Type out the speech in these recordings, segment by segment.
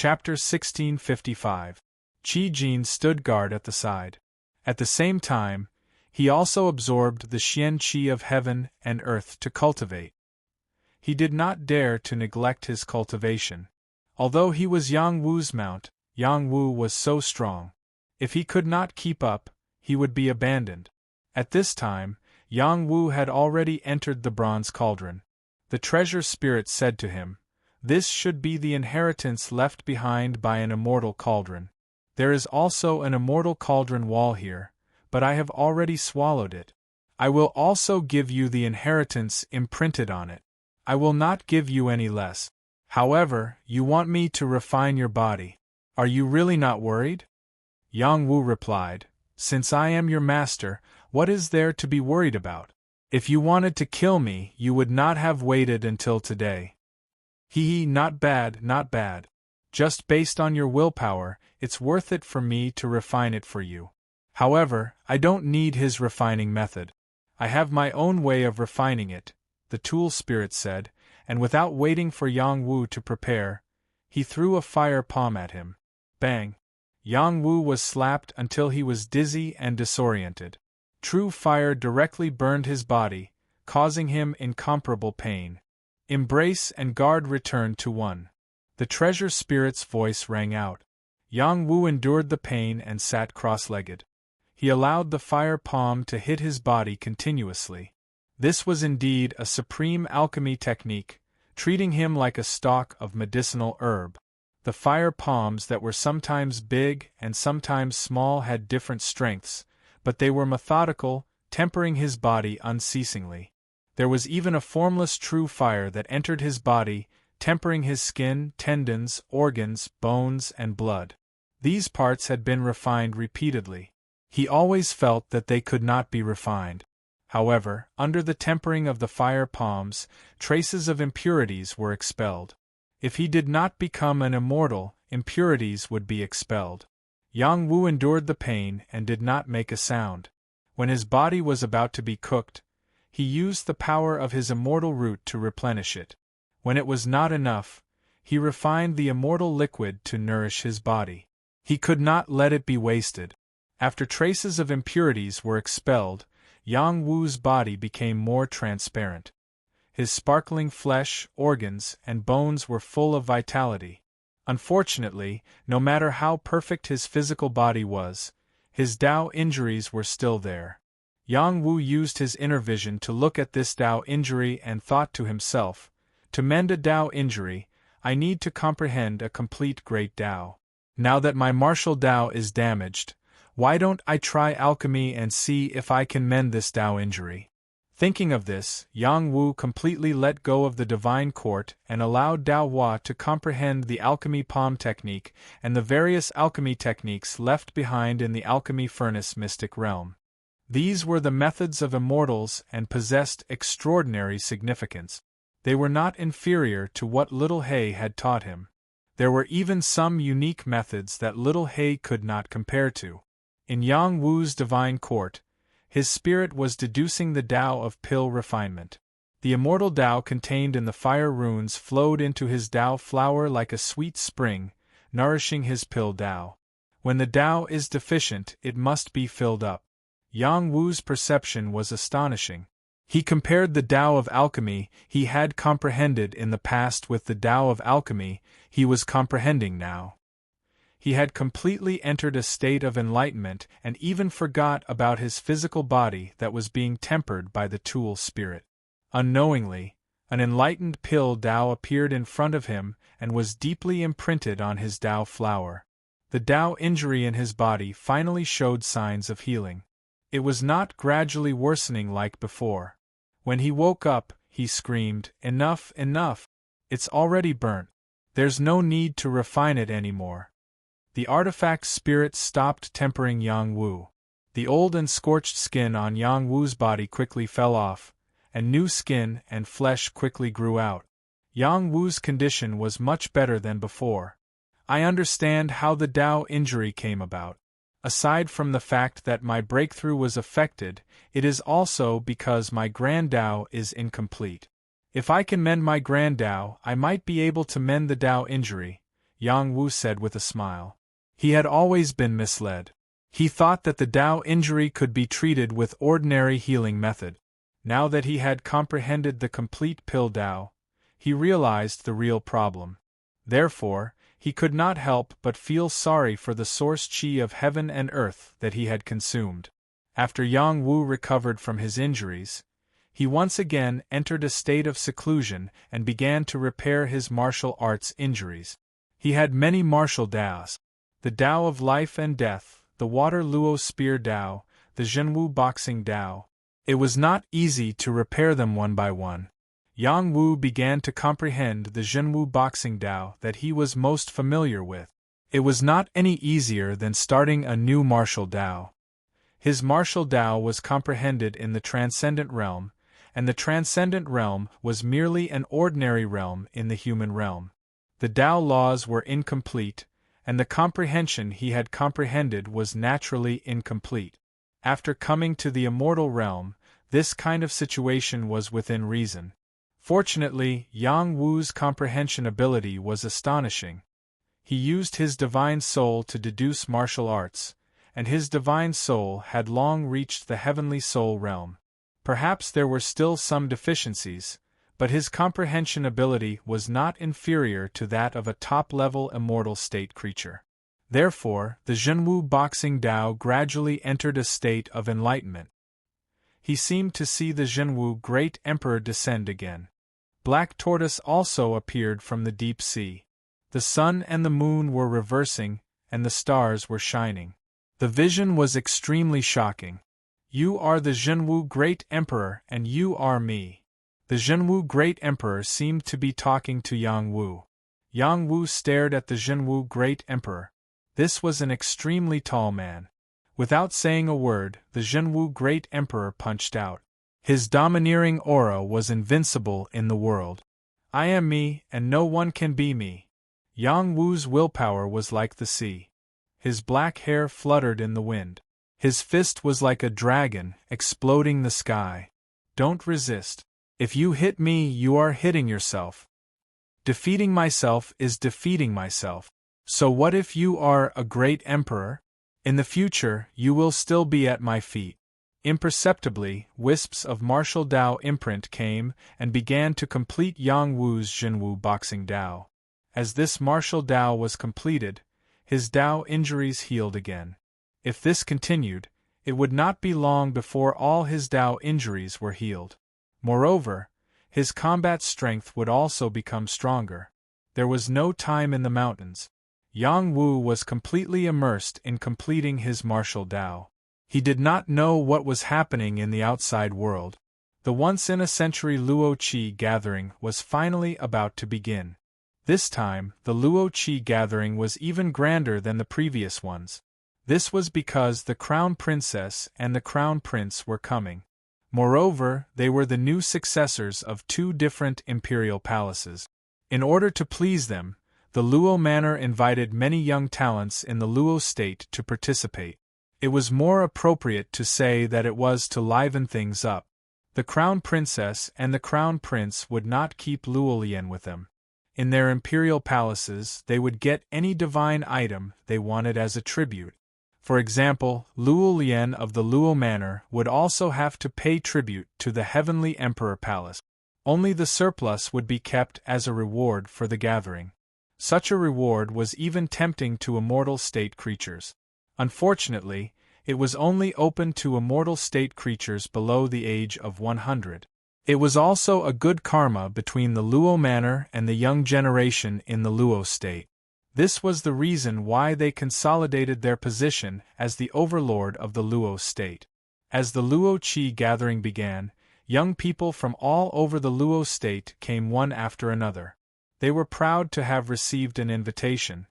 Chapter 1655. Qi Jin stood guard at the side. At the same time, he also absorbed the Xian Qi of heaven and earth to cultivate. He did not dare to neglect his cultivation. Although he was Yang Wu's mount, Yang Wu was so strong. If he could not keep up, he would be abandoned. At this time, Yang Wu had already entered the bronze cauldron. The treasure spirit said to him, "This should be the inheritance left behind by an immortal cauldron. There is also an immortal cauldron wall here, but I have already swallowed it. I will also give you the inheritance imprinted on it. I will not give you any less. However, you want me to refine your body. Are you really not worried?" Yang Wu replied, "Since I am your master, what is there to be worried about? If you wanted to kill me, you would not have waited until today." "Hee, not bad, not bad. Just based on your willpower, it's worth it for me to refine it for you. However, I don't need his refining method. I have my own way of refining it," the tool spirit said, and without waiting for Yang Wu to prepare, he threw a fire palm at him. Bang! Yang Wu was slapped until he was dizzy and disoriented. True fire directly burned his body, causing him incomparable pain. Embrace and guard returned to one. The treasure spirit's voice rang out. Yang Wu endured the pain and sat cross-legged. He allowed the fire palm to hit his body continuously. This was indeed a supreme alchemy technique, treating him like a stalk of medicinal herb. The fire palms that were sometimes big and sometimes small had different strengths, but they were methodical, tempering his body unceasingly. There was even a formless true fire that entered his body, tempering his skin, tendons, organs, bones, and blood. These parts had been refined repeatedly. He always felt that they could not be refined. However, under the tempering of the fire palms, traces of impurities were expelled. If he did not become an immortal, impurities would be expelled. Yang Wu endured the pain and did not make a sound. When his body was about to be cooked, he used the power of his immortal root to replenish it. When it was not enough, he refined the immortal liquid to nourish his body. He could not let it be wasted. After traces of impurities were expelled, Yang Wu's body became more transparent. His sparkling flesh, organs, and bones were full of vitality. Unfortunately, no matter how perfect his physical body was, his Tao injuries were still there. Yang Wu used his inner vision to look at this Tao injury and thought to himself, "To mend a Tao injury, I need to comprehend a complete great Tao. Now that my martial Tao is damaged, why don't I try alchemy and see if I can mend this Tao injury?" Thinking of this, Yang Wu completely let go of the divine court and allowed Dao Hua to comprehend the alchemy palm technique and the various alchemy techniques left behind in the alchemy furnace mystic realm. These were the methods of immortals and possessed extraordinary significance. They were not inferior to what Little He had taught him. There were even some unique methods that Little He could not compare to. In Yang Wu's divine court, his spirit was deducing the Tao of pill refinement. The immortal Tao contained in the fire runes flowed into his Tao flower like a sweet spring, nourishing his pill Tao. When the Tao is deficient, it must be filled up. Yang Wu's perception was astonishing. He compared the Tao of alchemy he had comprehended in the past with the Tao of alchemy he was comprehending now. He had completely entered a state of enlightenment and even forgot about his physical body that was being tempered by the tool spirit. Unknowingly, an enlightened pill Tao appeared in front of him and was deeply imprinted on his Tao flower. The Tao injury in his body finally showed signs of healing. It was not gradually worsening like before. When he woke up, he screamed, "Enough, enough! It's already burnt. There's no need to refine it anymore." The artifact spirit stopped tempering Yang Wu. The old and scorched skin on Yang Wu's body quickly fell off, and new skin and flesh quickly grew out. Yang Wu's condition was much better than before. "I understand how the Tao injury came about. Aside from the fact that my breakthrough was affected, it is also because my Grand Tao is incomplete. If I can mend my Grand Tao, I might be able to mend the Tao injury. Yang Wu said with a smile. He had always been misled. He thought that the Tao injury could be treated with ordinary healing method. Now that he had comprehended the complete pill Tao, he realized the real problem. Therefore, he could not help but feel sorry for the source qi of heaven and earth that he had consumed. After Yang Wu recovered from his injuries, he once again entered a state of seclusion and began to repair his martial arts injuries. He had many martial Taos: the Tao of life and death, the water luo spear Tao, the Zhenwu boxing Tao. It was not easy to repair them one by one. Yang Wu began to comprehend the Zhenwu boxing Tao that he was most familiar with. It was not any easier than starting a new martial Tao. His martial Tao was comprehended in the transcendent realm, and the transcendent realm was merely an ordinary realm in the human realm. The Tao laws were incomplete, and the comprehension he had comprehended was naturally incomplete. After coming to the immortal realm, this kind of situation was within reason. Fortunately, Yang Wu's comprehension ability was astonishing. He used his divine soul to deduce martial arts, and his divine soul had long reached the heavenly soul realm. Perhaps there were still some deficiencies, but his comprehension ability was not inferior to that of a top-level immortal state creature. Therefore, the Zhenwu boxing Tao gradually entered a state of enlightenment. He seemed to see the Zhenwu Great Emperor descend again. Black Tortoise also appeared from the deep sea. The sun and the moon were reversing, and the stars were shining. The vision was extremely shocking. You are the Zhenwu Great Emperor and you are me. The Zhenwu Great Emperor seemed to be talking to Yang Wu. Yang Wu stared at the Zhenwu Great Emperor. This was an extremely tall man. Without saying a word, the Zhenwu Great Emperor punched out. His domineering aura was invincible in the world. I am me, and no one can be me. Yang Wu's willpower was like the sea. His black hair fluttered in the wind. His fist was like a dragon, exploding the sky. Don't resist. If you hit me, you are hitting yourself. Defeating myself is defeating myself. So what if you are a great emperor? In the future, you will still be at my feet. Imperceptibly, wisps of martial Tao imprint came and began to complete Yang Wu's Zhenwu boxing Tao. As this martial Tao was completed, his Tao injuries healed again. If this continued, it would not be long before all his Tao injuries were healed. Moreover, his combat strength would also become stronger. There was no time in the mountains. Yang Wu was completely immersed in completing his martial Tao. He did not know what was happening in the outside world. The once-in-a-century Luo Qi gathering was finally about to begin. This time, the Luo Qi gathering was even grander than the previous ones. This was because the Crown Princess and the Crown Prince were coming. Moreover, they were the new successors of two different imperial palaces. In order to please them, the Luo Manor invited many young talents in the Luo state to participate. It was more appropriate to say that it was to liven things up. The Crown Princess and the Crown Prince would not keep Luolian with them. In their imperial palaces, they would get any divine item they wanted as a tribute. For example, Luolian of the Luo Manor would also have to pay tribute to the Heavenly Emperor Palace. Only the surplus would be kept as a reward for the gathering. Such a reward was even tempting to immortal state creatures. Unfortunately, it was only open to immortal state creatures below the age of 100. It was also a good karma between the Luo Manor and the young generation in the Luo state. This was the reason why they consolidated their position as the overlord of the Luo state. As the Luo Qi gathering began, young people from all over the Luo state came one after another. They were proud to have received an invitation.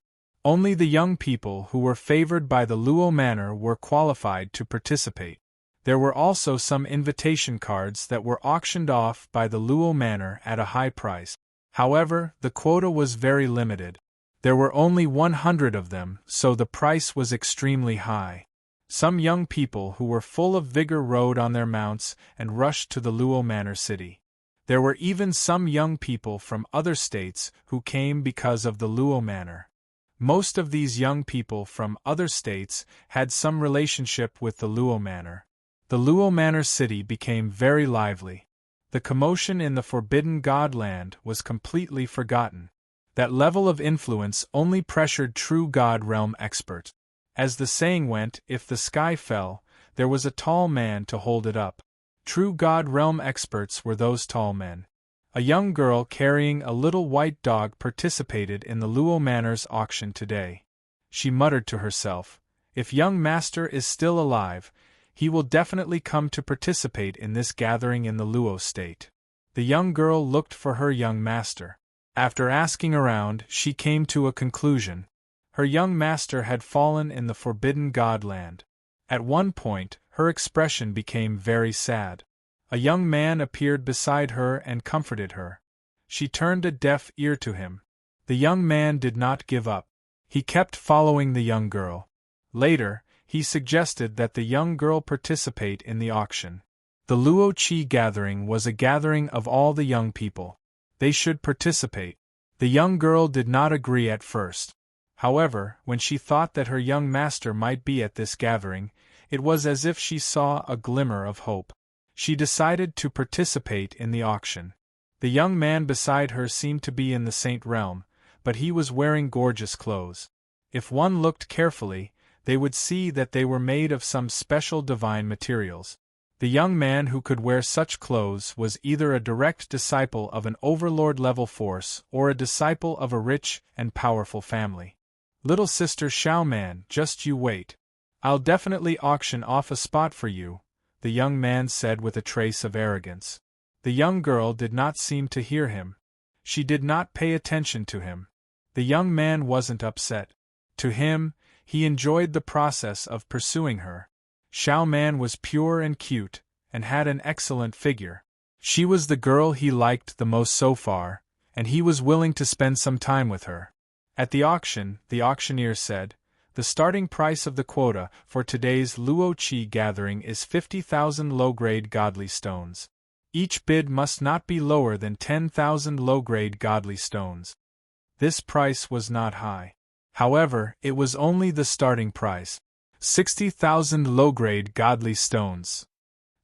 Only the young people who were favored by the Luo Manor were qualified to participate. There were also some invitation cards that were auctioned off by the Luo Manor at a high price. However, the quota was very limited. There were only 100 of them, so the price was extremely high. Some young people who were full of vigor rode on their mounts and rushed to the Luo Manor city. There were even some young people from other states who came because of the Luo Manor. Most of these young people from other states had some relationship with the Luo Manor. The Luo Manor city became very lively. The commotion in the Forbidden God-land was completely forgotten. That level of influence only pressured true God realm experts. As the saying went, if the sky fell, there was a tall man to hold it up. True God realm experts were those tall men. A young girl carrying a little white dog participated in the Luo Manor's auction today. She muttered to herself, "If young master is still alive, he will definitely come to participate in this gathering in the Luo state." The young girl looked for her young master. After asking around, she came to a conclusion. Her young master had fallen in the Forbidden God-land. At one point, her expression became very sad. A young man appeared beside her and comforted her. She turned a deaf ear to him. The young man did not give up. He kept following the young girl. Later, he suggested that the young girl participate in the auction. The Luo Qi gathering was a gathering of all the young people. They should participate. The young girl did not agree at first. However, when she thought that her young master might be at this gathering, it was as if she saw a glimmer of hope. She decided to participate in the auction. The young man beside her seemed to be in the Saint realm, but he was wearing gorgeous clothes. If one looked carefully, they would see that they were made of some special divine materials. The young man who could wear such clothes was either a direct disciple of an overlord-level force or a disciple of a rich and powerful family. "Little sister Xiaoman, just you wait. I'll definitely auction off a spot for you," the young man said with a trace of arrogance. The young girl did not seem to hear him. She did not pay attention to him. The young man wasn't upset. To him, he enjoyed the process of pursuing her. Xiaoman was pure and cute, and had an excellent figure. She was the girl he liked the most so far, and he was willing to spend some time with her. At the auction, the auctioneer said, "The starting price of the quota for today's Luo Qi gathering is 50,000 low-grade godly stones. Each bid must not be lower than 10,000 low-grade godly stones." This price was not high. However, it was only the starting price. 60,000 low-grade godly stones.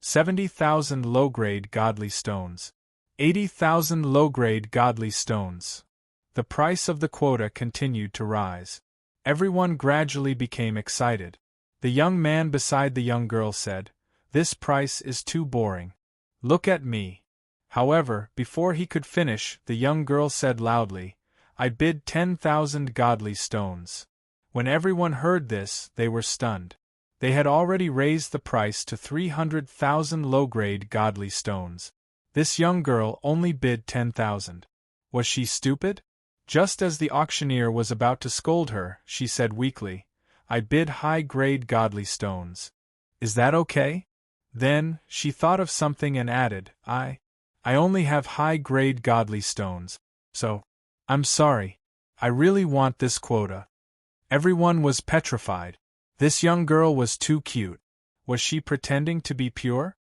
70,000 low-grade godly stones. 80,000 low-grade godly stones. The price of the quota continued to rise. Everyone gradually became excited. The young man beside the young girl said, "This price is too boring. Look at me." However, before he could finish, the young girl said loudly, "I bid 10,000 godly stones." When everyone heard this, they were stunned. They had already raised the price to 300,000 low-grade godly stones. This young girl only bid 10,000. Was she stupid? Just as the auctioneer was about to scold her, she said weakly, "I bid high-grade godly stones. Is that okay?" Then, she thought of something and added, I only have high-grade godly stones. So, I'm sorry. I really want this quota." Everyone was petrified. This young girl was too cute. Was she pretending to be pure?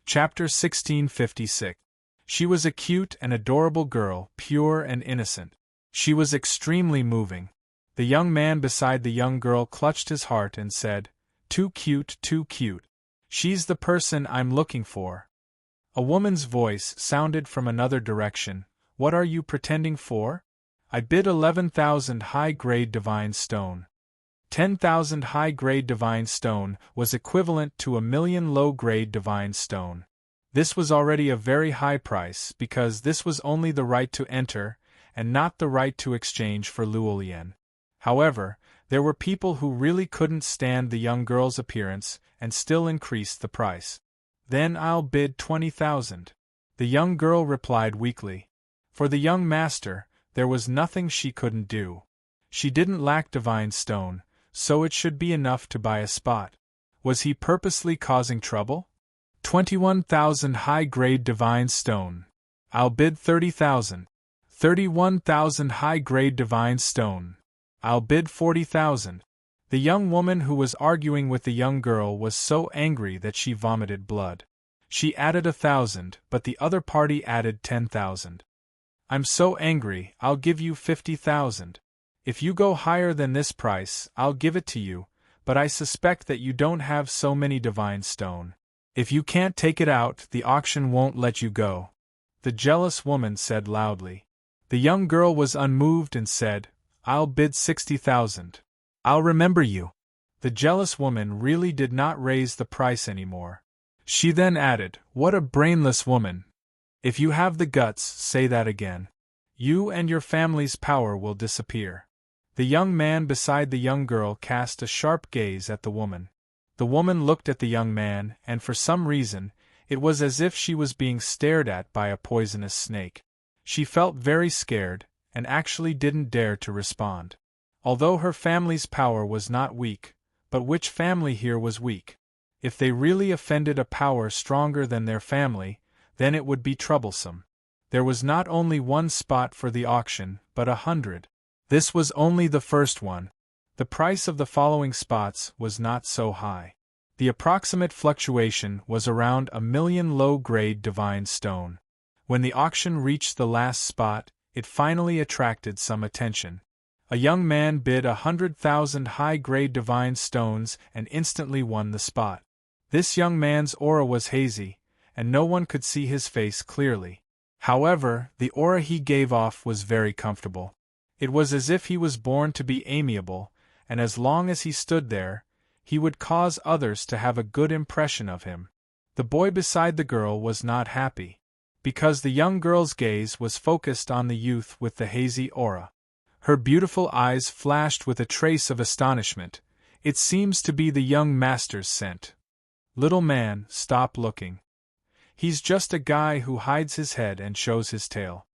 Chapter 1656. She was a cute and adorable girl, pure and innocent. She was extremely moving. The young man beside the young girl clutched his heart and said, "Too cute, too cute. She's the person I'm looking for." A woman's voice sounded from another direction. "What are you pretending for?" "I bid 11,000 high-grade divine stone." 10,000 high-grade divine stone was equivalent to 1,000,000 low-grade divine stone. This was already a very high price because this was only the right to enter, and not the right to exchange for Luolian. However, there were people who really couldn't stand the young girl's appearance and still increased the price. "Then I'll bid 20,000. The young girl replied weakly. For the young master, there was nothing she couldn't do. She didn't lack divine stone, so it should be enough to buy a spot. Was he purposely causing trouble? 21,000 high-grade divine stone. I'll bid 30,000. 31,000 high-grade divine stone. I'll bid 40,000. The young woman who was arguing with the young girl was so angry that she vomited blood. She added 1,000, but the other party added 10,000. "I'm so angry, I'll give you 50,000. If you go higher than this price, I'll give it to you, but I suspect that you don't have so many divine stone. If you can't take it out, the auction won't let you go," the jealous woman said loudly. The young girl was unmoved and said, "I'll bid 60,000. I'll remember you." The jealous woman really did not raise the price anymore. She then added, "What a brainless woman! If you have the guts, say that again. You and your family's power will disappear." The young man beside the young girl cast a sharp gaze at the woman. The woman looked at the young man, and for some reason, it was as if she was being stared at by a poisonous snake. She felt very scared, and actually didn't dare to respond. Although her family's power was not weak, but which family here was weak? If they really offended a power stronger than their family, then it would be troublesome. There was not only one spot for the auction, but 100. This was only the first one. The price of the following spots was not so high. The approximate fluctuation was around 1,000,000 low-grade divine stone. When the auction reached the last spot, it finally attracted some attention. A young man bid 100,000 high-grade divine stones and instantly won the spot. This young man's aura was hazy, and no one could see his face clearly. However, the aura he gave off was very comfortable. It was as if he was born to be amiable, and as long as he stood there, he would cause others to have a good impression of him. The boy beside the girl was not happy, because the young girl's gaze was focused on the youth with the hazy aura. Her beautiful eyes flashed with a trace of astonishment. "It seems to be the young master's scent." "Little man, stop looking. He's just a guy who hides his head and shows his tail.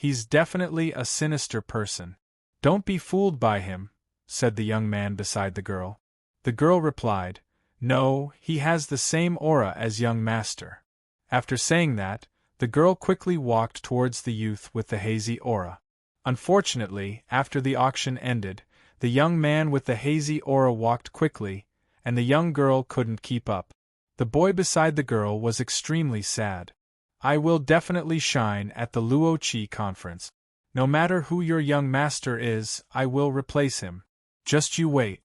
He's definitely a sinister person. Don't be fooled by him," said the young man beside the girl. The girl replied, "No, he has the same aura as young master." After saying that, the girl quickly walked towards the youth with the hazy aura. Unfortunately, after the auction ended, the young man with the hazy aura walked quickly, and the young girl couldn't keep up. The boy beside the girl was extremely sad. "I will definitely shine at the Luo-Chi conference. No matter who your young master is, I will replace him. Just you wait."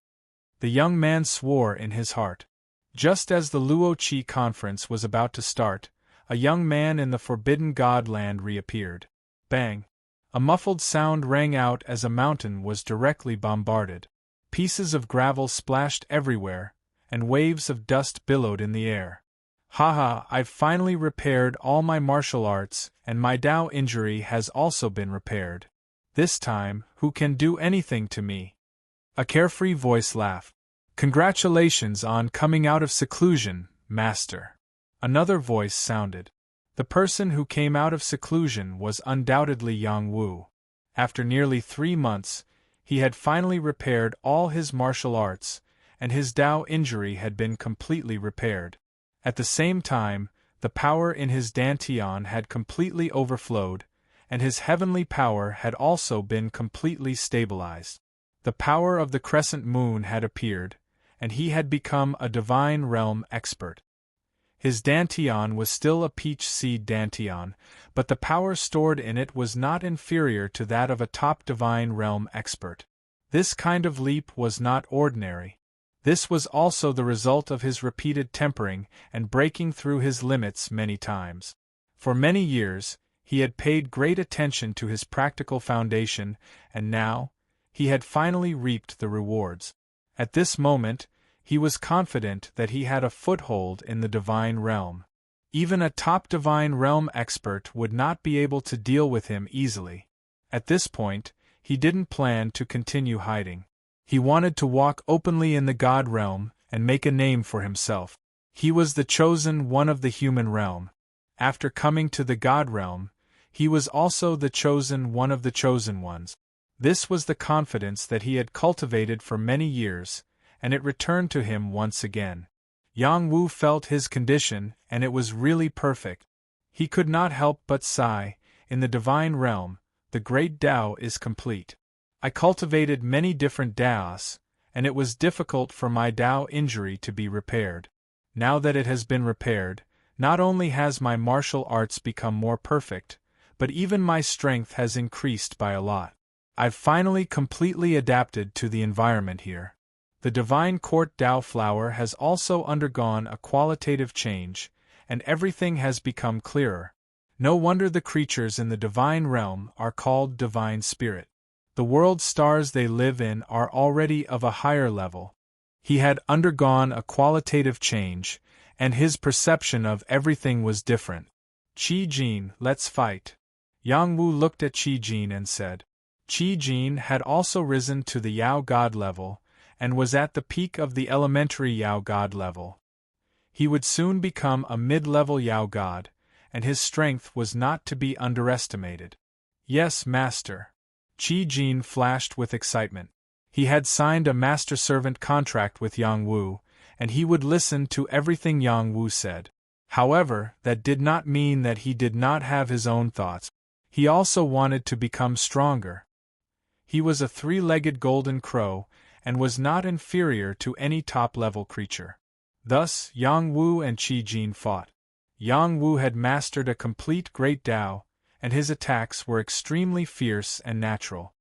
The young man swore in his heart. Just as the Luo-Chi conference was about to start, a young man in the Forbidden God land reappeared. Bang! A muffled sound rang out as a mountain was directly bombarded. Pieces of gravel splashed everywhere, and waves of dust billowed in the air. "Haha, I've finally repaired all my martial arts, and my Dao injury has also been repaired. This time, who can do anything to me?" A carefree voice laughed. "Congratulations on coming out of seclusion, master." Another voice sounded. The person who came out of seclusion was undoubtedly Yang Wu. After nearly 3 months, he had finally repaired all his martial arts, and his Dao injury had been completely repaired. At the same time, the power in his Dantian had completely overflowed, and his heavenly power had also been completely stabilized. The power of the crescent moon had appeared, and he had become a divine realm expert. His Dantian was still a peach seed Dantian, but the power stored in it was not inferior to that of a top divine realm expert. This kind of leap was not ordinary. This was also the result of his repeated tempering and breaking through his limits many times. For many years, he had paid great attention to his practical foundation, and now, he had finally reaped the rewards. At this moment, he was confident that he had a foothold in the divine realm. Even a top divine realm expert would not be able to deal with him easily. At this point, he didn't plan to continue hiding. He wanted to walk openly in the God realm and make a name for himself. He was the chosen one of the human realm. After coming to the God realm, he was also the chosen one of the chosen ones. This was the confidence that he had cultivated for many years, and it returned to him once again. Yang Wu felt his condition, and it was really perfect. He could not help but sigh. In the divine realm, the great Tao is complete. I cultivated many different Taos, and it was difficult for my Tao injury to be repaired. Now that it has been repaired, not only has my martial arts become more perfect, but even my strength has increased by a lot. I've finally completely adapted to the environment here. The divine court Tao flower has also undergone a qualitative change, and everything has become clearer. No wonder the creatures in the divine realm are called divine spirit. The world stars they live in are already of a higher level. He had undergone a qualitative change, and his perception of everything was different. Qi Jin, let's fight. Yang Wu looked at Qi Jin and said. Qi Jin had also risen to the Yao God level, and was at the peak of the elementary Yao God level. He would soon become a mid-level Yao God, and his strength was not to be underestimated. Yes, Master. Qi Jin flashed with excitement. He had signed a master-servant contract with Yang Wu, and he would listen to everything Yang Wu said. However, that did not mean that he did not have his own thoughts. He also wanted to become stronger. He was a three-legged golden crow, and was not inferior to any top-level creature. Thus, Yang Wu and Qi Jin fought. Yang Wu had mastered a complete Great Tao, and his attacks were extremely fierce and natural.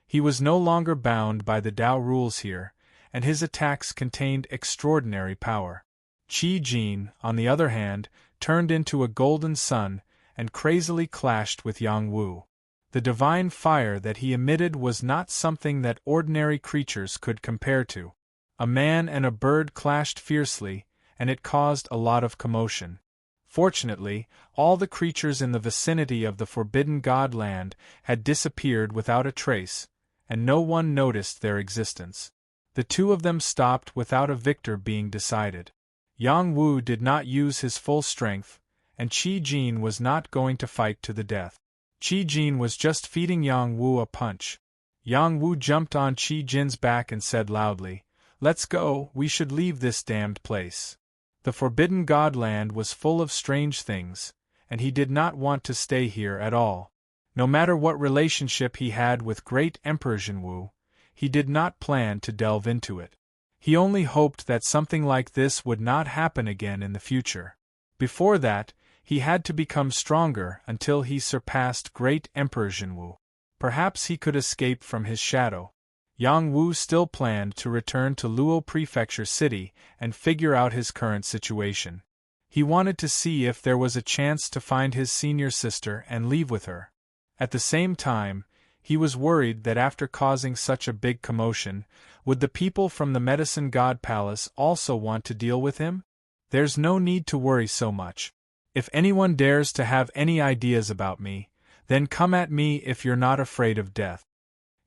He was no longer bound by the Tao rules here, and his attacks contained extraordinary power. Qi Jin, on the other hand, turned into a golden sun, and crazily clashed with Yang Wu. The divine fire that he emitted was not something that ordinary creatures could compare to. A man and a bird clashed fiercely, and it caused a lot of commotion. Fortunately, all the creatures in the vicinity of the Forbidden God land had disappeared without a trace, and no one noticed their existence. The two of them stopped without a victor being decided. Yang Wu did not use his full strength, and Qi Jin was not going to fight to the death. Qi Jin was just feeding Yang Wu a punch. Yang Wu jumped on Qi Jin's back and said loudly, "Let's go, we should leave this damned place." The Forbidden God land was full of strange things, and he did not want to stay here at all. No matter what relationship he had with Great Emperor Zhenwu, he did not plan to delve into it. He only hoped that something like this would not happen again in the future. Before that, he had to become stronger until he surpassed Great Emperor Zhenwu. Perhaps he could escape from his shadow. Yang Wu still planned to return to Luo Prefecture City and figure out his current situation. He wanted to see if there was a chance to find his senior sister and leave with her. At the same time, he was worried that after causing such a big commotion, would the people from the Medicine God Palace also want to deal with him? There's no need to worry so much. If anyone dares to have any ideas about me, then come at me if you're not afraid of death.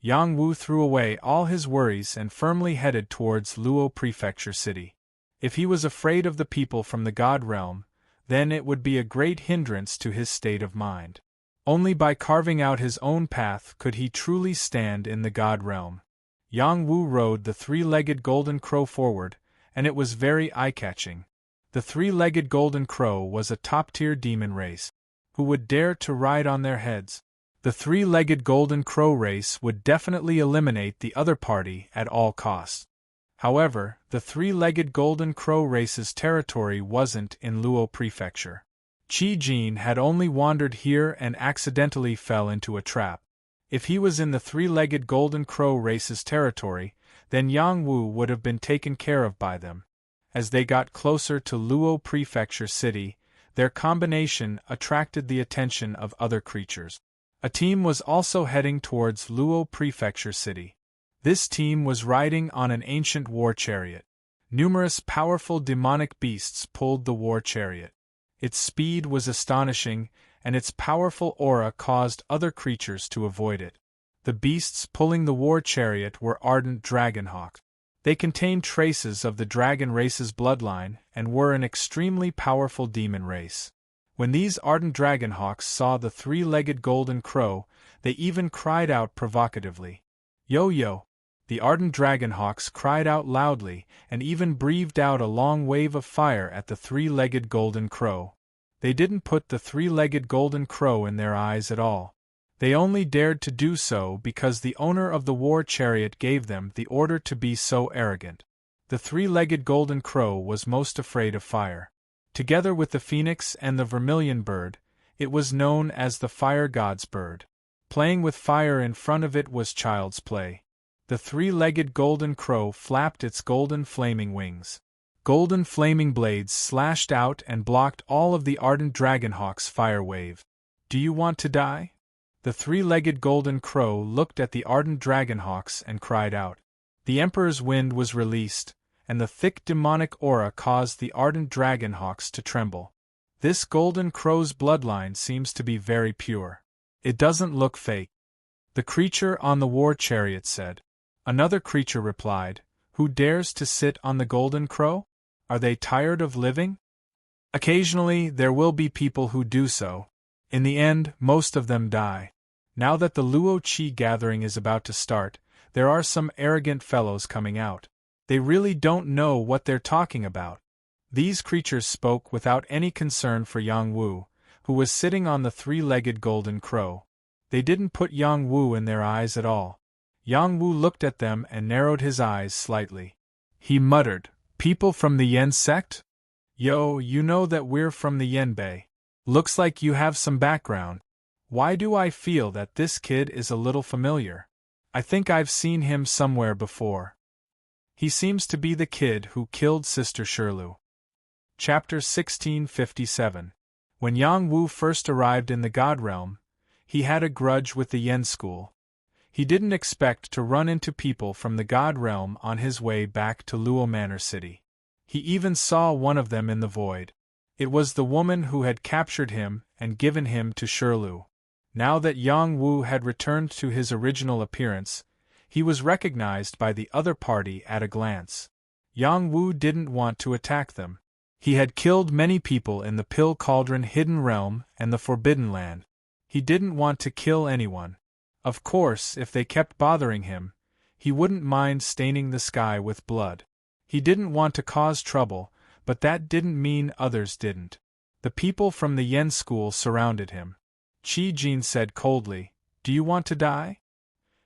Yang Wu threw away all his worries and firmly headed towards Luo Prefecture City. If he was afraid of the people from the God realm, then it would be a great hindrance to his state of mind. Only by carving out his own path could he truly stand in the God realm. Yang Wu rode the three-legged golden crow forward, and it was very eye-catching. The three-legged golden crow was a top-tier demon race. Who would dare to ride on their heads? The three-legged golden crow race would definitely eliminate the other party at all costs. However, the three-legged golden crow race's territory wasn't in Luo Prefecture. Qi Jin had only wandered here and accidentally fell into a trap. If he was in the three-legged golden crow race's territory, then Yang Wu would have been taken care of by them. As they got closer to Luo Prefecture City, their combination attracted the attention of other creatures. A team was also heading towards Luo Prefecture City. This team was riding on an ancient war chariot. Numerous powerful demonic beasts pulled the war chariot. Its speed was astonishing, and its powerful aura caused other creatures to avoid it. The beasts pulling the war chariot were ardent dragonhawks. They contained traces of the dragon race's bloodline and were an extremely powerful demon race. When these ardent dragonhawks saw the three-legged golden crow, they even cried out provocatively. "Yo yo!" The ardent dragonhawks cried out loudly and even breathed out a long wave of fire at the three-legged golden crow. They didn't put the three-legged golden crow in their eyes at all. They only dared to do so because the owner of the war chariot gave them the order to be so arrogant. The three-legged golden crow was most afraid of fire. Together with the phoenix and the vermilion bird, it was known as the fire god's bird. Playing with fire in front of it was child's play. The three-legged golden crow flapped its golden flaming wings. Golden flaming blades slashed out and blocked all of the ardent dragonhawk's fire wave. Do you want to die? The three-legged golden crow looked at the ardent dragonhawks and cried out. The Emperor's wind was released, and the thick demonic aura caused the ardent dragonhawks to tremble. This golden crow's bloodline seems to be very pure. It doesn't look fake. The creature on the war chariot said. Another creature replied, Who dares to sit on the golden crow? Are they tired of living? Occasionally there will be people who do so. In the end, most of them die. Now that the Luo Qi gathering is about to start, there are some arrogant fellows coming out. They really don't know what they're talking about. These creatures spoke without any concern for Yang Wu, who was sitting on the three-legged golden crow. They didn't put Yang Wu in their eyes at all. Yang Wu looked at them and narrowed his eyes slightly. He muttered, People from the Yen sect? Yo, you know that we're from the Yen Bei. Looks like you have some background. Why do I feel that this kid is a little familiar? I think I've seen him somewhere before. He seems to be the kid who killed Sister Shirlu. Chapter 1657. When Yang Wu first arrived in the God Realm, he had a grudge with the Yen school. He didn't expect to run into people from the God Realm on his way back to Luo Manor City. He even saw one of them in the void. It was the woman who had captured him and given him to Shirlu. Now that Yang Wu had returned to his original appearance, he was recognized by the other party at a glance. Yang Wu didn't want to attack them. He had killed many people in the Pill Cauldron Hidden Realm and the Forbidden Land. He didn't want to kill anyone. Of course, if they kept bothering him, he wouldn't mind staining the sky with blood. He didn't want to cause trouble, but that didn't mean others didn't. The people from the Yen school surrounded him. Qi Jin said coldly, Do you want to die?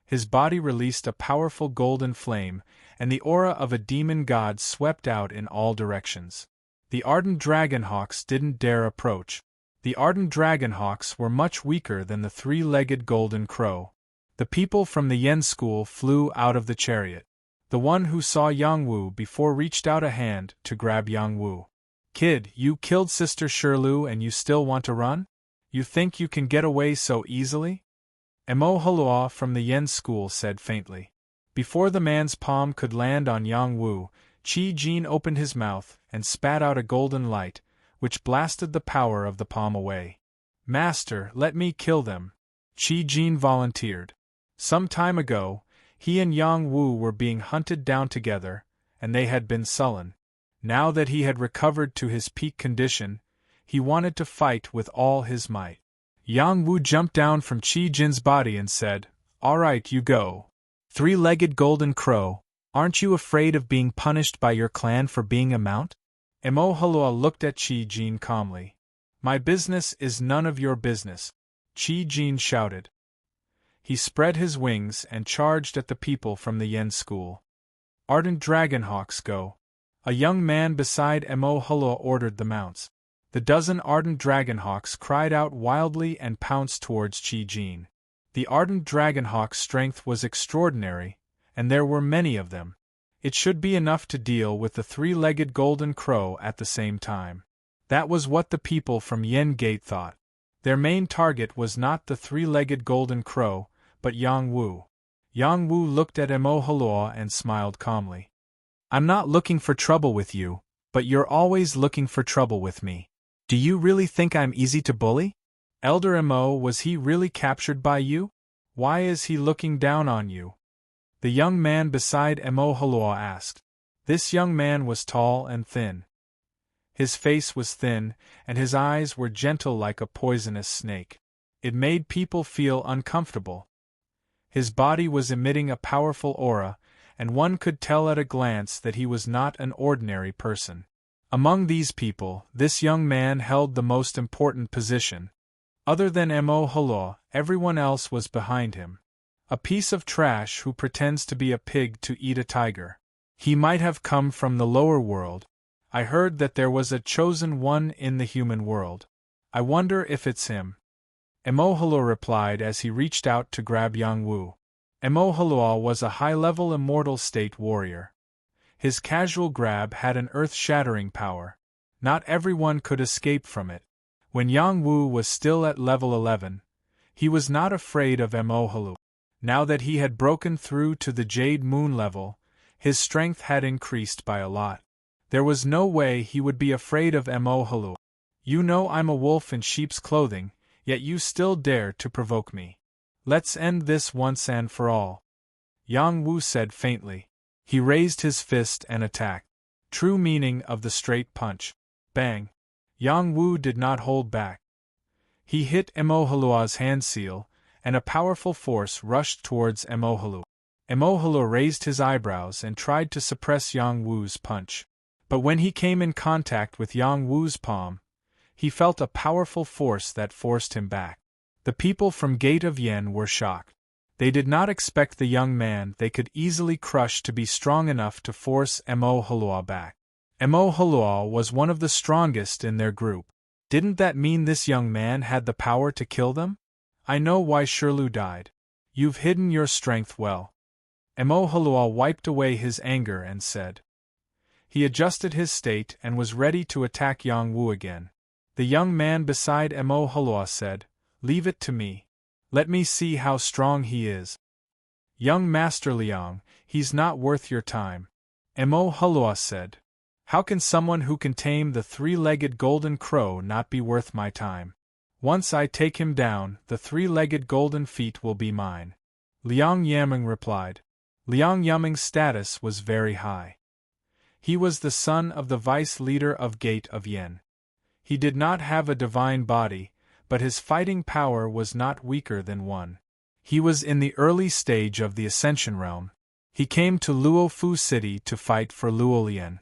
His body released a powerful golden flame, and the aura of a demon god swept out in all directions. The ardent dragonhawks didn't dare approach. The ardent dragonhawks were much weaker than the three-legged golden crow. The people from the Yen school flew out of the chariot. The one who saw Yang Wu before reached out a hand to grab Yang Wu. Kid, you killed Sister Shirlu and you still want to run? You think you can get away so easily? Mo Hulua from the Yen school said faintly. Before the man's palm could land on Yang Wu, Qi Jin opened his mouth and spat out a golden light, which blasted the power of the palm away. Master, let me kill them. Qi Jin volunteered. Some time ago, he and Yang Wu were being hunted down together, and they had been sullen. Now that he had recovered to his peak condition, he wanted to fight with all his might. Yang Wu jumped down from Qi Jin's body and said, All right, you go. Three-legged golden crow, aren't you afraid of being punished by your clan for being a mount? Mo Hulua looked at Qi Jin calmly. My business is none of your business, Qi Jin shouted. He spread his wings and charged at the people from the Yen school. Ardent dragonhawks go. A young man beside Mo Hulua ordered the mounts. The dozen ardent dragonhawks cried out wildly and pounced towards Qi Jin. The ardent dragonhawk's strength was extraordinary, and there were many of them. It should be enough to deal with the three-legged golden crow at the same time. That was what the people from Yen Gate thought. Their main target was not the three-legged golden crow, but Yang Wu. Yang Wu looked at Mo Hulua and smiled calmly. I'm not looking for trouble with you, but you're always looking for trouble with me. Do you really think I'm easy to bully? Elder Mo, was he really captured by you? Why is he looking down on you? The young man beside Mo Hulua asked. This young man was tall and thin. His face was thin, and his eyes were gentle like a poisonous snake. It made people feel uncomfortable. His body was emitting a powerful aura, and one could tell at a glance that he was not an ordinary person. Among these people, this young man held the most important position. Other than Mo Hulua, everyone else was behind him. A piece of trash who pretends to be a pig to eat a tiger. He might have come from the lower world. I heard that there was a chosen one in the human world. I wonder if it's him. Emohalua replied as he reached out to grab Yang Wu. Emohalua was a high-level immortal state warrior. His casual grab had an earth-shattering power. Not everyone could escape from it. When Yang Wu was still at level 11, he was not afraid of Emohalua. Now that he had broken through to the Jade Moon level, his strength had increased by a lot. There was no way he would be afraid of Emohalua. You know I'm a wolf in sheep's clothing, yet you still dare to provoke me. Let's end this once and for all. Yang Wu said faintly. He raised his fist and attacked. True meaning of the straight punch. Bang! Yang Wu did not hold back. He hit Emohalua's hand seal, and a powerful force rushed towards Emohalua. Emohalua raised his eyebrows and tried to suppress Yang Wu's punch. But when he came in contact with Yang Wu's palm, he felt a powerful force that forced him back. The people from Gate of Yen were shocked. They did not expect the young man they could easily crush to be strong enough to force Emohalua back. Emohalua was one of the strongest in their group. Didn't that mean this young man had the power to kill them? I know why Shirlu died. You've hidden your strength well. Emohalua wiped away his anger and said. He adjusted his state and was ready to attack Yang Wu again. The young man beside Emohalua said, Leave it to me. Let me see how strong he is. Young Master Liang, he's not worth your time. Emohalua said. How can someone who can tame the three-legged golden crow not be worth my time? Once I take him down, the three-legged golden feet will be mine. Liang Yaming replied. Liang Yaming's status was very high. He was the son of the vice-leader of Gate of Yen. He did not have a divine body, but his fighting power was not weaker than one. He was in the early stage of the Ascension Realm. He came to Luofu City to fight for Luolian.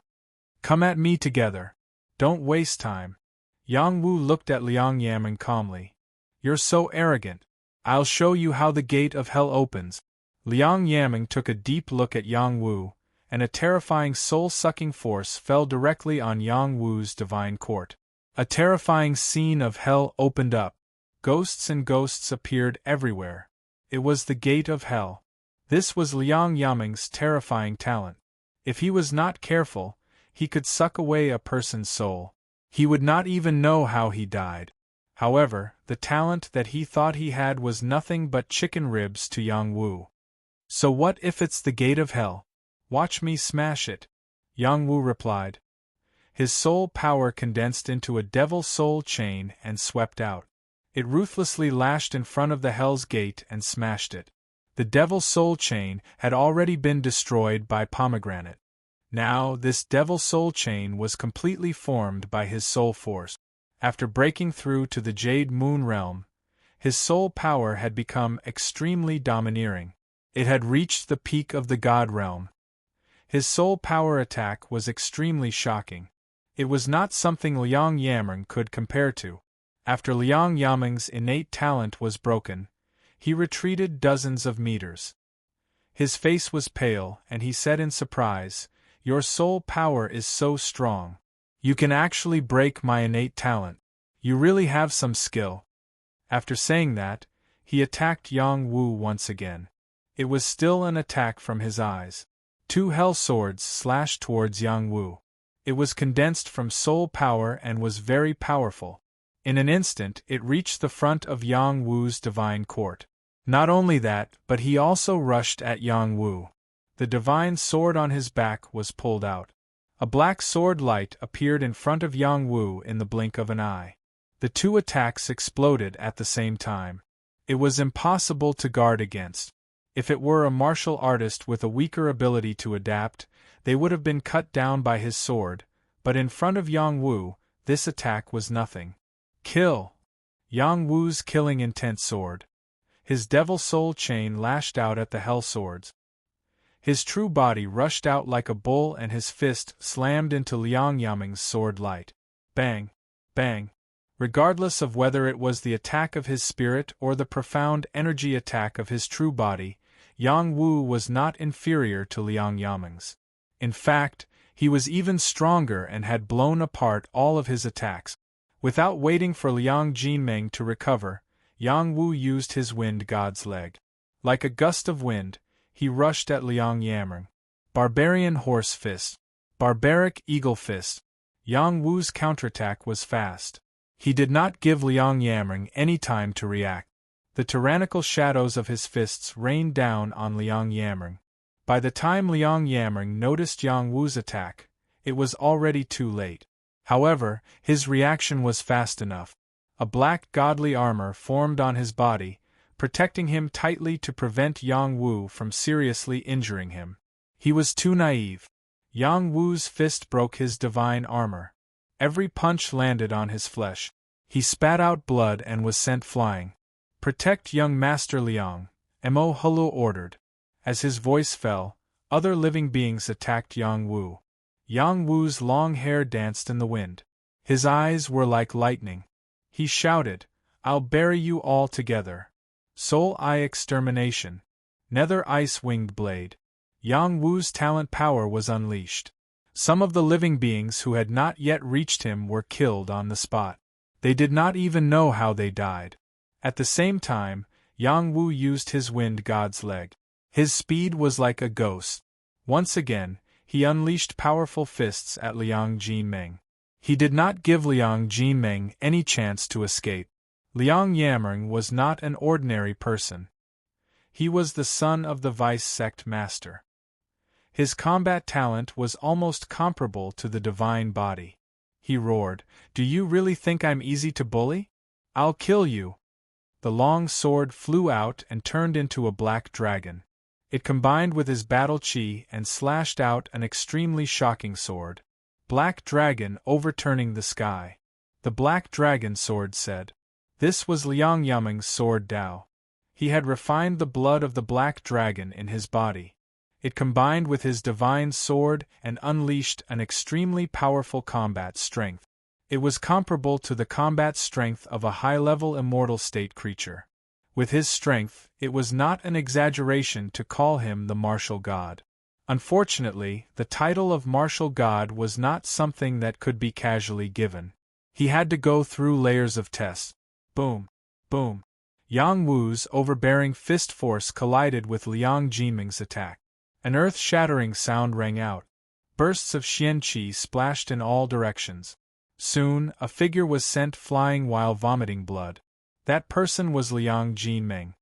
Come at me together. Don't waste time. Yang Wu looked at Liang Yaming calmly. You're so arrogant. I'll show you how the gate of hell opens. Liang Yaming took a deep look at Yang Wu, and a terrifying soul-sucking force fell directly on Yang Wu's divine court. A terrifying scene of hell opened up. Ghosts and ghosts appeared everywhere. It was the gate of hell. This was Liang Yaming's terrifying talent. If he was not careful, he could suck away a person's soul. He would not even know how he died. However, the talent that he thought he had was nothing but chicken ribs to Yang Wu. So what if it's the gate of hell? Watch me smash it, Yang Wu replied. His soul power condensed into a devil soul chain and swept out. It ruthlessly lashed in front of the Hell's Gate and smashed it. The devil soul chain had already been destroyed by Pomegranate. Now this devil soul chain was completely formed by his soul force. After breaking through to the Jade Moon realm, his soul power had become extremely domineering. It had reached the peak of the God realm. His soul power attack was extremely shocking. It was not something Liang Yaming could compare to. After Liang Yaming's innate talent was broken, he retreated dozens of meters. His face was pale, and he said in surprise, "Your soul power is so strong. You can actually break my innate talent. You really have some skill." After saying that, he attacked Yang Wu once again. It was still an attack from his eyes. Two hell swords slashed towards Yang Wu. It was condensed from soul power and was very powerful. In an instant it reached the front of Yang Wu's divine court. Not only that, but he also rushed at Yang Wu. The divine sword on his back was pulled out. A black sword light appeared in front of Yang Wu in the blink of an eye. The two attacks exploded at the same time. It was impossible to guard against. If it were a martial artist with a weaker ability to adapt, they would have been cut down by his sword, but in front of Yang Wu, this attack was nothing. Kill! Yang Wu's killing intent sword. His devil soul chain lashed out at the hell swords. His true body rushed out like a bull and his fist slammed into Liang Yaming's sword light. Bang! Bang! Regardless of whether it was the attack of his spirit or the profound energy attack of his true body, Yang Wu was not inferior to Liang Yaming's. In fact, he was even stronger and had blown apart all of his attacks. Without waiting for Liang Jinmeng to recover, Yang Wu used his wind god's leg. Like a gust of wind, he rushed at Liang Yameng. Barbarian horse fist. Barbaric eagle fist. Yang Wu's counterattack was fast. He did not give Liang Yameng any time to react. The tyrannical shadows of his fists rained down on Liang Yameng. By the time Liang Yameng noticed Yang Wu's attack, it was already too late. However, his reaction was fast enough. A black godly armor formed on his body, protecting him tightly to prevent Yang Wu from seriously injuring him. He was too naive. Yang Wu's fist broke his divine armor. Every punch landed on his flesh. He spat out blood and was sent flying. "Protect young Master Liang," Mo Hulu ordered. As his voice fell, other living beings attacked Yang Wu. Yang Wu's long hair danced in the wind. His eyes were like lightning. He shouted, "I'll bury you all together." Soul Eye Extermination. Nether Ice Winged Blade. Yang Wu's talent power was unleashed. Some of the living beings who had not yet reached him were killed on the spot. They did not even know how they died. At the same time, Yang Wu used his wind god's leg. His speed was like a ghost. Once again, he unleashed powerful fists at Liang Jinmeng. He did not give Liang Jinmeng any chance to escape. Liang Yameng was not an ordinary person. He was the son of the vice sect master. His combat talent was almost comparable to the divine body. He roared, "Do you really think I'm easy to bully? I'll kill you!" The long sword flew out and turned into a black dragon. It combined with his battle chi and slashed out an extremely shocking sword. Black dragon overturning the sky. The black dragon sword said. This was Liang Yameng's sword Dao. He had refined the blood of the black dragon in his body. It combined with his divine sword and unleashed an extremely powerful combat strength. It was comparable to the combat strength of a high-level immortal state creature. With his strength, it was not an exaggeration to call him the martial god. Unfortunately, the title of martial god was not something that could be casually given. He had to go through layers of tests. Boom! Boom! Yang Wu's overbearing fist force collided with Liang Jinmeng's attack. An earth-shattering sound rang out. Bursts of xian qi splashed in all directions. Soon, a figure was sent flying while vomiting blood. That person was Liang Jinmeng.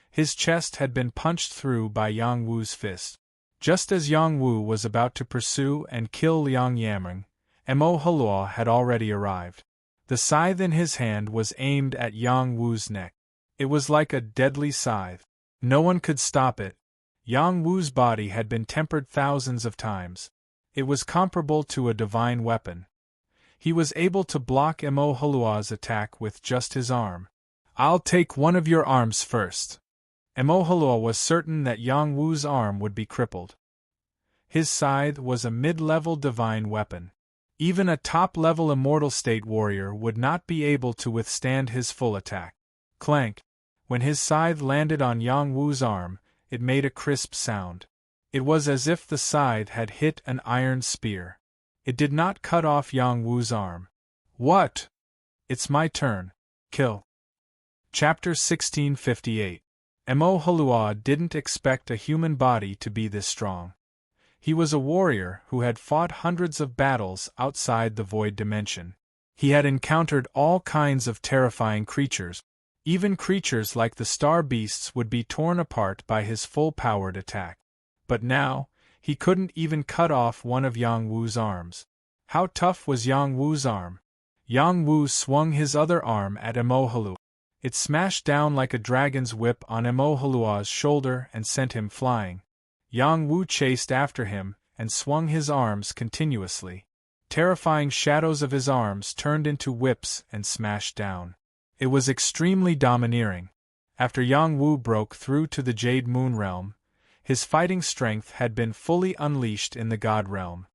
His chest had been punched through by Yang Wu's fist. Just as Yang Wu was about to pursue and kill Liang Yameng, Mo Halua had already arrived. The scythe in his hand was aimed at Yang Wu's neck. It was like a deadly scythe. No one could stop it. Yang Wu's body had been tempered thousands of times. It was comparable to a divine weapon. He was able to block Mo Halua's attack with just his arm. "I'll take one of your arms first." Mo Halua was certain that Yang Wu's arm would be crippled. His scythe was a mid-level divine weapon. Even a top-level immortal state warrior would not be able to withstand his full attack. Clank! When his scythe landed on Yang Wu's arm, it made a crisp sound. It was as if the scythe had hit an iron spear. It did not cut off Yang Wu's arm. "What? It's my turn. Kill." Chapter 1658. Mo Halua didn't expect a human body to be this strong. He was a warrior who had fought hundreds of battles outside the void dimension. He had encountered all kinds of terrifying creatures. Even creatures like the star beasts would be torn apart by his full-powered attack. But now, he couldn't even cut off one of Yang Wu's arms. How tough was Yang Wu's arm? Yang Wu swung his other arm at Mo Halua. It smashed down like a dragon's whip on Mo Halua's shoulder and sent him flying. Yang Wu chased after him and swung his arms continuously. Terrifying shadows of his arms turned into whips and smashed down. It was extremely domineering. After Yang Wu broke through to the Jade Moon realm, his fighting strength had been fully unleashed in the God realm.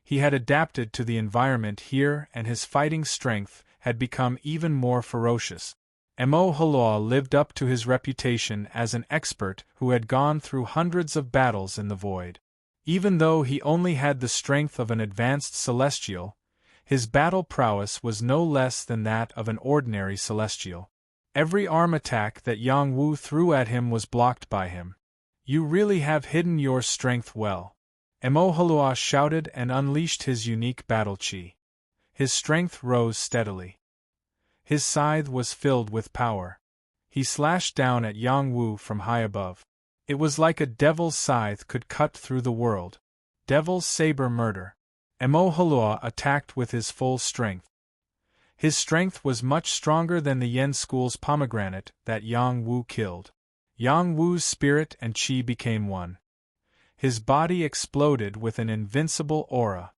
He had adapted to the environment here and his fighting strength had become even more ferocious. Mo Halua lived up to his reputation as an expert who had gone through hundreds of battles in the void. Even though he only had the strength of an advanced celestial, his battle prowess was no less than that of an ordinary celestial. Every arm attack that Yang Wu threw at him was blocked by him. You really have hidden your strength well. Mo Halua shouted and unleashed his unique battle chi. His strength rose steadily. His scythe was filled with power. He slashed down at Yang Wu from high above. It was like a devil's scythe could cut through the world. Devil's saber murder. Mo Halua attacked with his full strength. His strength was much stronger than the Yen School's pomegranate that Yang Wu killed. Yang Wu's spirit and chi became one. His body exploded with an invincible aura.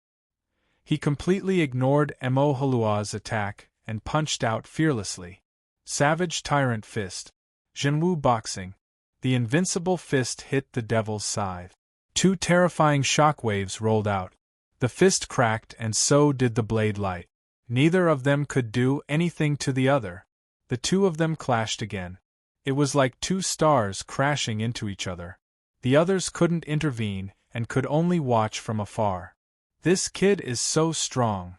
He completely ignored Mo Halua's attack and punched out fearlessly. Savage Tyrant Fist. Zhenwu Boxing. The invincible fist hit the devil's scythe. Two terrifying shockwaves rolled out. The fist cracked and so did the blade light. Neither of them could do anything to the other. The two of them clashed again. It was like two stars crashing into each other. The others couldn't intervene and could only watch from afar. This kid is so strong.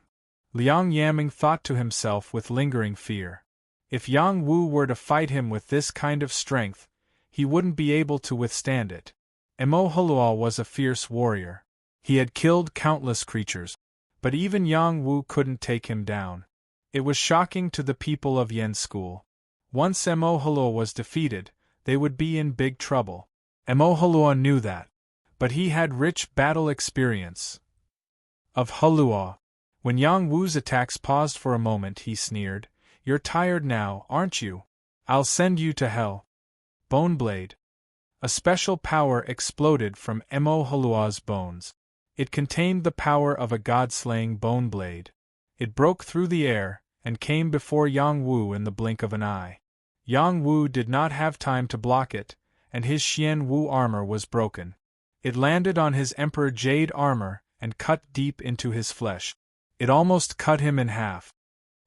Liang Yaming thought to himself with lingering fear. If Yang Wu were to fight him with this kind of strength, he wouldn't be able to withstand it. Mo Halua was a fierce warrior. He had killed countless creatures, but even Yang Wu couldn't take him down. It was shocking to the people of Yen School. Once Mo Halua was defeated, they would be in big trouble. Mo Halua knew that, but he had rich battle experience. Of Halua. When Yang Wu's attacks paused for a moment, he sneered, "You're tired now, aren't you? I'll send you to hell." Boneblade. A special power exploded from Mo Halua's bones. It contained the power of a god-slaying bone blade. It broke through the air and came before Yang Wu in the blink of an eye. Yang Wu did not have time to block it, and his Xian Wu armor was broken. It landed on his Emperor Jade armor and cut deep into his flesh. It almost cut him in half.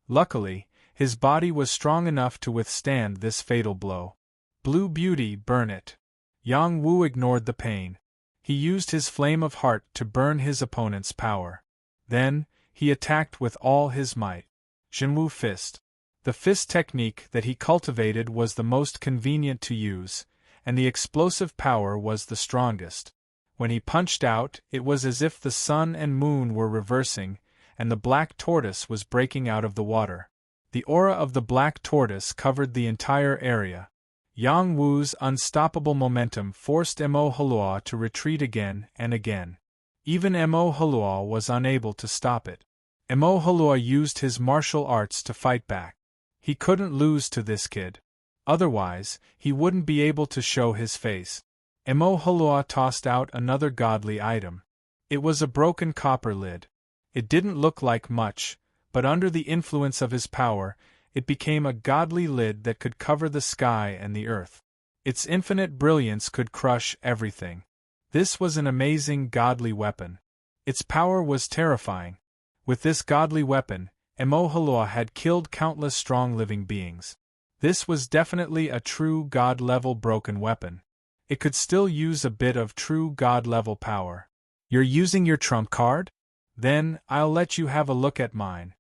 Luckily, his body was strong enough to withstand this fatal blow. Blue Beauty, burn it. Yang Wu ignored the pain. He used his flame of heart to burn his opponent's power. Then, he attacked with all his might. Zhenwu Fist. The fist technique that he cultivated was the most convenient to use, and the explosive power was the strongest. When he punched out, it was as if the sun and moon were reversing, and the black tortoise was breaking out of the water. The aura of the black tortoise covered the entire area. Yang Wu's unstoppable momentum forced Mo Halua to retreat again and again. Even Mo Halua was unable to stop it. Mo Halua used his martial arts to fight back. He couldn't lose to this kid. Otherwise, he wouldn't be able to show his face. Mo Halua tossed out another godly item. It was a broken copper lid. It didn't look like much, but under the influence of his power, it became a godly lid that could cover the sky and the earth. Its infinite brilliance could crush everything. This was an amazing godly weapon. Its power was terrifying. With this godly weapon, Mo Halua had killed countless strong living beings. This was definitely a true god-level broken weapon. It could still use a bit of true god-level power. You're using your trump card? Then, I'll let you have a look at mine.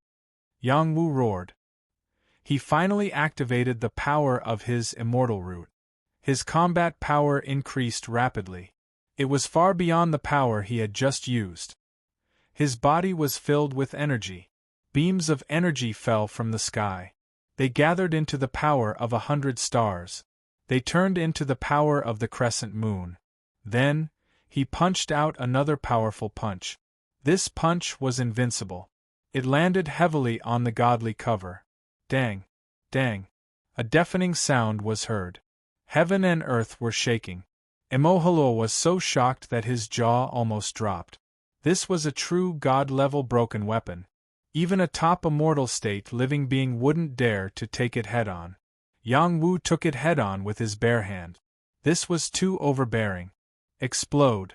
Yang Wu roared. He finally activated the power of his immortal root. His combat power increased rapidly. It was far beyond the power he had just used. His body was filled with energy. Beams of energy fell from the sky. They gathered into the power of 100 stars. They turned into the power of the crescent moon. Then, he punched out another powerful punch. This punch was invincible. It landed heavily on the godly cover. Dang! Dang! A deafening sound was heard. Heaven and earth were shaking. Mo Halua was so shocked that his jaw almost dropped. This was a true god-level broken weapon. Even a top immortal state living being wouldn't dare to take it head-on. Yang Wu took it head-on with his bare hand. This was too overbearing. Explode!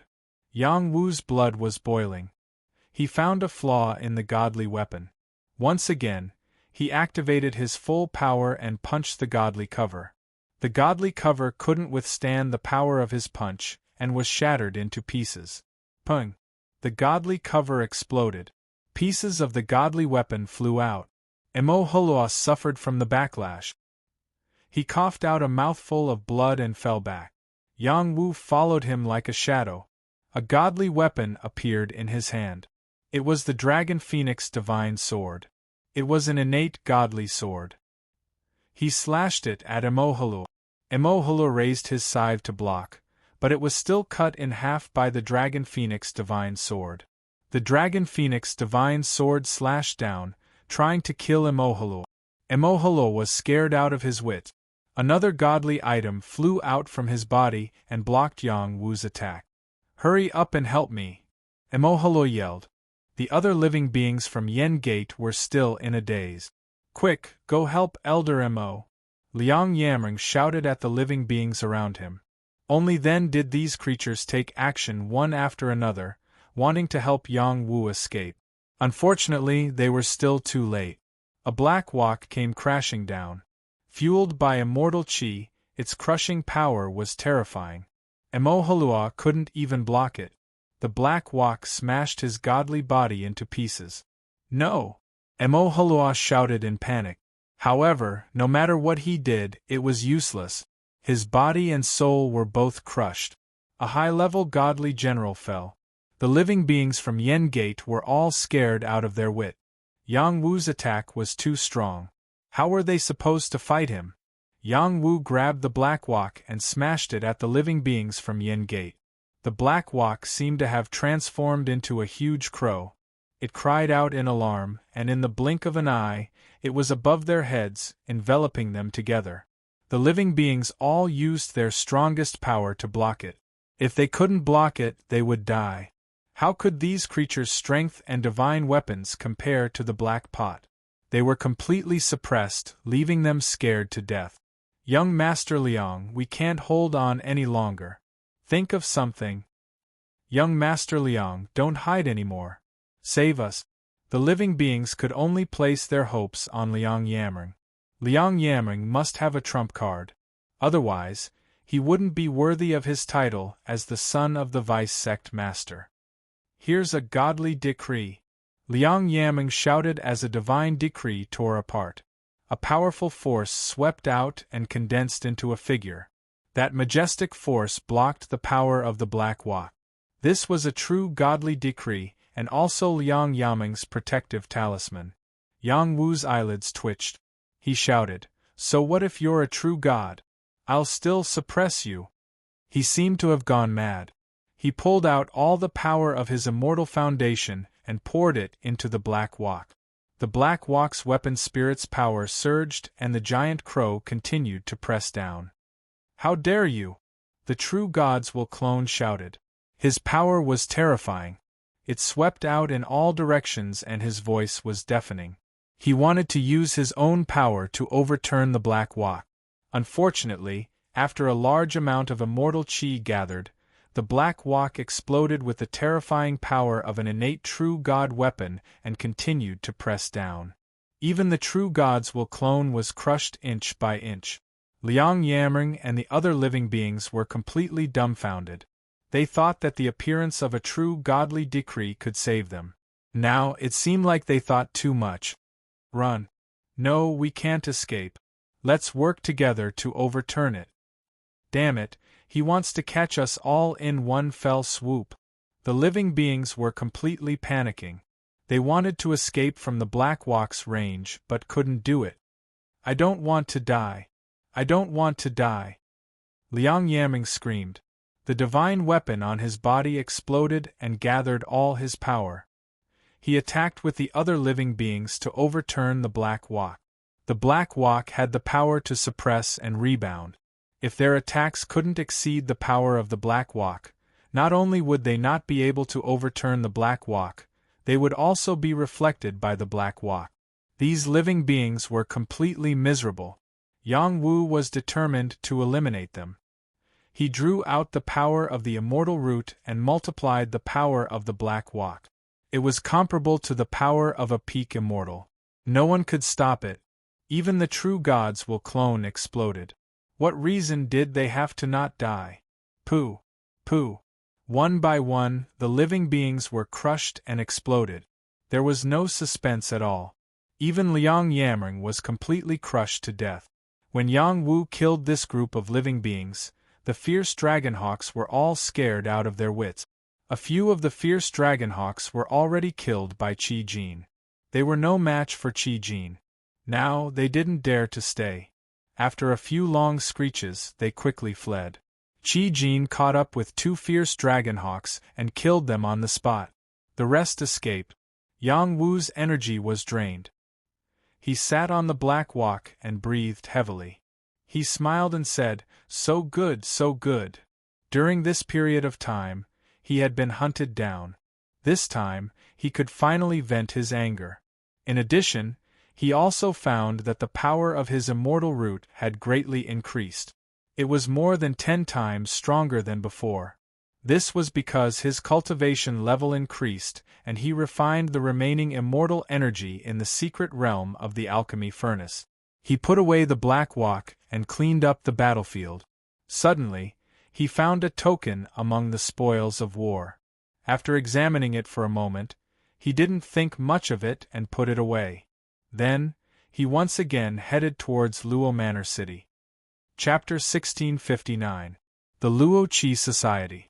Yang Wu's blood was boiling. He found a flaw in the godly weapon. Once again, he activated his full power and punched the godly cover. The godly cover couldn't withstand the power of his punch, and was shattered into pieces. Pung! The godly cover exploded. Pieces of the godly weapon flew out. Mo Halua suffered from the backlash. He coughed out a mouthful of blood and fell back. Yang Wu followed him like a shadow. A godly weapon appeared in his hand. It was the Dragon Phoenix Divine Sword. It was an innate godly sword. He slashed it at Emohalo. Emohalo raised his scythe to block, but it was still cut in half by the Dragon Phoenix Divine Sword. The Dragon Phoenix Divine Sword slashed down, trying to kill Emohalo. Emohalo was scared out of his wit. Another godly item flew out from his body and blocked Yang Wu's attack. "Hurry up and help me!" Emohalo yelled. The other living beings from Yen Gate were still in a daze. "Quick, go help Elder Mo!" Liang Yamring shouted at the living beings around him. Only then did these creatures take action one after another, wanting to help Yang Wu escape. Unfortunately, they were still too late. A black walk came crashing down. Fueled by immortal chi, its crushing power was terrifying. Emohalua couldn't even block it. The black walk smashed his godly body into pieces. "No!" Emohalua shouted in panic. However, no matter what he did, it was useless. His body and soul were both crushed. A high-level godly general fell. The living beings from Yen Gate were all scared out of their wit. Yang Wu's attack was too strong. How were they supposed to fight him? Yang Wu grabbed the black walk and smashed it at the living beings from Yen Gate. The black walk seemed to have transformed into a huge crow. It cried out in alarm, and in the blink of an eye, it was above their heads, enveloping them together. The living beings all used their strongest power to block it. If they couldn't block it, they would die. How could these creatures' strength and divine weapons compare to the black pot? They were completely suppressed, leaving them scared to death. "Young Master Liang, we can't hold on any longer. Think of something. Young Master Liang, don't hide anymore. Save us." The living beings could only place their hopes on Liang Yamring. Liang Yamring must have a trump card. Otherwise, he wouldn't be worthy of his title as the son of the Vice Sect Master. "Here's a godly decree." Liang Yamring shouted as a divine decree tore apart. A powerful force swept out and condensed into a figure. That majestic force blocked the power of the black walk. This was a true godly decree, and also Liang Yamring's protective talisman. Yang Wu's eyelids twitched. He shouted, "So what if you're a true god? I'll still suppress you." He seemed to have gone mad. He pulled out all the power of his immortal foundation and poured it into the black walk. The black walk's weapon spirit's power surged and the giant crow continued to press down. "How dare you!" The true gods will clone shouted. His power was terrifying. It swept out in all directions and his voice was deafening. He wanted to use his own power to overturn the black walk. Unfortunately, after a large amount of immortal chi gathered, the black walk exploded with the terrifying power of an innate true god weapon and continued to press down. Even the true gods will clone was crushed inch by inch. Liang Yamring and the other living beings were completely dumbfounded. They thought that the appearance of a true godly decree could save them. Now it seemed like they thought too much. "Run. No, we can't escape. Let's work together to overturn it. Damn it, he wants to catch us all in one fell swoop." The living beings were completely panicking. They wanted to escape from the Black Walk's range but couldn't do it. "I don't want to die. I don't want to die." Liang Yamring screamed. The divine weapon on his body exploded and gathered all his power. He attacked with the other living beings to overturn the Black Walk. The Black Walk had the power to suppress and rebound. If their attacks couldn't exceed the power of the Black Walk, not only would they not be able to overturn the Black Walk, they would also be reflected by the Black Walk. These living beings were completely miserable. Yang Wu was determined to eliminate them. He drew out the power of the immortal root and multiplied the power of the Black Walk. It was comparable to the power of a peak immortal. No one could stop it. Even the true gods will clone exploded. What reason did they have to not die? Pooh! Pooh! One by one, the living beings were crushed and exploded. There was no suspense at all. Even Liang Yamring was completely crushed to death. When Yang Wu killed this group of living beings, the fierce dragonhawks were all scared out of their wits. A few of the fierce dragonhawks were already killed by Qi Jin. They were no match for Qi Jin. Now, they didn't dare to stay. After a few long screeches, they quickly fled. Qi Jin caught up with 2 fierce dragonhawks and killed them on the spot. The rest escaped. Yang Wu's energy was drained. He sat on the black walk and breathed heavily. He smiled and said, "So good, so good." During this period of time, he had been hunted down. This time, he could finally vent his anger. In addition, he also found that the power of his immortal root had greatly increased. It was more than 10 times stronger than before. This was because his cultivation level increased and he refined the remaining immortal energy in the secret realm of the alchemy furnace. He put away the black walk and cleaned up the battlefield. Suddenly, he found a token among the spoils of war. After examining it for a moment, he didn't think much of it and put it away. Then, he once again headed towards Luo Manor City. Chapter 1659. The Luo Qi Society.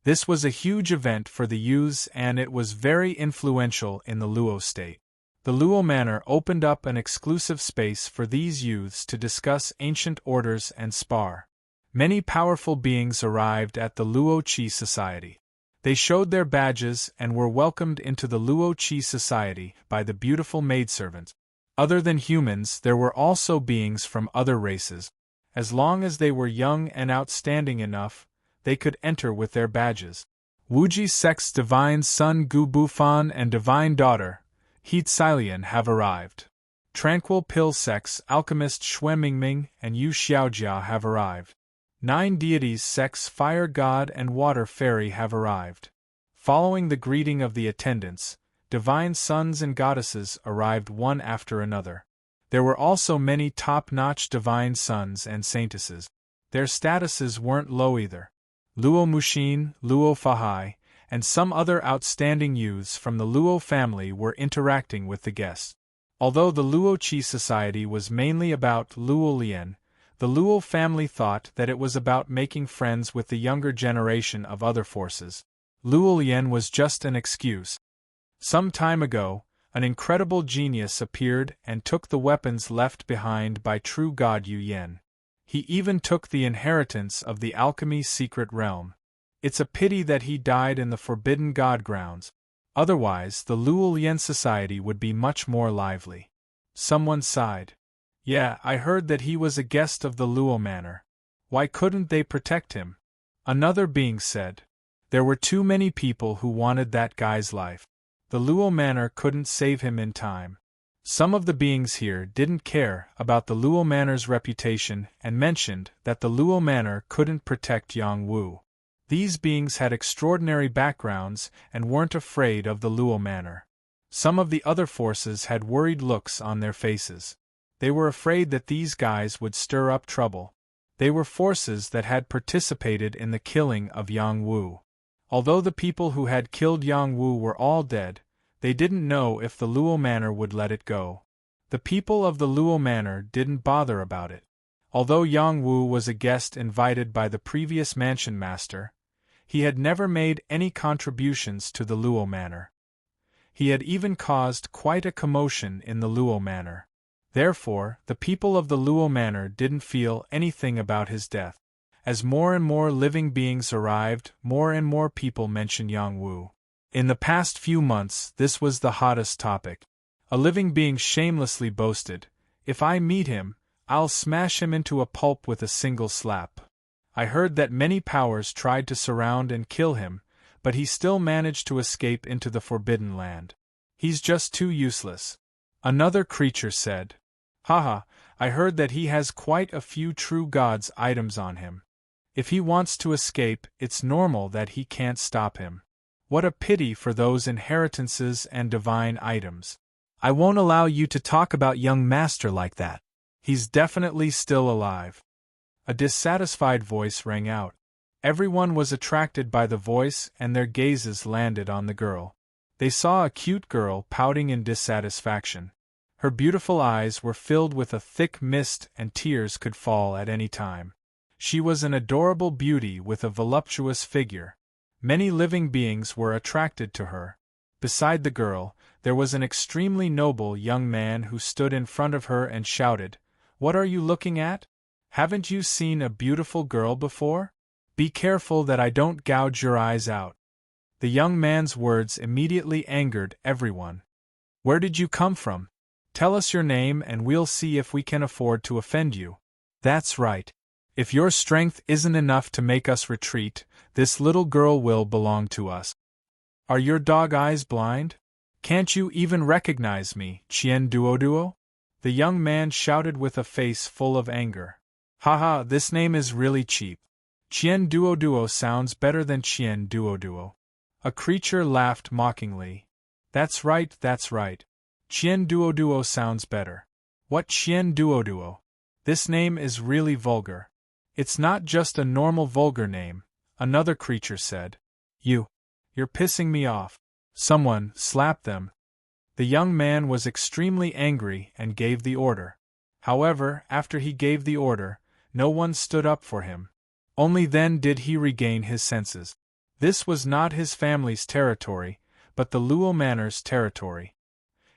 This was a huge event for the youths and it was very influential in the Luo state. The Luo Manor opened up an exclusive space for these youths to discuss ancient orders and spar. Many powerful beings arrived at the Luo Qi Society. They showed their badges and were welcomed into the Luo Qi Society by the beautiful maidservants. Other than humans, there were also beings from other races. As long as they were young and outstanding enough, they could enter with their badges. Wuji Sect's Divine Son Gu Bufan and Divine Daughter, He Xilian have arrived. Tranquil Pill Sect's Alchemist Xue Mingming and Yu Xiaojia have arrived. 9 Deities Sect's Fire God and Water Fairy have arrived. Following the greeting of the attendants, divine sons and goddesses arrived one after another. There were also many top-notch divine sons and saintesses. Their statuses weren't low either. Luo Mushin, Luo Fahai, and some other outstanding youths from the Luo family were interacting with the guests. Although the Luo Qi Society was mainly about Luo Lian, the Luo family thought that it was about making friends with the younger generation of other forces. Luo Lian was just an excuse. Some time ago, an incredible genius appeared and took the weapons left behind by true god Yu Yen. He even took the inheritance of the alchemy secret realm. It's a pity that he died in the Forbidden God grounds. Otherwise, the Luo Lian Society would be much more lively. Someone sighed. Yeah, I heard that he was a guest of the Luo Manor. Why couldn't they protect him? Another being said. There were too many people who wanted that guy's life. The Luo Manor couldn't save him in time. Some of the beings here didn't care about the Luo Manor's reputation and mentioned that the Luo Manor couldn't protect Yang Wu. These beings had extraordinary backgrounds and weren't afraid of the Luo Manor. Some of the other forces had worried looks on their faces. They were afraid that these guys would stir up trouble. They were forces that had participated in the killing of Yang Wu. Although the people who had killed Yang Wu were all dead, they didn't know if the Luo Manor would let it go. The people of the Luo Manor didn't bother about it. Although Yang Wu was a guest invited by the previous mansion master, he had never made any contributions to the Luo Manor. He had even caused quite a commotion in the Luo Manor. Therefore, the people of the Luo Manor didn't feel anything about his death. As more and more living beings arrived, more and more people mentioned Yang Wu. In the past few months, this was the hottest topic. A living being shamelessly boasted, "If I meet him, I'll smash him into a pulp with a single slap." I heard that many powers tried to surround and kill him, but he still managed to escape into the Forbidden Land. He's just too useless. Another creature said. Haha, I heard that he has quite a few true gods' items on him. If he wants to escape, it's normal that he can't stop him. What a pity for those inheritances and divine items. I won't allow you to talk about young master like that. He's definitely still alive. A dissatisfied voice rang out. Everyone was attracted by the voice and their gazes landed on the girl. They saw a cute girl pouting in dissatisfaction. Her beautiful eyes were filled with a thick mist and tears could fall at any time. She was an adorable beauty with a voluptuous figure. Many living beings were attracted to her. Beside the girl, there was an extremely noble young man who stood in front of her and shouted, "What are you looking at? Haven't you seen a beautiful girl before? Be careful that I don't gouge your eyes out." The young man's words immediately angered everyone. "Where did you come from? Tell us your name and we'll see if we can afford to offend you." "That's right. If your strength isn't enough to make us retreat, this little girl will belong to us." "Are your dog eyes blind? Can't you even recognize me, Chien Duoduo?" The young man shouted with a face full of anger. "Haha, this name is really cheap. Chien Duoduo sounds better than Chien Duoduo." A creature laughed mockingly. That's right. Chien Duoduo sounds better." "What Chien Duoduo? This name is really vulgar." "It's not just a normal vulgar name," another creature said. You're pissing me off. Someone, slap them." The young man was extremely angry and gave the order. However, after he gave the order, no one stood up for him. Only then did he regain his senses. This was not his family's territory, but the Luo Manor's territory.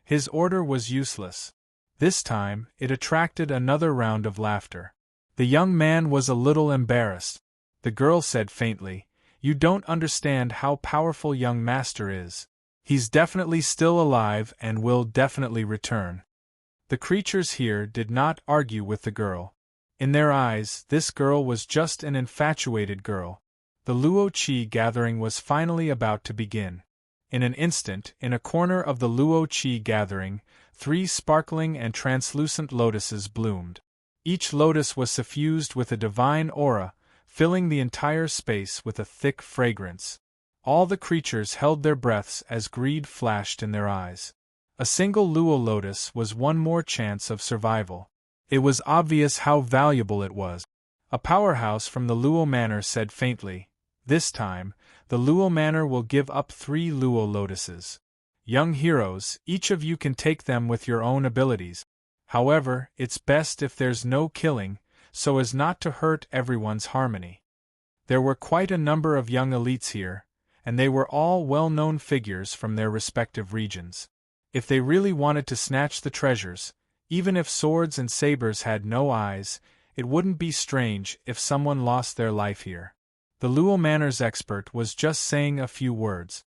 His order was useless. This time, it attracted another round of laughter. The young man was a little embarrassed. The girl said faintly, "You don't understand how powerful young master is. He's definitely still alive and will definitely return." The creatures here did not argue with the girl. In their eyes, this girl was just an infatuated girl. The Luo Qi gathering was finally about to begin. In an instant, in a corner of the Luo Qi gathering, 3 sparkling and translucent lotuses bloomed. Each lotus was suffused with a divine aura, filling the entire space with a thick fragrance. All the creatures held their breaths as greed flashed in their eyes. A single Luo lotus was one more chance of survival. It was obvious how valuable it was. A powerhouse from the Luo Manor said faintly, "This time, the Luo Manor will give up 3 Luo lotuses. Young heroes, each of you can take them with your own abilities. However, it's best if there's no killing, so as not to hurt everyone's harmony." There were quite a number of young elites here, and they were all well-known figures from their respective regions. If they really wanted to snatch the treasures, even if swords and sabers had no eyes, it wouldn't be strange if someone lost their life here. The Luo Manor's expert was just saying a few words.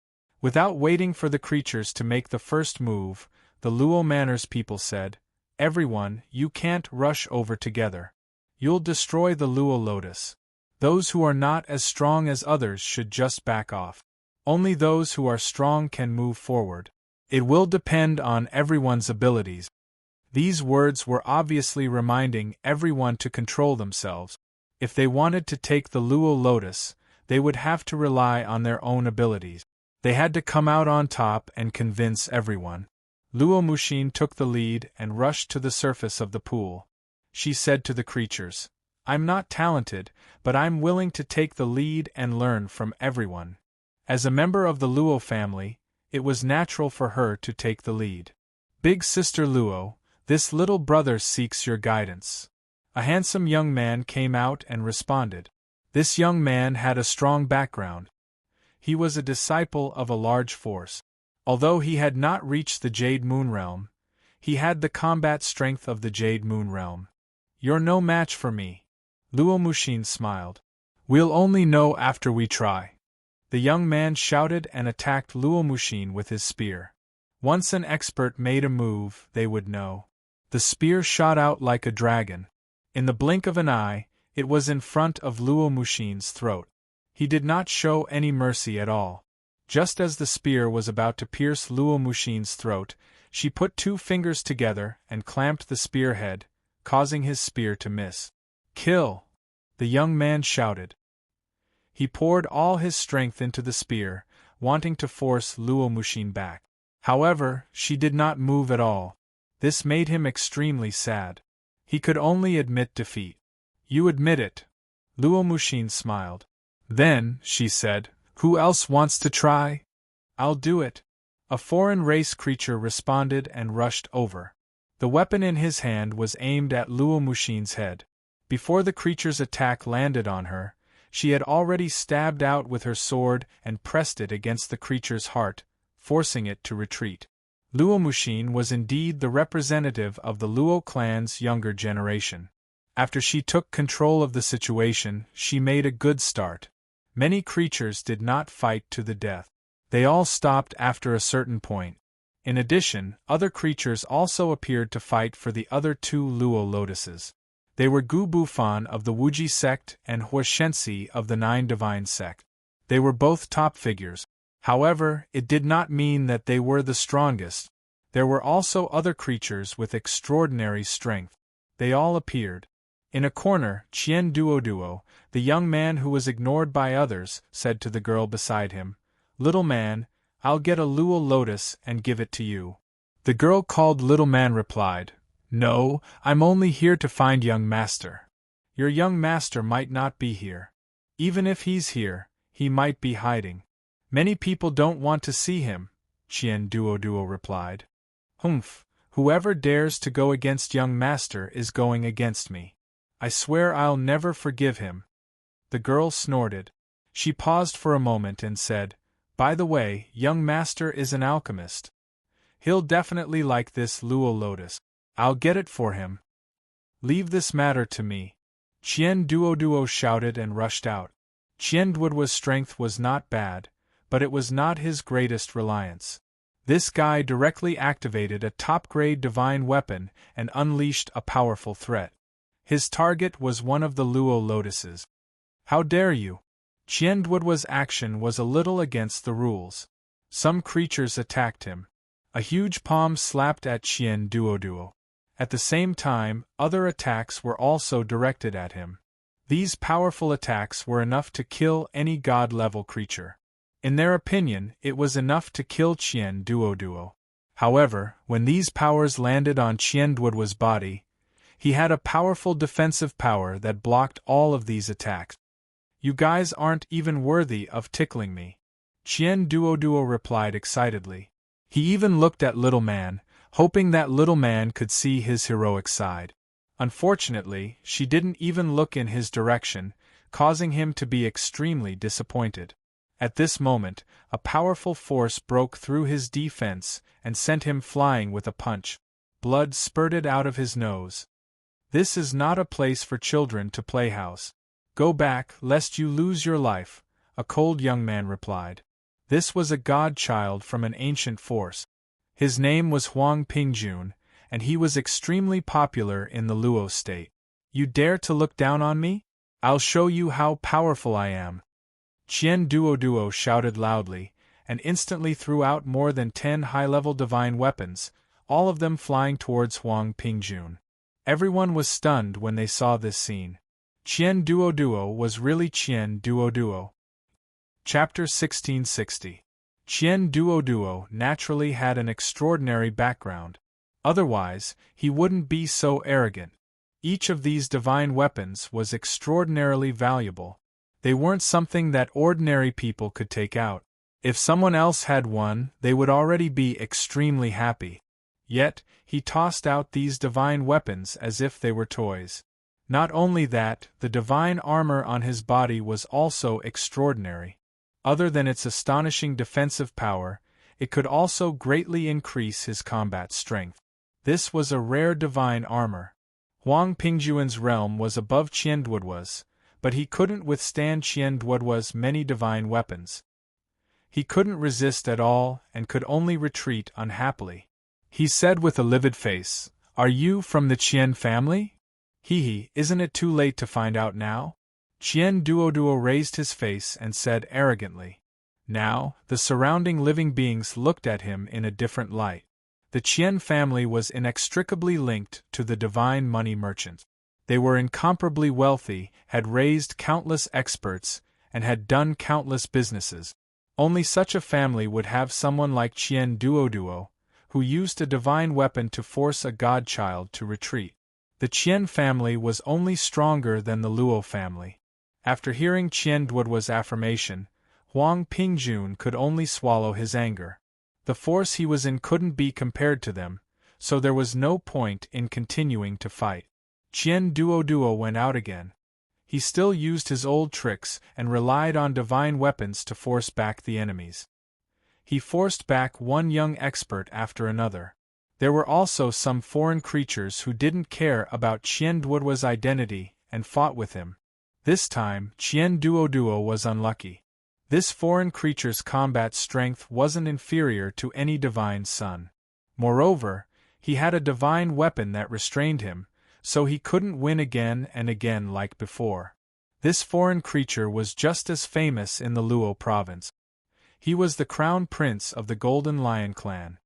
Without waiting for the creatures to make the first move, the Luo Manor's people said, "Everyone, you can't rush over together. You'll destroy the Luo Lotus. Those who are not as strong as others should just back off. Only those who are strong can move forward. It will depend on everyone's abilities." These words were obviously reminding everyone to control themselves. If they wanted to take the Luo Lotus, they would have to rely on their own abilities. They had to come out on top and convince everyone. Luo Mushin took the lead and rushed to the surface of the pool. She said to the creatures, "I'm not talented, but I'm willing to take the lead and learn from everyone." As a member of the Luo family, it was natural for her to take the lead. "Big Sister Luo, this little brother seeks your guidance." A handsome young man came out and responded. This young man had a strong background. He was a disciple of a large force. Although he had not reached the Jade Moon Realm, he had the combat strength of the Jade Moon Realm. "You're no match for me." Luo Mushin smiled. "We'll only know after we try." The young man shouted and attacked Luo Mushin with his spear. Once an expert made a move, they would know. The spear shot out like a dragon. In the blink of an eye, it was in front of Luo Mushin's throat. He did not show any mercy at all. Just as the spear was about to pierce Luo Mushin's throat, she put 2 fingers together and clamped the spearhead, causing his spear to miss. "Kill!" the young man shouted. He poured all his strength into the spear, wanting to force Luo Mushin back. However, she did not move at all. This made him extremely sad. He could only admit defeat. "You admit it?" Luo Mushin smiled. "Then," she said, "who else wants to try?" "I'll do it." A foreign race creature responded and rushed over. The weapon in his hand was aimed at Luo Mushin's head. Before the creature's attack landed on her, she had already stabbed out with her sword and pressed it against the creature's heart, forcing it to retreat. Luo Mushin was indeed the representative of the Luo clan's younger generation. After she took control of the situation, she made a good start. Many creatures did not fight to the death. They all stopped after a certain point. In addition, other creatures also appeared to fight for the other two Luo lotuses. They were Gu Bufan of the Wuji sect and Hua Shensi of the Nine Divine sect. They were both top figures. However, it did not mean that they were the strongest. There were also other creatures with extraordinary strength. They all appeared. In a corner, Qian Duoduo, the young man who was ignored by others, said to the girl beside him, "Little man, I'll get a Luo lotus and give it to you." The girl called Little Man replied, "No, I'm only here to find young master. Your young master might not be here. Even if he's here, he might be hiding. Many people don't want to see him," Qian Duoduo replied. "Humph, whoever dares to go against young master is going against me. I swear I'll never forgive him." The girl snorted. She paused for a moment and said, "By the way, young master is an alchemist. He'll definitely like this Luo lotus. I'll get it for him. Leave this matter to me." Qian Duoduo shouted and rushed out. Qian Duoduo's strength was not bad, but it was not his greatest reliance. This guy directly activated a top-grade divine weapon and unleashed a powerful threat. His target was one of the Luo lotuses. "How dare you!" Qian Duoduo's action was a little against the rules. Some creatures attacked him. A huge palm slapped at Qian Duoduo. At the same time, other attacks were also directed at him. These powerful attacks were enough to kill any god-level creature. In their opinion, it was enough to kill Qian Duoduo. However, when these powers landed on Qian Duoduo's body, he had a powerful defensive power that blocked all of these attacks. "You guys aren't even worthy of tickling me," Qian Duoduo replied excitedly. He even looked at Little Man, hoping that Little Man could see his heroic side. Unfortunately, she didn't even look in his direction, causing him to be extremely disappointed. At this moment, a powerful force broke through his defense and sent him flying with a punch. Blood spurted out of his nose. "This is not a place for children to play house. Go back, lest you lose your life," a cold young man replied. This was a god-child from an ancient force. His name was Huang Pingjun, and he was extremely popular in the Luo state. "You dare to look down on me? I'll show you how powerful I am." Qian Duoduo shouted loudly, and instantly threw out more than 10 high-level divine weapons, all of them flying towards Huang Pingjun. Everyone was stunned when they saw this scene. Qian Duoduo was really Qian Duoduo. Chapter 1660. Qian Duoduo naturally had an extraordinary background. Otherwise, he wouldn't be so arrogant. Each of these divine weapons was extraordinarily valuable. They weren't something that ordinary people could take out. If someone else had one, they would already be extremely happy. Yet, he tossed out these divine weapons as if they were toys. Not only that, the divine armor on his body was also extraordinary. Other than its astonishing defensive power, it could also greatly increase his combat strength. This was a rare divine armor. Huang Pingjuan's realm was above Qian Duoduo's, but he couldn't withstand Qian Duoduo's many divine weapons. He couldn't resist at all and could only retreat unhappily. He said with a livid face, "Are you from the Qian family? Hehe, isn't it too late to find out now?" Qian Duoduo raised his face and said arrogantly. Now, the surrounding living beings looked at him in a different light. The Qian family was inextricably linked to the divine money merchant. They were incomparably wealthy, had raised countless experts, and had done countless businesses. Only such a family would have someone like Qian Duoduo, who used a divine weapon to force a godchild to retreat. The Qian family was only stronger than the Luo family. After hearing Qian Duoduo's affirmation, Huang Pingjun could only swallow his anger. The force he was in couldn't be compared to them, so there was no point in continuing to fight. Qian Duo went out again. He still used his old tricks and relied on divine weapons to force back the enemies. He forced back one young expert after another. There were also some foreign creatures who didn't care about Qian Duo's identity and fought with him. This time, Qian Duo was unlucky. This foreign creature's combat strength wasn't inferior to any divine son. Moreover, he had a divine weapon that restrained him, so he couldn't win again and again like before. This foreign creature was just as famous in the Luo province. He was the crown prince of the Golden Lion clan.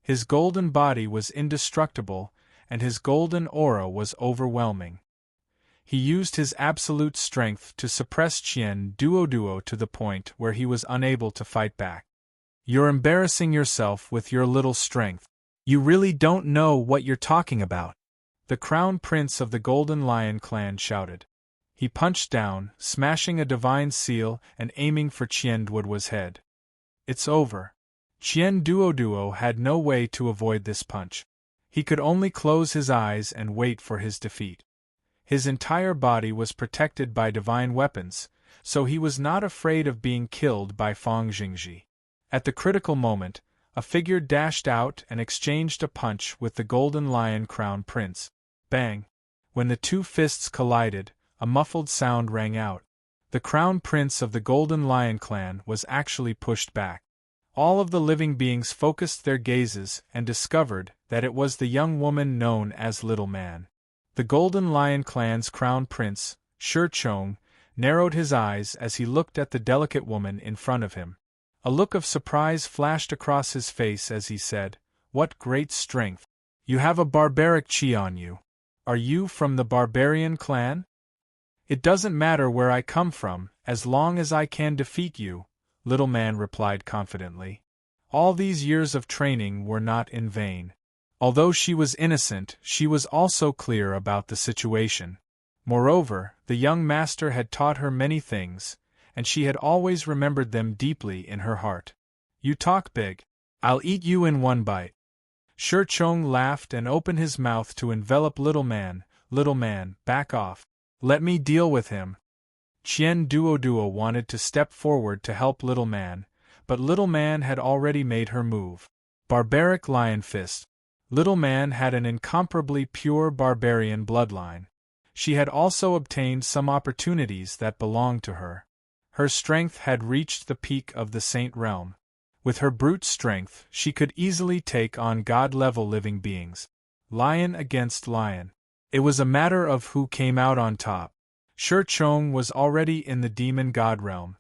His golden body was indestructible, and his golden aura was overwhelming. He used his absolute strength to suppress Qian Duo to the point where he was unable to fight back. "You're embarrassing yourself with your little strength. You really don't know what you're talking about," the crown prince of the Golden Lion clan shouted. He punched down, smashing a divine seal and aiming for Qian Duo's head. "It's over." Qian Duo had no way to avoid this punch. He could only close his eyes and wait for his defeat. His entire body was protected by divine weapons, so he was not afraid of being killed by Fang Jingji. At the critical moment, a figure dashed out and exchanged a punch with the Golden Lion Crown Prince. Bang! When the two fists collided, a muffled sound rang out. The Crown Prince of the Golden Lion clan was actually pushed back. All of the living beings focused their gazes and discovered that it was the young woman known as Little Man. The Golden Lion clan's Crown Prince, Shi, narrowed his eyes as he looked at the delicate woman in front of him. A look of surprise flashed across his face as he said, "What great strength! You have a barbaric chi on you. Are you from the barbarian clan?" "It doesn't matter where I come from, as long as I can defeat you," Little Man replied confidently. All these years of training were not in vain. Although she was innocent, she was also clear about the situation. Moreover, the young master had taught her many things, and she had always remembered them deeply in her heart. "You talk big. I'll eat you in one bite." Shi laughed and opened his mouth to envelop Little Man. "Little Man, back off. Let me deal with him." Qian Duo wanted to step forward to help Little Man, but Little Man had already made her move. Barbaric Lion Fist. Little Man had an incomparably pure barbarian bloodline. She had also obtained some opportunities that belonged to her. Her strength had reached the peak of the Saint Realm. With her brute strength, she could easily take on god-level living beings. Lion against lion. It was a matter of who came out on top. Shi was already in the demon god realm.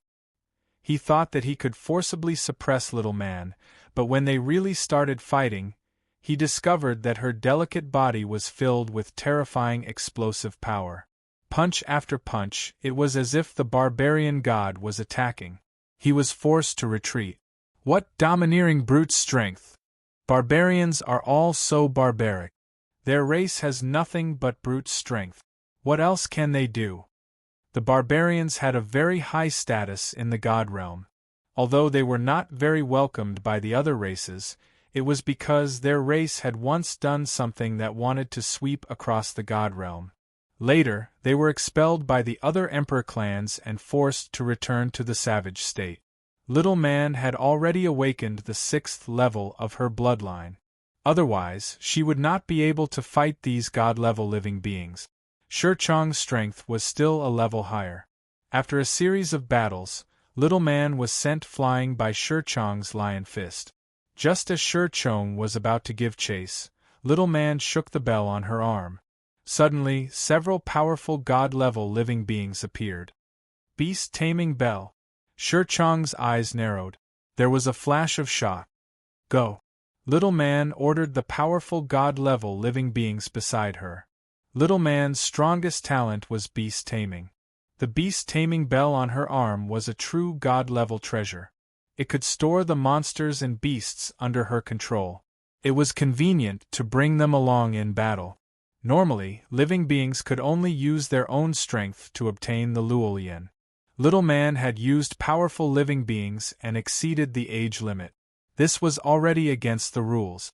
He thought that he could forcibly suppress Little Man, but when they really started fighting, he discovered that her delicate body was filled with terrifying explosive power. Punch after punch, it was as if the barbarian god was attacking. He was forced to retreat. What domineering brute strength! Barbarians are all so barbaric. Their race has nothing but brute strength. What else can they do? The barbarians had a very high status in the god realm. Although they were not very welcomed by the other races, it was because their race had once done something that wanted to sweep across the god realm. Later, they were expelled by the other emperor clans and forced to return to the savage state. Little Man had already awakened the 6th level of her bloodline. Otherwise, she would not be able to fight these god-level living beings. Shi's strength was still a level higher. After a series of battles, Little Man was sent flying by Shi's lion fist. Just as Shi was about to give chase, Little Man shook the bell on her arm. Suddenly, several powerful god-level living beings appeared. Beast-taming bell. Shi's eyes narrowed. There was a flash of shock. "Go!" Little Man ordered the powerful god-level living beings beside her. Little Man's strongest talent was beast-taming. The beast-taming bell on her arm was a true god-level treasure. It could store the monsters and beasts under her control. It was convenient to bring them along in battle. Normally, living beings could only use their own strength to obtain the Luolian. Little Man had used powerful living beings and exceeded the age limit. This was already against the rules.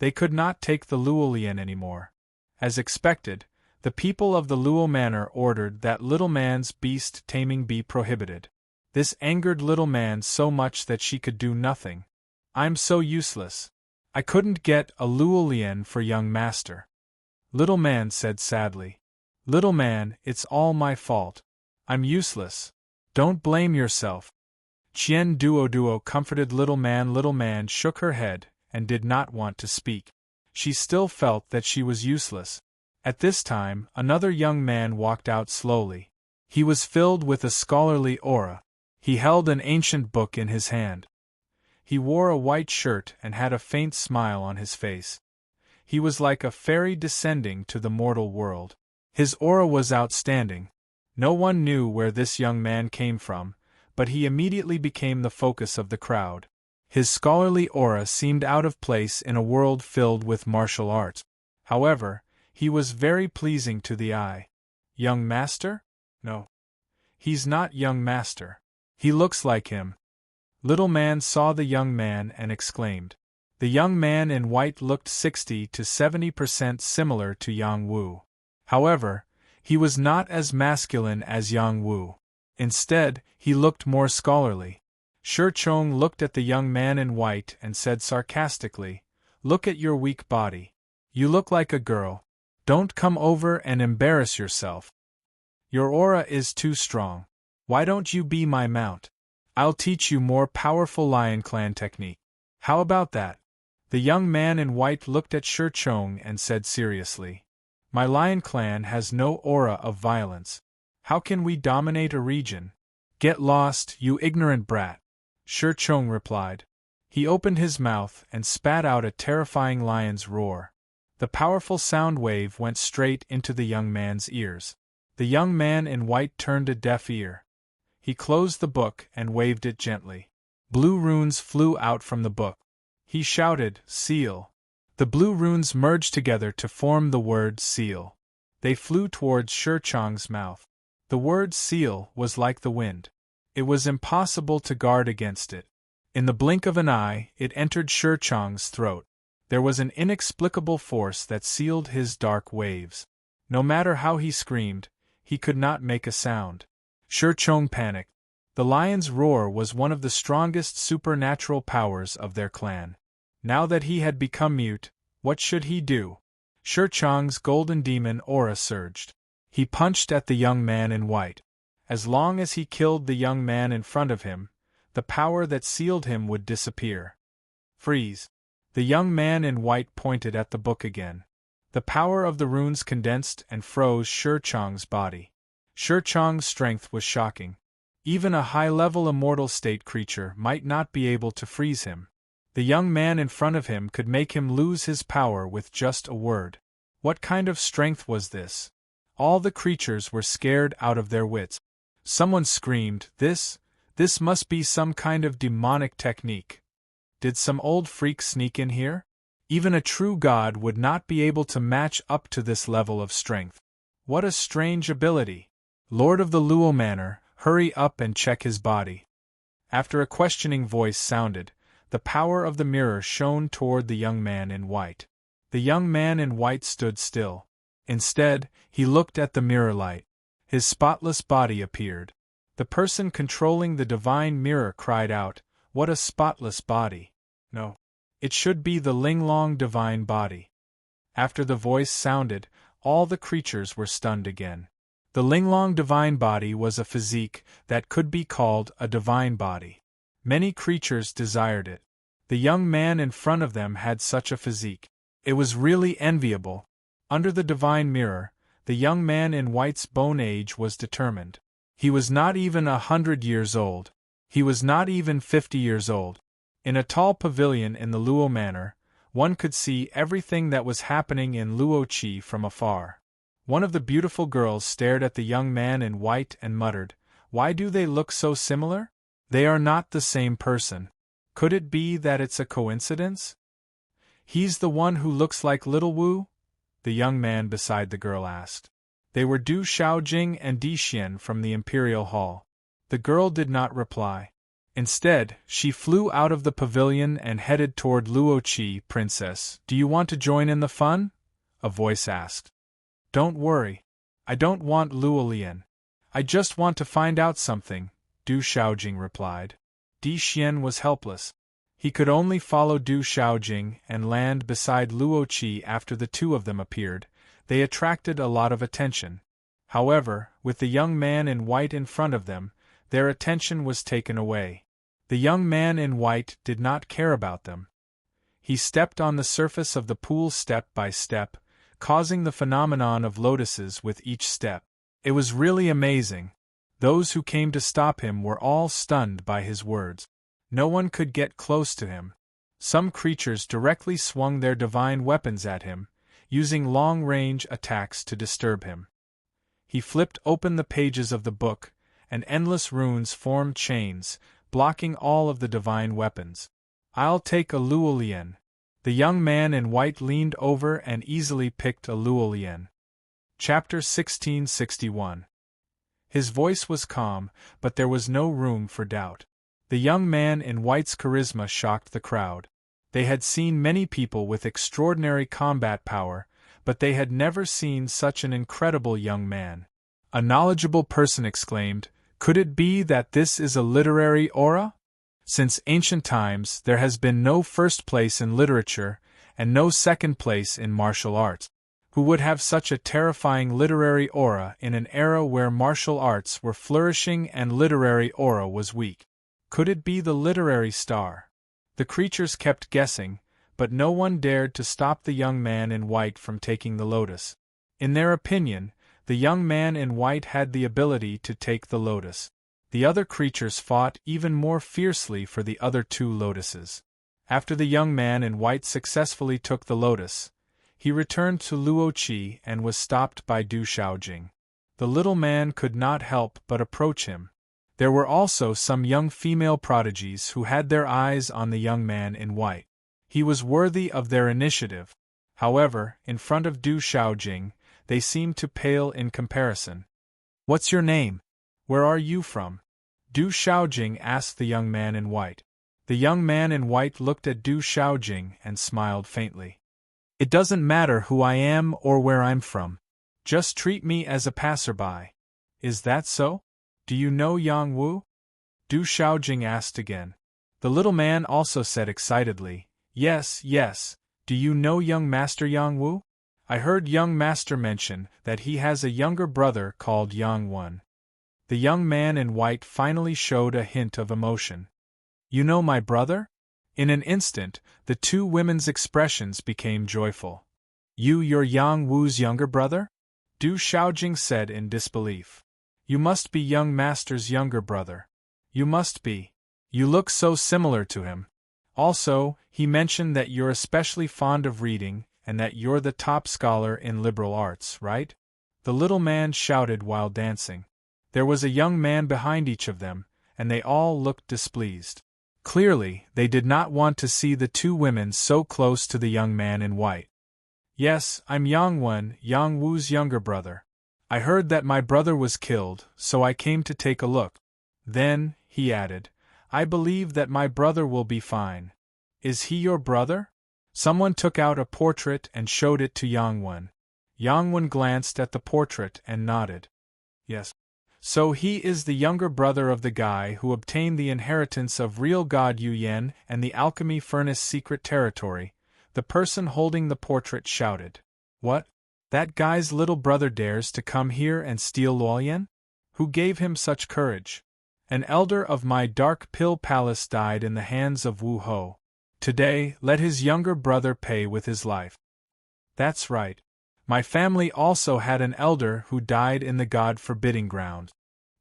They could not take the Luolian anymore. As expected, the people of the Luo Manor ordered that little man's beast taming be prohibited. This angered little man so much that she could do nothing. I'm so useless. I couldn't get a Luolian for young master. Little man said sadly. Little man, it's all my fault. I'm useless. Don't blame yourself. Chien Duo comforted little man. Little man shook her head and did not want to speak. She still felt that she was useless. At this time, another young man walked out slowly. He was filled with a scholarly aura. He held an ancient book in his hand. He wore a white shirt and had a faint smile on his face. He was like a fairy descending to the mortal world. His aura was outstanding. No one knew where this young man came from, but he immediately became the focus of the crowd. His scholarly aura seemed out of place in a world filled with martial arts. However, he was very pleasing to the eye. Young master? No. He's not young master. He looks like him. Little man saw the young man and exclaimed. The young man in white looked 60 to 70% similar to Yang Wu. However, he was not as masculine as Yang Wu. Instead, he looked more scholarly. Shi Chong looked at the young man in white and said sarcastically, "Look at your weak body. You look like a girl. Don't come over and embarrass yourself. Your aura is too strong. Why don't you be my mount? I'll teach you more powerful Lion Clan technique. How about that?" The young man in white looked at Shi Chong and said seriously, "My Lion Clan has no aura of violence. How can we dominate a region?" "Get lost, you ignorant brat," Shi Chong replied. He opened his mouth and spat out a terrifying lion's roar. The powerful sound wave went straight into the young man's ears. The young man in white turned a deaf ear. He closed the book and waved it gently. Blue runes flew out from the book. He shouted, "Seal." The blue runes merged together to form the word seal. They flew towards Shi Chong's mouth. The word seal was like the wind. It was impossible to guard against it. In the blink of an eye, it entered Shi Chong's throat. There was an inexplicable force that sealed his dark waves. No matter how he screamed, he could not make a sound. Shi Chong panicked. The lion's roar was one of the strongest supernatural powers of their clan. Now that he had become mute, what should he do? Shi Chong's golden demon aura surged. He punched at the young man in white. As long as he killed the young man in front of him, the power that sealed him would disappear. Freeze. The young man in white pointed at the book again. The power of the runes condensed and froze Shi Chong's body. Shi Chong's strength was shocking. Even a high-level immortal state creature might not be able to freeze him. The young man in front of him could make him lose his power with just a word. What kind of strength was this? All the creatures were scared out of their wits. Someone screamed, This must be some kind of demonic technique. Did some old freak sneak in here? Even a true god would not be able to match up to this level of strength. What a strange ability. Lord of the Luo Manor, hurry up and check his body. After a questioning voice sounded, the power of the mirror shone toward the young man in white. The young man in white stood still. Instead, he looked at the mirror light. His spotless body appeared. The person controlling the divine mirror cried out, "What a spotless body! No. It should be the Linglong divine body." After the voice sounded, all the creatures were stunned again. The Linglong divine body was a physique that could be called a divine body. Many creatures desired it. The young man in front of them had such a physique. It was really enviable. Under the divine mirror, the young man in white's bone age was determined. He was not even 100 years old. He was not even 50 years old. In a tall pavilion in the Luo Manor, one could see everything that was happening in Luo Qi from afar. One of the beautiful girls stared at the young man in white and muttered, "Why do they look so similar? They are not the same person. Could it be that it's a coincidence?" "He's the one who looks like Little Wu?" the young man beside the girl asked. They were Du Shaojing and Di Xian from the Imperial Hall. The girl did not reply. Instead, she flew out of the pavilion and headed toward Luochi. Princess, do you want to join in the fun? A voice asked. Don't worry. I don't want Luolian. I just want to find out something, Du Shaojing replied. Di Xian was helpless. He could only follow Du Shaojing and land beside Luochi after the two of them appeared. They attracted a lot of attention. However, with the young man in white in front of them, their attention was taken away. The young man in white did not care about them. He stepped on the surface of the pool step by step, causing the phenomenon of lotuses with each step. It was really amazing. Those who came to stop him were all stunned by his words. No one could get close to him. Some creatures directly swung their divine weapons at him, using long-range attacks to disturb him. He flipped open the pages of the book, and endless runes formed chains, blocking all of the divine weapons. I'll take a Luolian. The young man in white leaned over and easily picked a Luolian. Chapter 1661. His voice was calm, but there was no room for doubt. The young man in white's charisma shocked the crowd. They had seen many people with extraordinary combat power, but they had never seen such an incredible young man. A knowledgeable person exclaimed, "Could it be that this is a literary aura? Since ancient times there has been no first place in literature, and no second place in martial arts. Who would have such a terrifying literary aura in an era where martial arts were flourishing and literary aura was weak? Could it be the literary star?" The creatures kept guessing, but no one dared to stop the young man in white from taking the lotus. In their opinion, the young man in white had the ability to take the lotus. The other creatures fought even more fiercely for the other two lotuses. After the young man in white successfully took the lotus, he returned to Luochi and was stopped by Du Shaojing. The little man could not help but approach him. There were also some young female prodigies who had their eyes on the young man in white. He was worthy of their initiative. However, in front of Du Shaojing, they seemed to pale in comparison. "What's your name? Where are you from?" Du Shaojing asked the young man in white. The young man in white looked at Du Shaojing and smiled faintly. "It doesn't matter who I am or where I'm from. Just treat me as a passerby. Is that so? Do you know Yang Wu?" Du Shaojing asked again. The little man also said excitedly, "Yes, yes. Do you know young Master Yang Wu? I heard young Master mention that he has a younger brother called Yang Wen." The young man in white finally showed a hint of emotion. "You know my brother?" In an instant, the two women's expressions became joyful. You're Yang Wu's younger brother?" Du Shaojing said in disbelief. "You must be young Master's younger brother. You must be. You look so similar to him. Also, he mentioned that you're especially fond of reading, and that you're the top scholar in liberal arts, right?" The little man shouted while dancing. There was a young man behind each of them, and they all looked displeased. Clearly, they did not want to see the two women so close to the young man in white. "Yes, I'm Yang Wen, Yang Wu's younger brother. I heard that my brother was killed, so I came to take a look. Then," he added, "I believe that my brother will be fine." "Is he your brother?" Someone took out a portrait and showed it to Yang Wen. Yang Wen glanced at the portrait and nodded. "Yes. So he is the younger brother of the guy who obtained the inheritance of real god Yu Yan and the alchemy furnace secret territory," the person holding the portrait shouted. "What? That guy's little brother dares to come here and steal Luolian? Who gave him such courage? An elder of my Dark Pill Palace died in the hands of Wu Ho. Today, let his younger brother pay with his life." "That's right. My family also had an elder who died in the God-forbidding ground.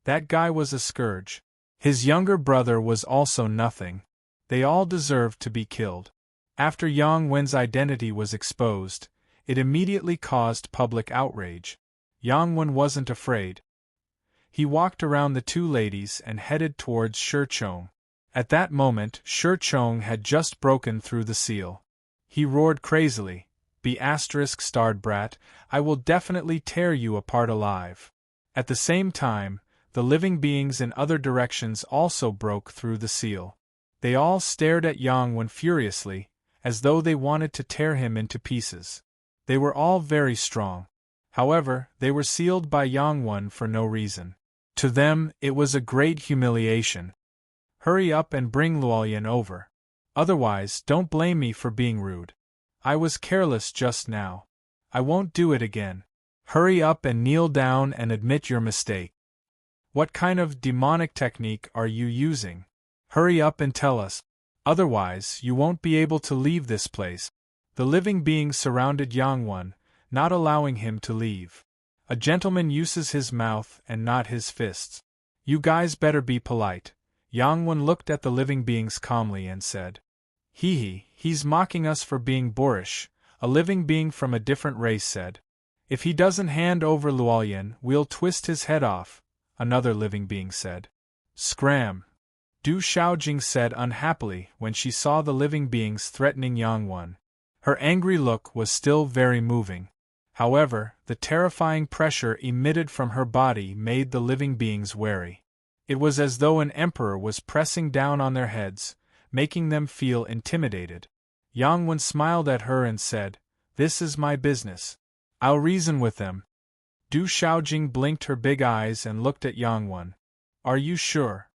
That guy was a scourge. His younger brother was also nothing. They all deserved to be killed." After Yang Wen's identity was exposed, it immediately caused public outrage. Yang Wen wasn't afraid. He walked around the two ladies and headed towards Shurchong. At that moment, Shurchong had just broken through the seal. He roared crazily, "Be*starred brat, I will definitely tear you apart alive." At the same time, the living beings in other directions also broke through the seal. They all stared at Yangwen furiously, as though they wanted to tear him into pieces. They were all very strong. However, they were sealed by Yangwen for no reason. To them, it was a great humiliation. Hurry up and bring Luoyan over. Otherwise, don't blame me for being rude. I was careless just now. I won't do it again. Hurry up and kneel down and admit your mistake. What kind of demonic technique are you using? Hurry up and tell us. Otherwise, you won't be able to leave this place. The living beings surrounded Yangwen, not allowing him to leave. A gentleman uses his mouth and not his fists. You guys better be polite. Yangwen looked at the living beings calmly and said, He's mocking us for being boorish, a living being from a different race said. If he doesn't hand over Luoyan, we'll twist his head off, another living being said. Scram! Du Shaojing said unhappily when she saw the living beings threatening Yangwen. Her angry look was still very moving. However, the terrifying pressure emitted from her body made the living beings wary. It was as though an emperor was pressing down on their heads, making them feel intimidated. Yangwen smiled at her and said, This is my business. I'll reason with them. Du Shaojing blinked her big eyes and looked at Yangwen. Are you sure?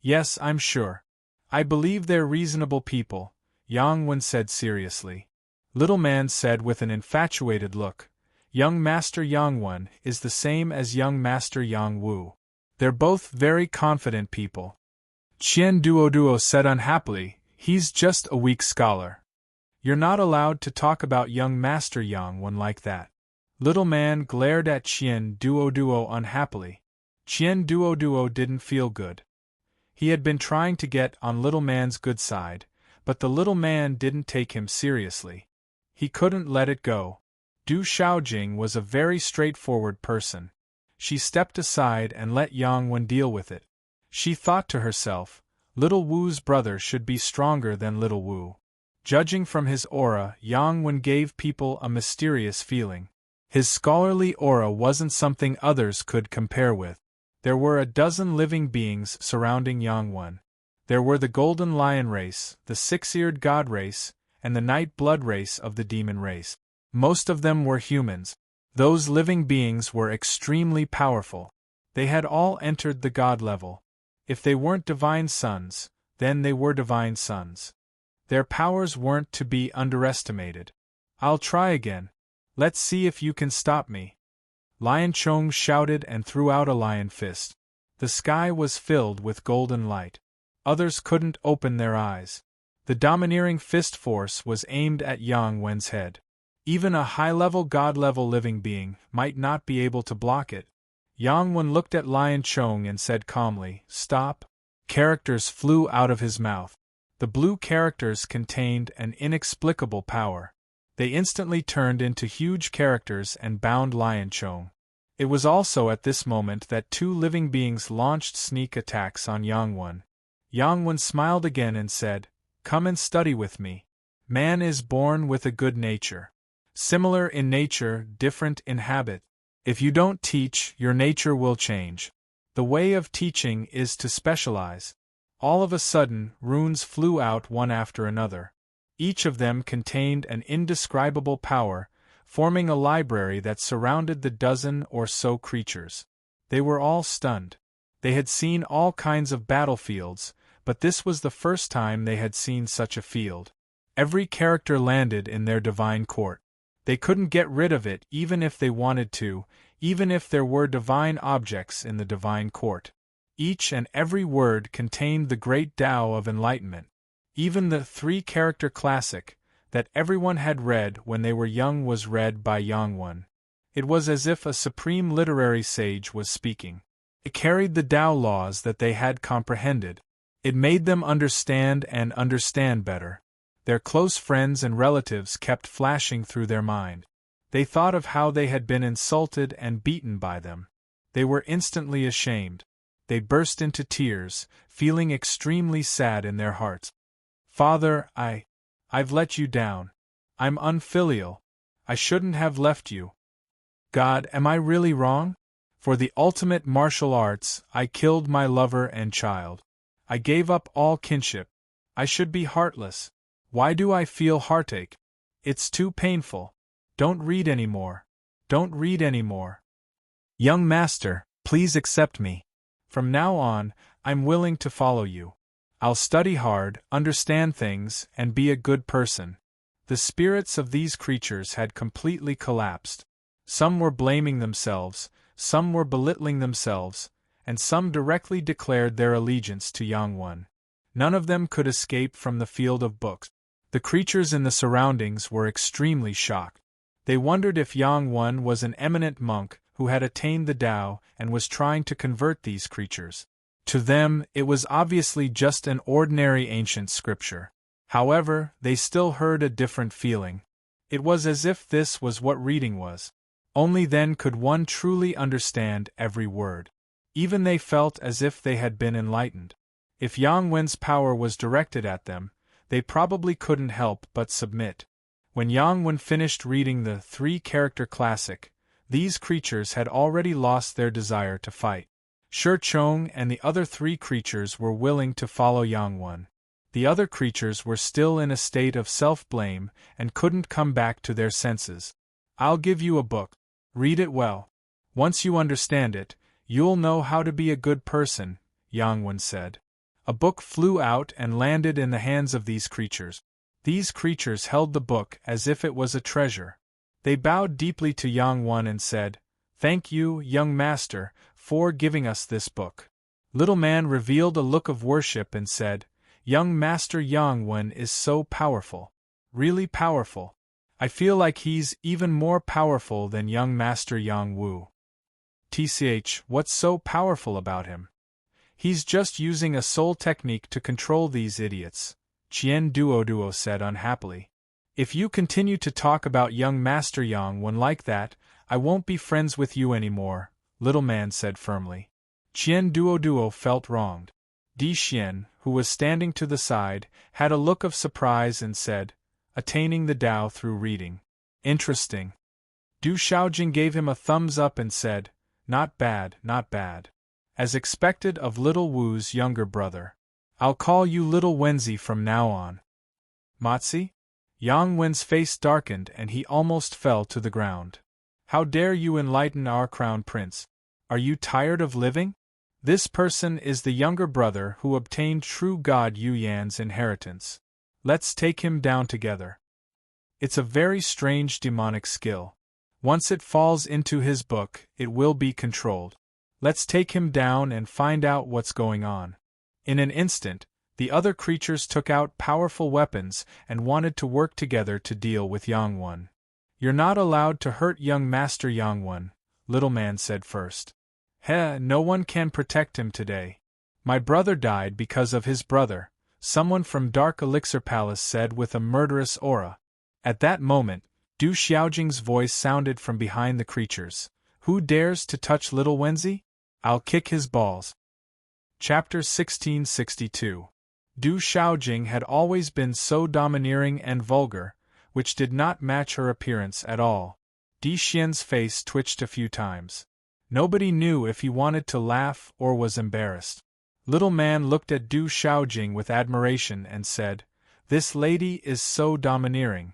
Yes, I'm sure. I believe they're reasonable people, Yangwen said seriously. Little Man said with an infatuated look, Young Master Yangwen is the same as Young Master Yang Wu. They're both very confident people. Qian Duoduo said unhappily, He's just a weak scholar. You're not allowed to talk about Young Master Yangwen like that. Little Man glared at Qian Duoduo unhappily. Qian Duoduo didn't feel good. He had been trying to get on Little Man's good side, but the Little Man didn't take him seriously. He couldn't let it go. Du Shaojing was a very straightforward person. She stepped aside and let Yangwen deal with it. She thought to herself, Little Wu's brother should be stronger than Little Wu. Judging from his aura, Yangwen gave people a mysterious feeling. His scholarly aura wasn't something others could compare with. There were a dozen living beings surrounding Yangwen. There were the Golden Lion race, the Six-Eared God race, and the Night Blood race of the Demon race. Most of them were humans. Those living beings were extremely powerful. They had all entered the God level. If they weren't divine sons, then they were divine sons. Their powers weren't to be underestimated. I'll try again. Let's see if you can stop me. Lion Chong shouted and threw out a lion fist. The sky was filled with golden light. Others couldn't open their eyes. The domineering fist force was aimed at Yangwen's head. Even a high-level God-level living being might not be able to block it. Yangwen looked at Lion Chong and said calmly, Stop. Characters flew out of his mouth. The blue characters contained an inexplicable power. They instantly turned into huge characters and bound Lion Chong. It was also at this moment that two living beings launched sneak attacks on Yangwen. Yangwen smiled again and said, Come and study with me. Man is born with a good nature. Similar in nature, different in habit. If you don't teach, your nature will change. The way of teaching is to specialize. All of a sudden, runes flew out one after another. Each of them contained an indescribable power, forming a library that surrounded the dozen or so creatures. They were all stunned. They had seen all kinds of battlefields, but this was the first time they had seen such a field. Every character landed in their divine court. They couldn't get rid of it even if they wanted to, even if there were divine objects in the divine court. Each and every word contained the great Tao of enlightenment. Even the three-character classic, that everyone had read when they were young was read by Yangwen. It was as if a supreme literary sage was speaking. It carried the Tao laws that they had comprehended. It made them understand and understand better. Their close friends and relatives kept flashing through their mind. They thought of how they had been insulted and beaten by them. They were instantly ashamed. They burst into tears, feeling extremely sad in their hearts. Father, I've let you down. I'm unfilial. I shouldn't have left you. God, am I really wrong? For the ultimate martial arts, I killed my lover and child. I gave up all kinship. I should be heartless. Why do I feel heartache? It's too painful. Don't read anymore. Don't read anymore. Young master, please accept me. From now on, I'm willing to follow you. I'll study hard, understand things, and be a good person. The spirits of these creatures had completely collapsed. Some were blaming themselves, some were belittling themselves, and some directly declared their allegiance to Yang Wen. None of them could escape from the field of books. The creatures in the surroundings were extremely shocked. They wondered if Yang Wen was an eminent monk who had attained the Tao and was trying to convert these creatures. To them, it was obviously just an ordinary ancient scripture. However, they still heard a different feeling. It was as if this was what reading was. Only then could one truly understand every word. Even they felt as if they had been enlightened. If Yang Wen's power was directed at them, they probably couldn't help but submit. When Yang Wen finished reading the three-character classic, these creatures had already lost their desire to fight. Shi Chong and the other three creatures were willing to follow Yang Wen. The other creatures were still in a state of self-blame and couldn't come back to their senses. I'll give you a book. Read it well. Once you understand it, you'll know how to be a good person, Yang Wen said. A book flew out and landed in the hands of these creatures. These creatures held the book as if it was a treasure. They bowed deeply to Yang Wen and said, "Thank you, young master, for giving us this book." Little Man revealed a look of worship and said, "Young master Yang Wen is so powerful. Really powerful. I feel like he's even more powerful than young master Yang Wu." "Tch, what's so powerful about him?" "He's just using a soul technique to control these idiots," Qian Duo said unhappily. "If you continue to talk about young master Yang Wen like that, I won't be friends with you anymore," Little Man said firmly. Qian Duo felt wronged. Di Xian, who was standing to the side, had a look of surprise and said, "Attaining the Tao through reading. Interesting." Du Xiaojing gave him a thumbs up and said, "Not bad, not bad. As expected of Little Wu's younger brother. I'll call you Little Wenzi from now on." "Motzi?" Yang Wen's face darkened and he almost fell to the ground. "How dare you enlighten our crown prince? Are you tired of living? This person is the younger brother who obtained true god Yu Yan's inheritance. Let's take him down together. It's a very strange demonic skill. Once it falls into his book, it will be controlled. Let's take him down and find out what's going on." In an instant, the other creatures took out powerful weapons and wanted to work together to deal with Yang Wen. "You're not allowed to hurt young master Yang Wen," Little Man said first. No one can protect him today. My brother died because of his brother," someone from Dark Elixir Palace said with a murderous aura. At that moment, Du Xiaojing's voice sounded from behind the creatures. "Who dares to touch Little Wenzi? I'll kick his balls." Chapter 1662. Du Xiaojing had always been so domineering and vulgar, which did not match her appearance at all. Di Xian's face twitched a few times. Nobody knew if he wanted to laugh or was embarrassed. Little Man looked at Du Xiaojing with admiration and said, "This lady is so domineering."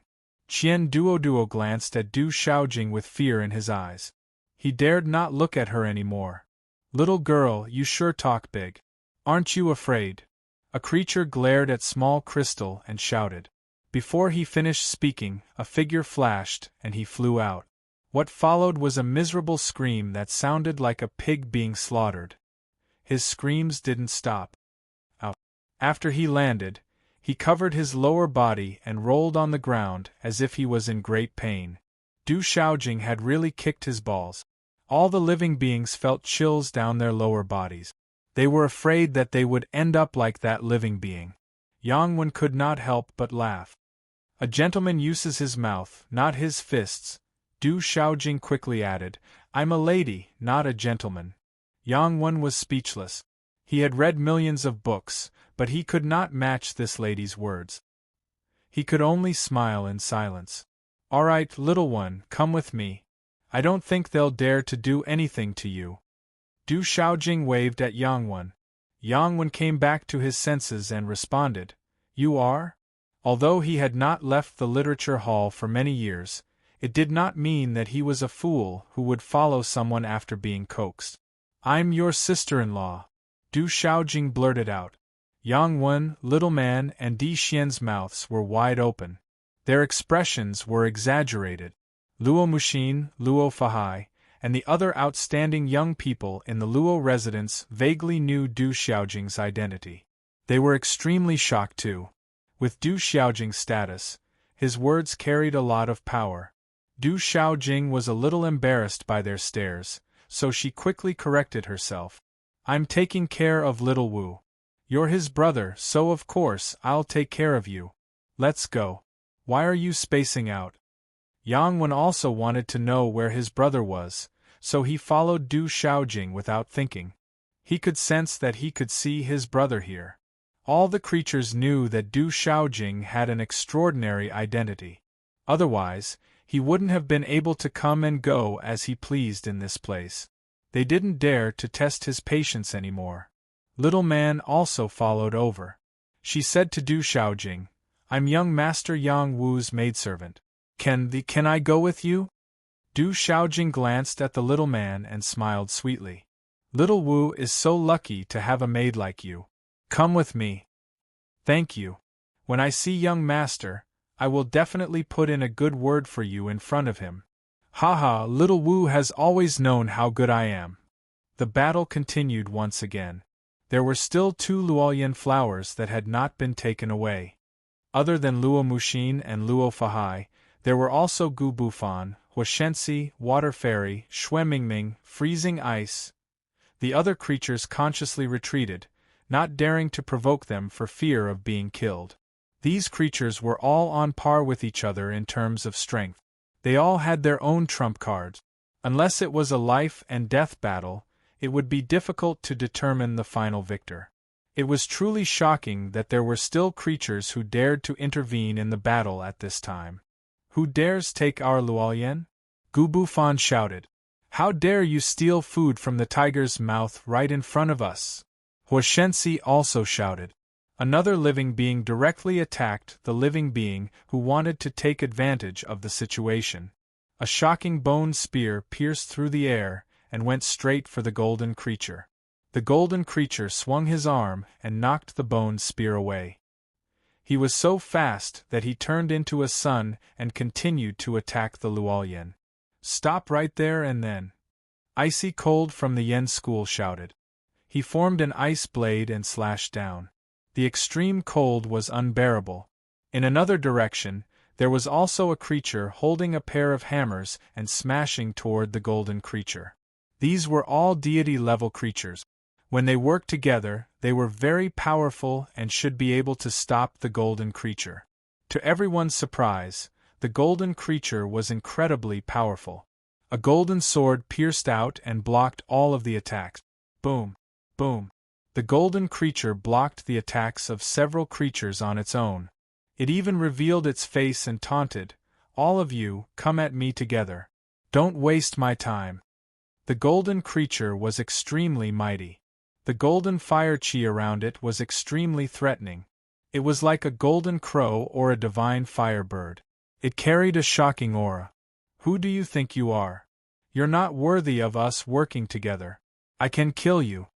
Qian Duo glanced at Du Xiaojing with fear in his eyes. He dared not look at her anymore. "Little girl, you sure talk big. Aren't you afraid?" A creature glared at Small Crystal and shouted. Before he finished speaking, a figure flashed and he flew out. What followed was a miserable scream that sounded like a pig being slaughtered. His screams didn't stop. After he landed, he covered his lower body and rolled on the ground as if he was in great pain. Du Xiaojing had really kicked his balls. All the living beings felt chills down their lower bodies. They were afraid that they would end up like that living being. Yang Wen could not help but laugh. "A gentleman uses his mouth, not his fists," Du Xiaojing quickly added. "I'm a lady, not a gentleman." Yang Wen was speechless. He had read millions of books, but he could not match this lady's words. He could only smile in silence. "All right, little one, come with me. I don't think they'll dare to do anything to you. Du Xiaojing waved at Yang Wen. Yang Wen came back to his senses and responded, "You are?" Although he had not left the literature hall for many years, it did not mean that he was a fool who would follow someone after being coaxed. "I'm your sister-in-law," Du Xiaojing blurted out. Yang Wen, Little Man, and Di Xian's mouths were wide open. Their expressions were exaggerated. Luo Muxin, Luo Fahai, and the other outstanding young people in the Luo residence vaguely knew Du Xiaojing's identity. They were extremely shocked too. With Du Xiaojing's status, his words carried a lot of power. Du Xiaojing was a little embarrassed by their stares, so she quickly corrected herself. "I'm taking care of little Wu. You're his brother, so of course I'll take care of you. Let's go. Why are you spacing out?" Yang Wen also wanted to know where his brother was, so he followed Du Xiaojing without thinking. He could sense that he could see his brother here. All the creatures knew that Du Xiaojing had an extraordinary identity. Otherwise, he wouldn't have been able to come and go as he pleased in this place. They didn't dare to test his patience anymore. Little Man also followed over. She said to Du Xiaojing, "I'm young Master Yang Wu's maidservant. Can I go with you?" Du Xiaojing glanced at the little man and smiled sweetly. "Little Wu is so lucky to have a maid like you. Come with me." "Thank you. When I see young Master, I will definitely put in a good word for you in front of him." "Haha, little Wu has always known how good I am." The battle continued once again. There were still 2 Luoyan flowers that had not been taken away. Other than Luo Muxin and Luo Fahai, there were also Gu Bufan, Huashensi, Water Fairy, Xuemingming, Freezing Ice. The other creatures consciously retreated, not daring to provoke them for fear of being killed. These creatures were all on par with each other in terms of strength. They all had their own trump cards. Unless it was a life and death battle, it would be difficult to determine the final victor. It was truly shocking that there were still creatures who dared to intervene in the battle at this time. "Who dares take our Luoyan?" Gu Bufan shouted. "How dare you steal food from the tiger's mouth right in front of us?" Huashensi also shouted. Another living being directly attacked the living being who wanted to take advantage of the situation. A shocking bone spear pierced through the air and went straight for the golden creature. The golden creature swung his arm and knocked the bone spear away. He was so fast that he turned into a sun and continued to attack the Luoyan. "Stop right there and then!" Icy Cold from the Yen school shouted. He formed an ice blade and slashed down. The extreme cold was unbearable. In another direction, there was also a creature holding a pair of hammers and smashing toward the golden creature. These were all deity-level creatures. When they worked together, they were very powerful and should be able to stop the golden creature. To everyone's surprise, the golden creature was incredibly powerful. A golden sword pierced out and blocked all of the attacks. Boom! Boom! The golden creature blocked the attacks of several creatures on its own. It even revealed its face and taunted, "All of you, come at me together. Don't waste my time." The golden creature was extremely mighty. The golden fire chi around it was extremely threatening. It was like a golden crow or a divine firebird. It carried a shocking aura. "Who do you think you are? You're not worthy of us working together. I can kill you."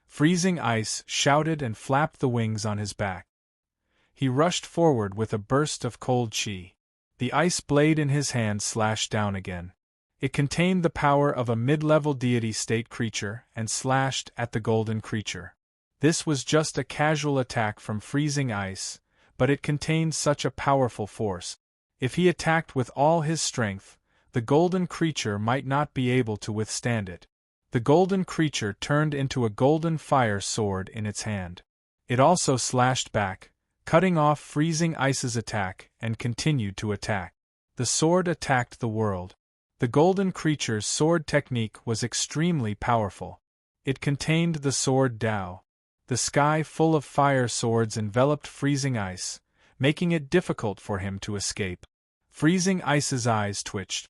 Freezing Ice shouted and flapped the wings on his back. He rushed forward with a burst of cold chi. The ice blade in his hand slashed down again. It contained the power of a mid-level deity state creature and slashed at the golden creature. This was just a casual attack from Freezing Ice, but it contained such a powerful force. If he attacked with all his strength, the golden creature might not be able to withstand it. The golden creature turned into a golden fire sword in its hand. It also slashed back, cutting off Freezing Ice's attack, and continued to attack. The sword attacked the world. The golden creature's sword technique was extremely powerful. It contained the sword Dao. The sky full of fire swords enveloped Freezing Ice, making it difficult for him to escape. Freezing Ice's eyes twitched.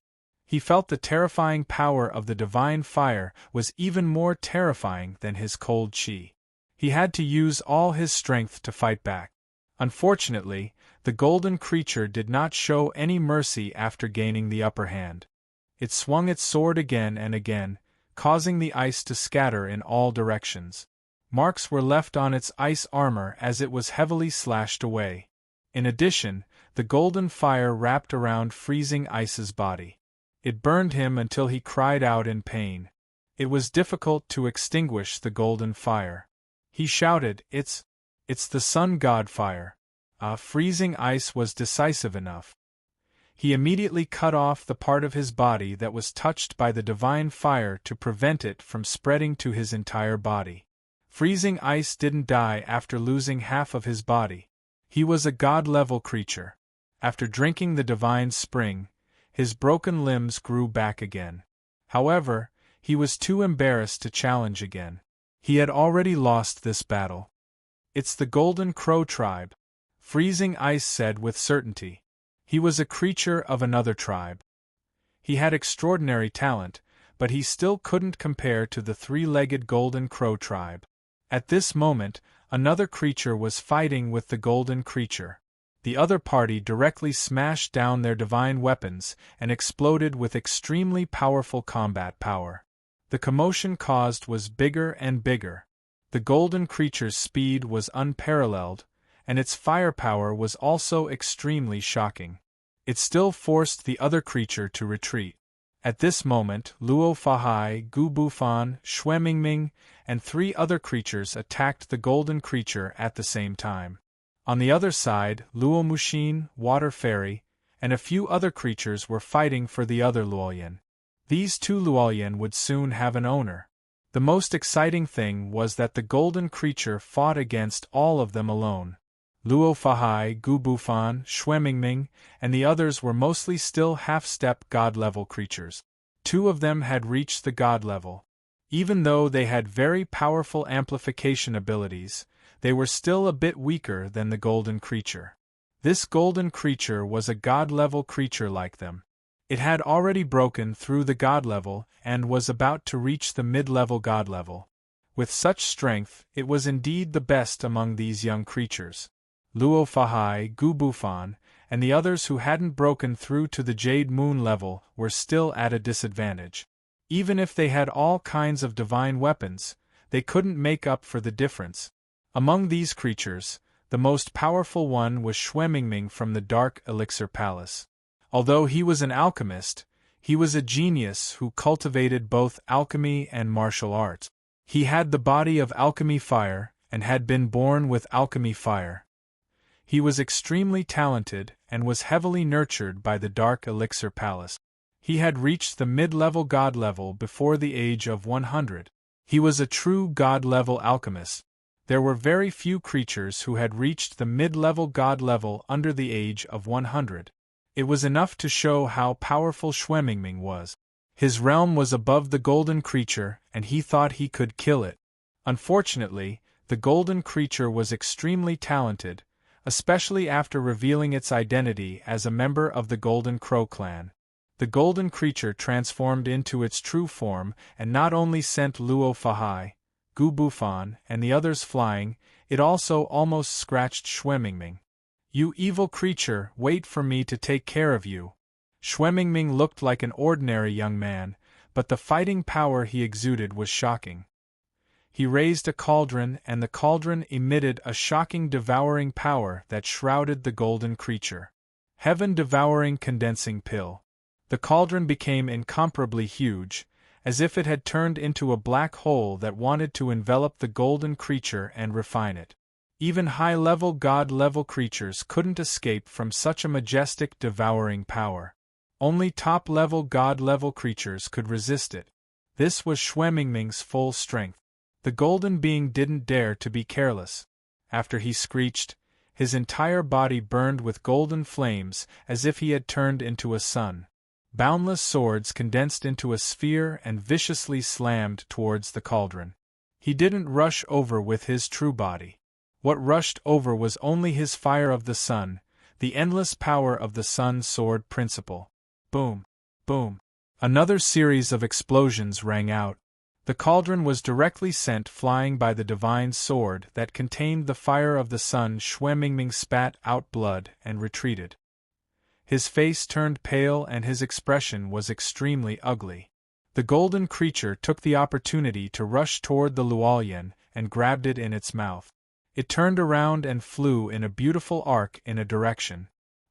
He felt the terrifying power of the divine fire was even more terrifying than his cold chi. He had to use all his strength to fight back. Unfortunately, the golden creature did not show any mercy after gaining the upper hand. It swung its sword again and again, causing the ice to scatter in all directions. Marks were left on its ice armor as it was heavily slashed away. In addition, the golden fire wrapped around freezing ice's body. It burned him until he cried out in pain. It was difficult to extinguish the golden fire. He shouted, It's the sun god fire. Freezing ice was decisive enough. He immediately cut off the part of his body that was touched by the divine fire to prevent it from spreading to his entire body. Freezing ice didn't die after losing half of his body. He was a god-level creature. After drinking the divine spring, his broken limbs grew back again. However, he was too embarrassed to challenge again. He had already lost this battle. It's the Golden Crow tribe, Freezing Ice said with certainty. He was a creature of another tribe. He had extraordinary talent, but he still couldn't compare to the three-legged Golden Crow tribe. At this moment, another creature was fighting with the golden creature. The other party directly smashed down their divine weapons and exploded with extremely powerful combat power. The commotion caused was bigger and bigger. The golden creature's speed was unparalleled, and its firepower was also extremely shocking. It still forced the other creature to retreat. At this moment, Luo Fahai, Gu Bufan, Xuemingming, and 3 other creatures attacked the golden creature at the same time. On the other side, Luo Mushin, Water Fairy, and a few other creatures were fighting for the other Luoyan. These 2 Luoyan would soon have an owner. The most exciting thing was that the golden creature fought against all of them alone. Luo Fahai, Gu Bufan, Xuemingming, and the others were mostly still half-step god-level creatures. 2 of them had reached the god level. Even though they had very powerful amplification abilities, they were still a bit weaker than the golden creature. This golden creature was a god-level creature like them. It had already broken through the god level and was about to reach the mid-level god level. With such strength, it was indeed the best among these young creatures. Luo Fahai, Gu Bufan, and the others who hadn't broken through to the Jade Moon level were still at a disadvantage. Even if they had all kinds of divine weapons, they couldn't make up for the difference. Among these creatures, the most powerful one was Xuemingming from the Dark Elixir Palace. Although he was an alchemist, he was a genius who cultivated both alchemy and martial arts. He had the body of alchemy fire, and had been born with alchemy fire. He was extremely talented and was heavily nurtured by the Dark Elixir Palace. He had reached the mid-level god level before the age of 100. He was a true god-level alchemist. There were very few creatures who had reached the mid-level god level under the age of 100. It was enough to show how powerful Xuemingming was. His realm was above the golden creature, and he thought he could kill it. Unfortunately, the golden creature was extremely talented, especially after revealing its identity as a member of the Golden Crow clan. The golden creature transformed into its true form and not only sent Luo Fahai, Gu Bufan, and the others flying, it also almost scratched Xuemingming. "You evil creature, wait for me to take care of you." Xuemingming looked like an ordinary young man, but the fighting power he exuded was shocking. He raised a cauldron, and the cauldron emitted a shocking devouring power that shrouded the golden creature. Heaven-devouring condensing pill. The cauldron became incomparably huge, as if it had turned into a black hole that wanted to envelop the golden creature and refine it. Even high-level god-level creatures couldn't escape from such a majestic devouring power. Only top-level god-level creatures could resist it. This was Xuemingming's full strength. The golden being didn't dare to be careless. After he screeched, his entire body burned with golden flames as if he had turned into a sun. Boundless swords condensed into a sphere and viciously slammed towards the cauldron. He didn't rush over with his true body. What rushed over was only his fire of the sun, the endless power of the sun sword principle. Boom! Boom! Another series of explosions rang out. The cauldron was directly sent flying by the divine sword that contained the fire of the sun. Schwemmingming spat out blood and retreated. His face turned pale and his expression was extremely ugly. The golden creature took the opportunity to rush toward the Luolian and grabbed it in its mouth. It turned around and flew in a beautiful arc in a direction.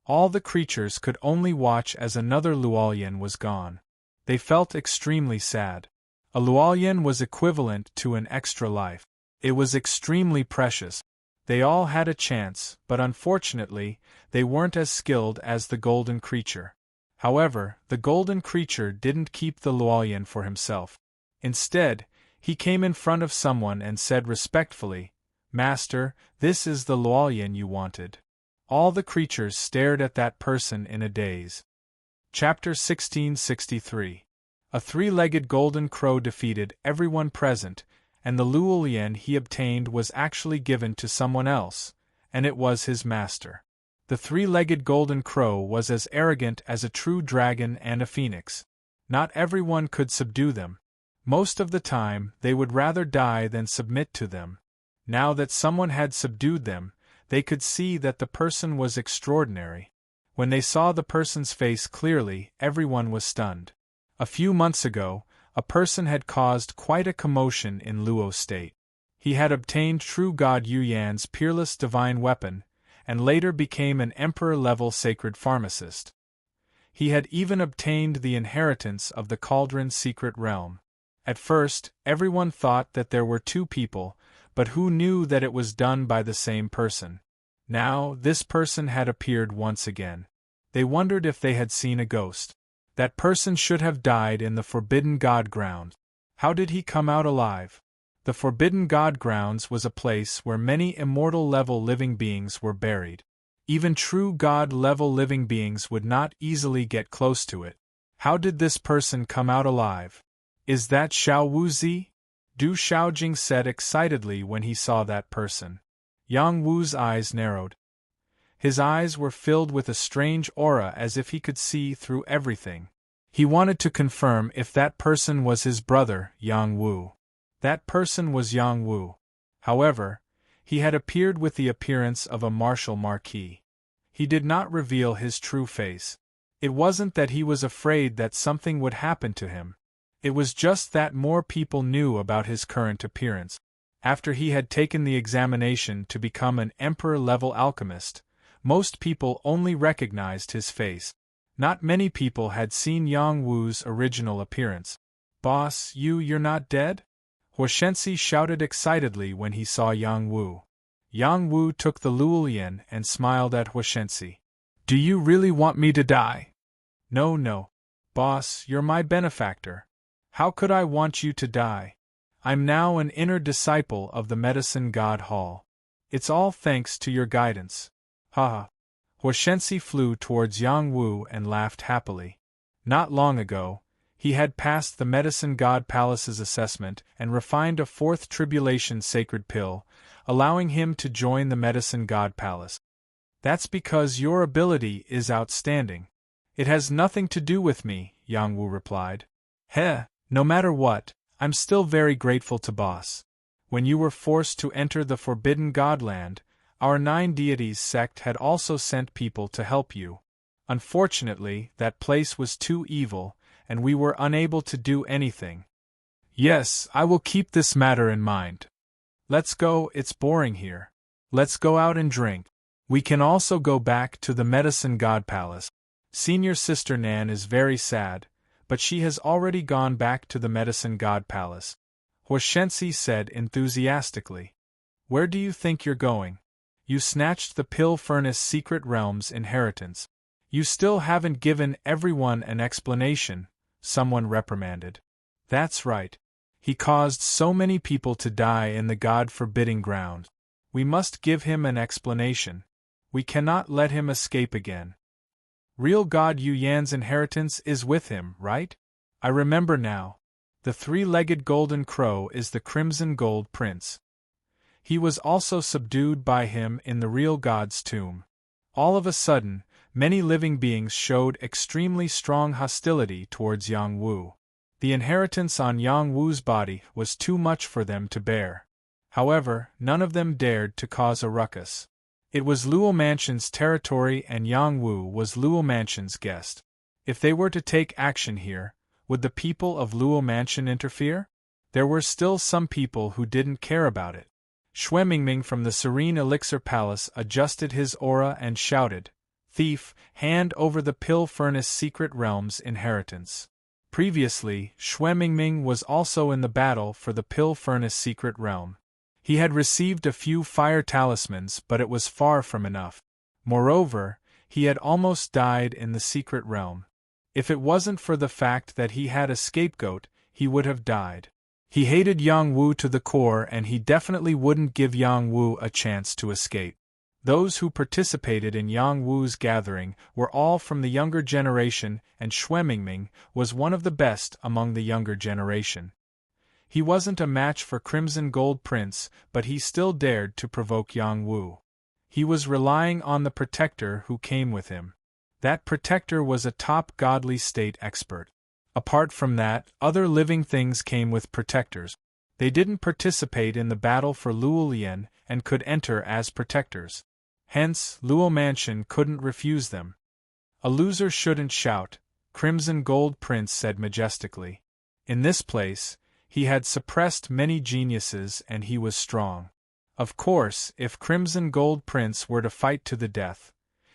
All the creatures could only watch as another Luolian was gone. They felt extremely sad. A Luolian was equivalent to an extra life. It was extremely precious. They all had a chance, but unfortunately, they weren't as skilled as the golden creature. However, the golden creature didn't keep the Luolian for himself. Instead, he came in front of someone and said respectfully, "Master, this is the Luolian you wanted." All the creatures stared at that person in a daze. Chapter 1663. A three-legged golden crow defeated everyone present, and the Luolian he obtained was actually given to someone else, and it was his master. The three-legged golden crow was as arrogant as a true dragon and a phoenix. Not everyone could subdue them. Most of the time, they would rather die than submit to them. Now that someone had subdued them, they could see that the person was extraordinary. When they saw the person's face clearly, everyone was stunned. A few months ago, a person had caused quite a commotion in Luo's state. He had obtained true god Yuyan's peerless divine weapon, and later became an emperor-level sacred pharmacist. He had even obtained the inheritance of the Cauldron's secret realm. At first, everyone thought that there were two people, but who knew that it was done by the same person? Now, this person had appeared once again. They wondered if they had seen a ghost. That person should have died in the Forbidden God Ground. How did he come out alive? The Forbidden God Grounds was a place where many immortal-level living beings were buried. Even true God-level living beings would not easily get close to it. How did this person come out alive? Is that Xiao Wuzi? Du Xiaojing said excitedly when he saw that person. Yang Wu's eyes narrowed. His eyes were filled with a strange aura as if he could see through everything. He wanted to confirm if that person was his brother, Yang Wu. That person was Yang Wu. However, he had appeared with the appearance of a martial marquis. He did not reveal his true face. It wasn't that he was afraid that something would happen to him. It was just that more people knew about his current appearance. After he had taken the examination to become an emperor-level alchemist, most people only recognized his face. Not many people had seen Yang Wu's original appearance. "Boss, you're not dead?" Huoshensi shouted excitedly when he saw Yang Wu. Yang Wu took the Luolian and smiled at Huoshensi. "Do you really want me to die?" No. Boss, you're my benefactor. How could I want you to die? I'm now an inner disciple of the Medicine God Hall. It's all thanks to your guidance. Ha! Huoshensi flew towards Yang Wu and laughed happily. Not long ago, he had passed the Medicine God Palace's assessment and refined a fourth tribulation sacred pill, allowing him to join the Medicine God Palace. That's because your ability is outstanding. It has nothing to do with me, Yang Wu replied. No matter what, I'm still very grateful to Boss. When you were forced to enter the Forbidden Godland, our 9 deities sect had also sent people to help you. Unfortunately, that place was too evil, and we were unable to do anything. Yes, I will keep this matter in mind. Let's go, it's boring here. Let's go out and drink. We can also go back to the Medicine God Palace. Senior Sister Nan is very sad, but she has already gone back to the Medicine God Palace. Huoshensi said enthusiastically. Where do you think you're going? You snatched the Pill Furnace Secret Realm's inheritance. You still haven't given everyone an explanation, someone reprimanded. That's right. He caused so many people to die in the God-forbidding ground. We must give him an explanation. We cannot let him escape again. Real God Yuyan's inheritance is with him, right? I remember now. The three-legged golden crow is the Crimson Gold Prince. He was also subdued by him in the real God's tomb. All of a sudden, many living beings showed extremely strong hostility towards Yang Wu. The inheritance on Yang Wu's body was too much for them to bear. However, none of them dared to cause a ruckus. It was Luo Mansion's territory and Yang Wu was Luo Mansion's guest. If they were to take action here, would the people of Luo Mansion interfere? There were still some people who didn't care about it. Xue Mingming from the Serene Elixir Palace adjusted his aura and shouted, "Thief, hand over the Pill Furnace Secret Realm's inheritance." Previously, Xue Mingming was also in the battle for the Pill Furnace Secret Realm. He had received a few fire talismans, but it was far from enough. Moreover, he had almost died in the secret realm. If it wasn't for the fact that he had a scapegoat, he would have died. He hated Yang Wu to the core and he definitely wouldn't give Yang Wu a chance to escape. Those who participated in Yang Wu's gathering were all from the younger generation and Xue Mingming was one of the best among the younger generation. He wasn't a match for Crimson Gold Prince, but he still dared to provoke Yang Wu. He was relying on the protector who came with him. That protector was a top godly state expert. Apart from that, other living things came with protectors. They didn't participate in the battle for Luolian and could enter as protectors. Hence, Luo Mansion couldn't refuse them. "A loser shouldn't shout," Crimson Gold Prince said majestically. In this place, he had suppressed many geniuses and he was strong. Of course, if Crimson Gold Prince were to fight to the death,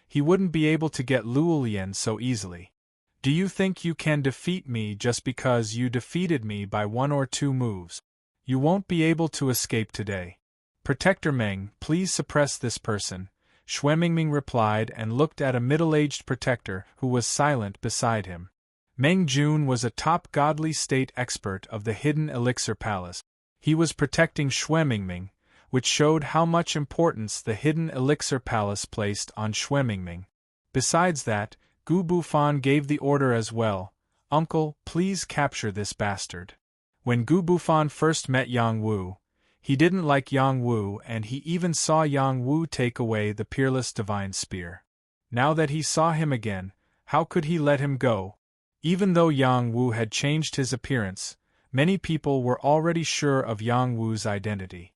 he wouldn't be able to get Luolian so easily. "Do you think you can defeat me just because you defeated me by 1 or 2 moves? You won't be able to escape today. Protector Meng, please suppress this person," Xue Mingming replied and looked at a middle-aged protector who was silent beside him. Meng Jun was a top godly state expert of the Hidden Elixir Palace. He was protecting Xue Mingming, which showed how much importance the Hidden Elixir Palace placed on Xue Mingming. Besides that, Gu Bufan gave the order as well, "Uncle, please capture this bastard." When Gu Bufan first met Yang Wu, he didn't like Yang Wu and he even saw Yang Wu take away the peerless divine spear. Now that he saw him again, how could he let him go? Even though Yang Wu had changed his appearance, many people were already sure of Yang Wu's identity.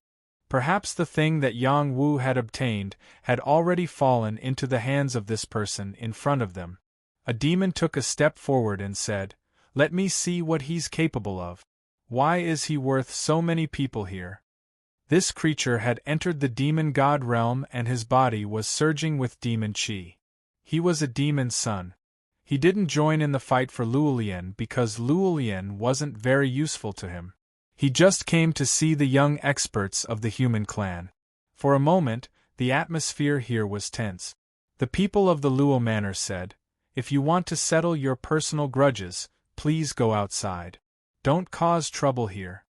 Perhaps the thing that Yang Wu had obtained had already fallen into the hands of this person in front of them. A demon took a step forward and said, "Let me see what he's capable of. Why is he worth so many people here?" This creature had entered the demon god realm and his body was surging with demon chi. He was a demon's son. He didn't join in the fight for Luolian because Luolian wasn't very useful to him. He just came to see the young experts of the human clan. For a moment, the atmosphere here was tense. The people of the Luo Manor said, "If you want to settle your personal grudges, please go outside. Don't cause trouble here."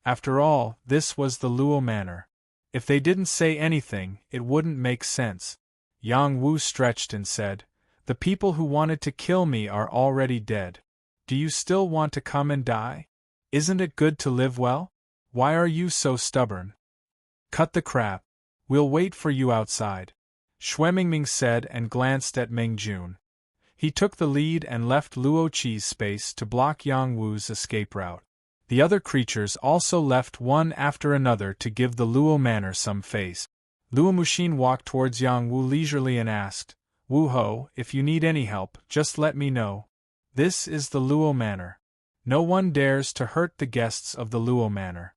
After all, this was the Luo Manor. If they didn't say anything, it wouldn't make sense. Yang Wu stretched and said, "The people who wanted to kill me are already dead. Do you still want to come and die? Isn't it good to live well? Why are you so stubborn? Cut the crap. We'll wait for you outside," Xue Mingming said and glanced at Meng Jun. He took the lead and left Luo Qi's space to block Yang Wu's escape route. The other creatures also left one after another to give the Luo Manor some face. Luo Muxin walked towards Yang Wu leisurely and asked, "Wu Ho, if you need any help, just let me know. This is the Luo Manor. No one dares to hurt the guests of the Luo Manor."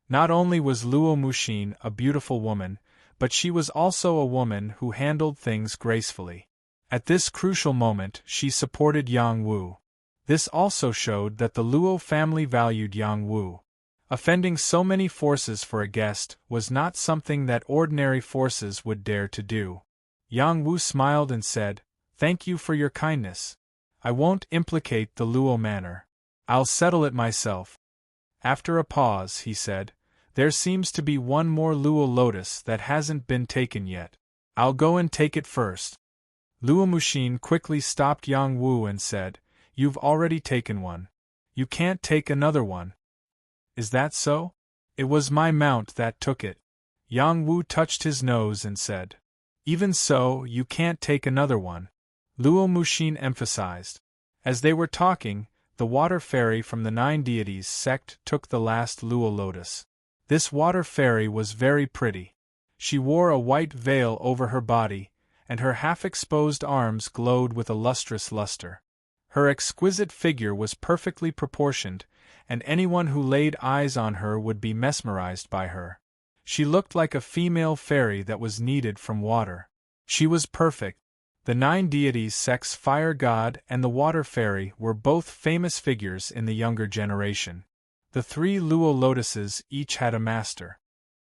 Not only was Luo Muxin a beautiful woman, but she was also a woman who handled things gracefully. At this crucial moment, she supported Yang Wu. This also showed that the Luo family valued Yang Wu. Offending so many forces for a guest was not something that ordinary forces would dare to do. Yang Wu smiled and said, "Thank you for your kindness. I won't implicate the Luo Manor. I'll settle it myself." After a pause, he said, "There seems to be one more Luo lotus that hasn't been taken yet. I'll go and take it first." Luo Muxin quickly stopped Yang Wu and said, "You've already taken one. You can't take another one." "Is that so? It was my mount that took it." Yang Wu touched his nose and said, "Even so, you can't take another one. Luo Muxin emphasized. As they were talking, the water fairy from the 9 deities sect took the last Luo lotus. This water fairy was very pretty. She wore a white veil over her body, and her half-exposed arms glowed with a lustrous luster. Her exquisite figure was perfectly proportioned, and anyone who laid eyes on her would be mesmerized by her. She looked like a female fairy that was kneaded from water. She was perfect. The 9 deities sect's fire god and the water fairy were both famous figures in the younger generation. The 3 Luo lotuses each had a master.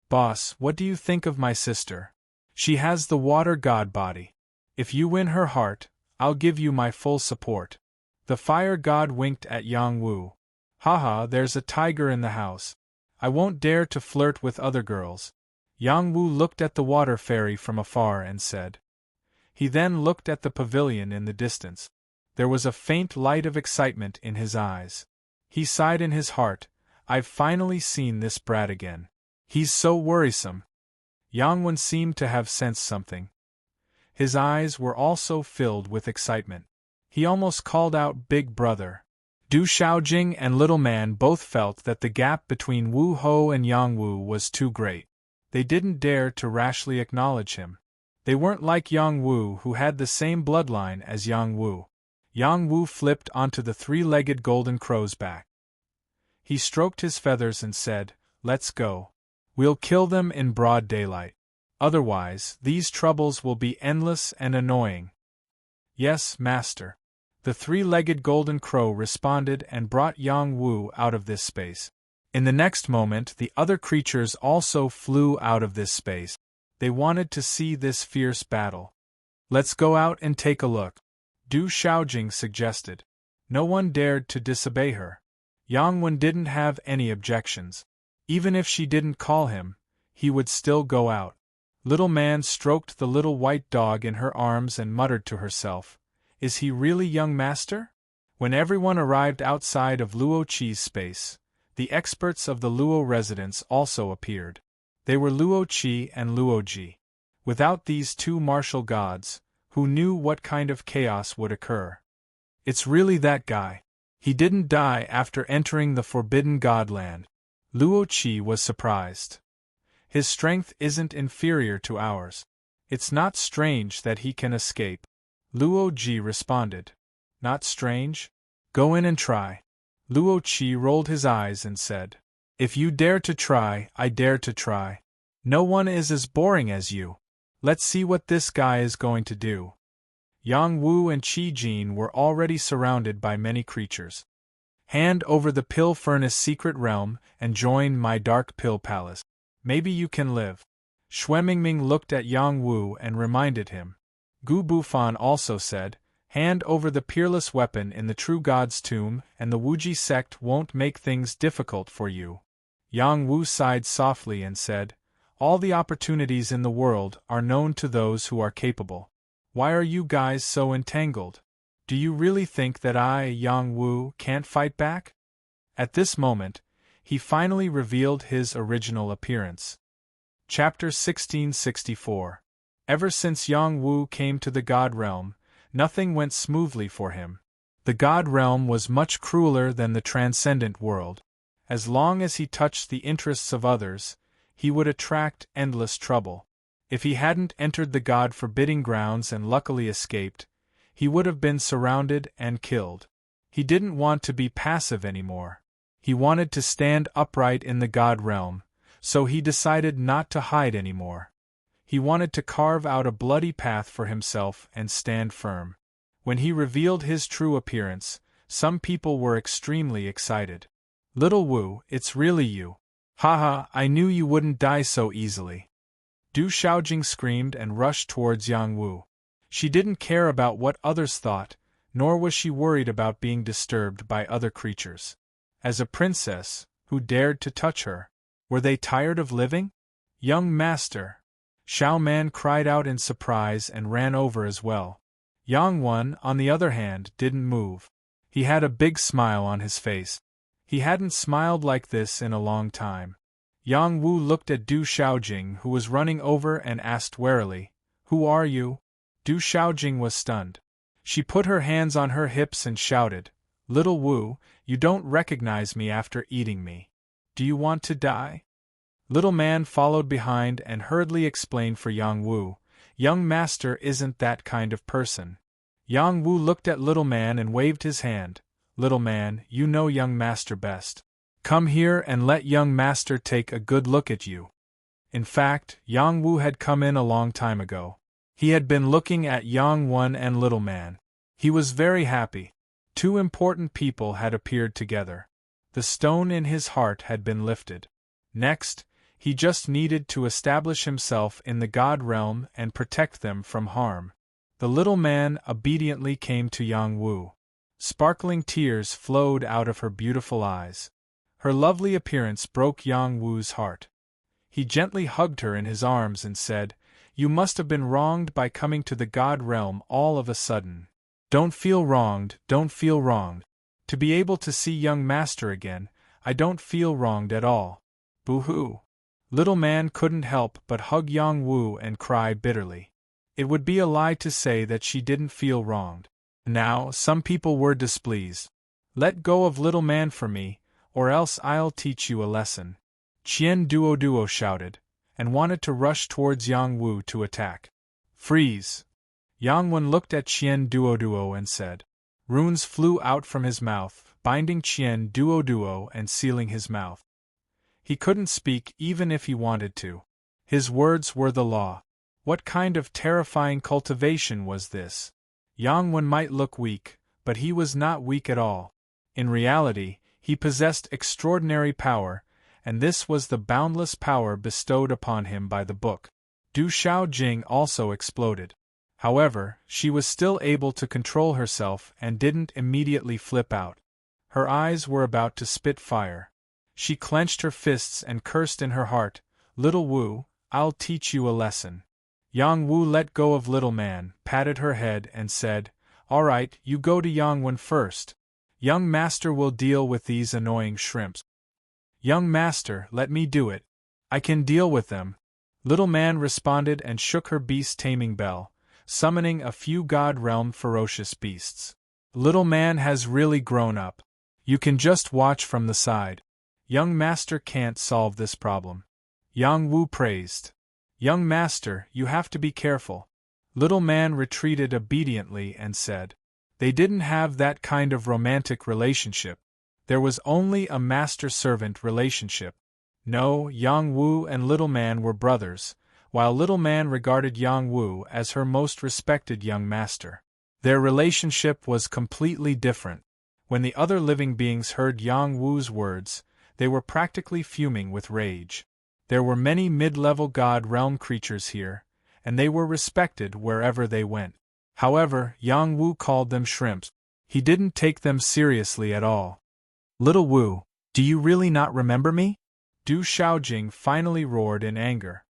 Boss, what do you think of my sister? She has the water god body. If you win her heart, I'll give you my full support. The fire god winked at Yang Wu. Haha, there's a tiger in the house. I won't dare to flirt with other girls. Yang Wu looked at the water fairy from afar and said. He then looked at the pavilion in the distance. There was a faint light of excitement in his eyes. He sighed in his heart, I've finally seen this brat again. He's so worrisome. Yang Wen seemed to have sensed something. His eyes were also filled with excitement. He almost called out Big Brother. Du Xiaojing and Little Man both felt that the gap between Wu Ho and Yang Wu was too great. They didn't dare to rashly acknowledge him. They weren't like Yang Wu, who had the same bloodline as Yang Wu. Yang Wu flipped onto the 3-legged golden crow's back. He stroked his feathers and said, Let's go. We'll kill them in broad daylight. Otherwise, these troubles will be endless and annoying. Yes, master. The 3-legged golden crow responded and brought Yang Wu out of this space. In the next moment, the other creatures also flew out of this space. They wanted to see this fierce battle. Let's go out and take a look, Du Xiaojing suggested. No one dared to disobey her. Yang Wen didn't have any objections. Even if she didn't call him, he would still go out. Little Man stroked the little white dog in her arms and muttered to herself, Is he really young master? When everyone arrived outside of Luo Qi's space, the experts of the Luo residence also appeared. They were Luo Qi and Luo Ji. Without these 2 martial gods, who knew what kind of chaos would occur? It's really that guy. He didn't die after entering the Forbidden Godland. Luo Qi was surprised. His strength isn't inferior to ours. It's not strange that he can escape. Luo Ji responded. Not strange? Go in and try. Luo Qi rolled his eyes and said. If you dare to try, I dare to try. No one is as boring as you. Let's see what this guy is going to do. Yang Wu and Qi Jin were already surrounded by many creatures. Hand over the pill furnace secret realm and join my dark pill palace. Maybe you can live. Xue Mingming looked at Yang Wu and reminded him. Gu Bufan also said, Hand over the peerless weapon in the true god's tomb and the Wuji sect won't make things difficult for you. Yang Wu sighed softly and said, All the opportunities in the world are known to those who are capable. Why are you guys so entangled? Do you really think that I, Yang Wu, can't fight back? At this moment, he finally revealed his original appearance. Chapter 1664. Ever since Yang Wu came to the God Realm, nothing went smoothly for him. The God Realm was much crueler than the transcendent world. As long as he touched the interests of others, he would attract endless trouble. If he hadn't entered the God-forbidding grounds and luckily escaped, he would have been surrounded and killed. He didn't want to be passive anymore. He wanted to stand upright in the God Realm, so he decided not to hide anymore. He wanted to carve out a bloody path for himself and stand firm. When he revealed his true appearance, some people were extremely excited. Little Wu, it's really you. Haha, I knew you wouldn't die so easily. Du Xiaojing screamed and rushed towards Yang Wu. She didn't care about what others thought, nor was she worried about being disturbed by other creatures. As a princess, who dared to touch her? Were they tired of living? Young master! Xiao Man cried out in surprise and ran over as well. Yang Wen, on the other hand, didn't move. He had a big smile on his face. He hadn't smiled like this in a long time. Yang Wu looked at Du Xiaojing, who was running over, and asked warily, Who are you? Du Xiaojing was stunned. She put her hands on her hips and shouted, "Little Wu, you don't recognize me after eating me. Do you want to die?" Little Man followed behind and hurriedly explained for Yang Wu, "Young master isn't that kind of person." Yang Wu looked at Little Man and waved his hand. "Little Man, you know young master best. Come here and let young master take a good look at you." In fact, Yang Wu had come in a long time ago. He had been looking at Yang Wen and Little Man. He was very happy. Two important people had appeared together. The stone in his heart had been lifted. Next, he just needed to establish himself in the God realm and protect them from harm. The little man obediently came to Yang Wu. Sparkling tears flowed out of her beautiful eyes. Her lovely appearance broke Yang Wu's heart. He gently hugged her in his arms and said, "You must have been wronged by coming to the God realm all of a sudden. Don't feel wronged, don't feel wronged. To be able to see young master again, I don't feel wronged at all. Boo-hoo." Little Man couldn't help but hug Yang Wu and cry bitterly. It would be a lie to say that she didn't feel wronged. Now, some people were displeased. "Let go of Little Man for me, or else I'll teach you a lesson." Qian Duo shouted, and wanted to rush towards Yang Wu to attack. "Freeze!" Yang Wen looked at Qian Duo and said. Runes flew out from his mouth, binding Qian Duo and sealing his mouth. He couldn't speak even if he wanted to. His words were the law. What kind of terrifying cultivation was this? Yang Wen might look weak, but he was not weak at all. In reality, he possessed extraordinary power, and this was the boundless power bestowed upon him by the book. Du Xiaojing also exploded. However, she was still able to control herself and didn't immediately flip out. Her eyes were about to spit fire. She clenched her fists and cursed in her heart, "Little Wu, I'll teach you a lesson." Yang Wu let go of Little Man, patted her head and said, "All right, you go to Yang Wen first. Young master will deal with these annoying shrimps." "Young master, let me do it. I can deal with them." Little Man responded and shook her beast-taming bell, summoning a few God realm ferocious beasts. Little Man has really grown up. You can just watch from the side. Young master can't solve this problem. Yang Wu praised. "Young master, you have to be careful." Little Man retreated obediently and said. They didn't have that kind of romantic relationship. There was only a master-servant relationship. No, Yang Wu and Little Man were brothers, while Little Man regarded Yang Wu as her most respected young master. Their relationship was completely different. When the other living beings heard Yang Wu's words, they were practically fuming with rage. There were many mid-level God realm creatures here, and they were respected wherever they went. However, Yang Wu called them shrimps. He didn't take them seriously at all. "Little Wu, do you really not remember me?" Du Xiaojing finally roared in anger.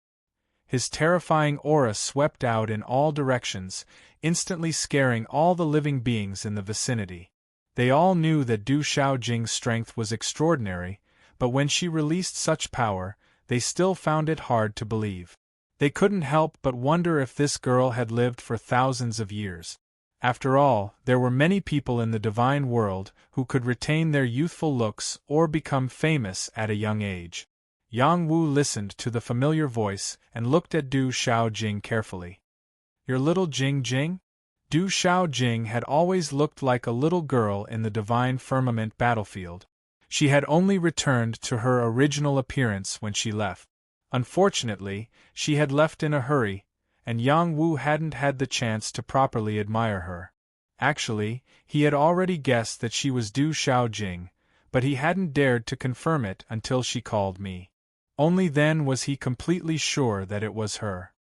His terrifying aura swept out in all directions, instantly scaring all the living beings in the vicinity. They all knew that Du Xiaojing's strength was extraordinary, but when she released such power, they still found it hard to believe. They couldn't help but wonder if this girl had lived for thousands of years. After all, there were many people in the divine world who could retain their youthful looks or become famous at a young age. Yang Wu listened to the familiar voice and looked at Du Xiaojing carefully. "Your little Jing Jing?" Du Xiaojing had always looked like a little girl in the divine firmament battlefield. She had only returned to her original appearance when she left. Unfortunately, she had left in a hurry, and Yang Wu hadn't had the chance to properly admire her. Actually, he had already guessed that she was Du Xiaojing, but he hadn't dared to confirm it until she called me. Only then was he completely sure that it was her.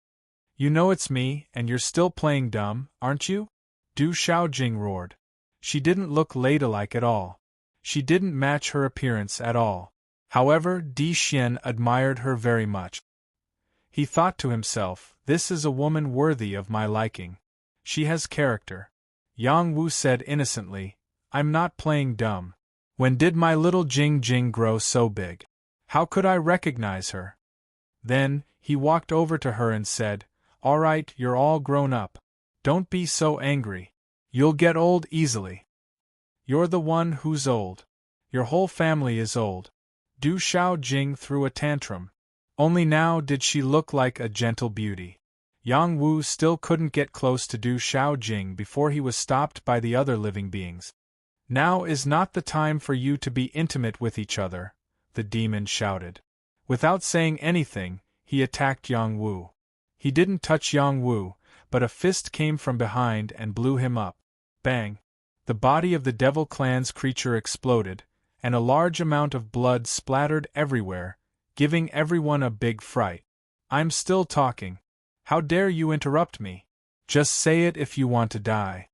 "You know it's me, and you're still playing dumb, aren't you?" Du Xiaojing roared. She didn't look ladylike at all. She didn't match her appearance at all. However, Di Xian admired her very much. He thought to himself, "This is a woman worthy of my liking. She has character." Yang Wu said innocently, "I'm not playing dumb. When did my little Jing Jing grow so big? How could I recognize her?" Then, he walked over to her and said, "All right, you're all grown up. Don't be so angry. You'll get old easily. You're the one who's old. Your whole family is old. Du Xiaojing threw a tantrum. Only now did she look like a gentle beauty. Yang Wu still couldn't get close to Du Xiaojing before he was stopped by the other living beings. Now is not the time for you to be intimate with each other, the demon shouted. Without saying anything, he attacked Yang Wu. He didn't touch Yang Wu, but a fist came from behind and blew him up. Bang! The body of the Devil Clan's creature exploded, and a large amount of blood splattered everywhere, giving everyone a big fright. I'm still talking. How dare you interrupt me? Just say it if you want to die.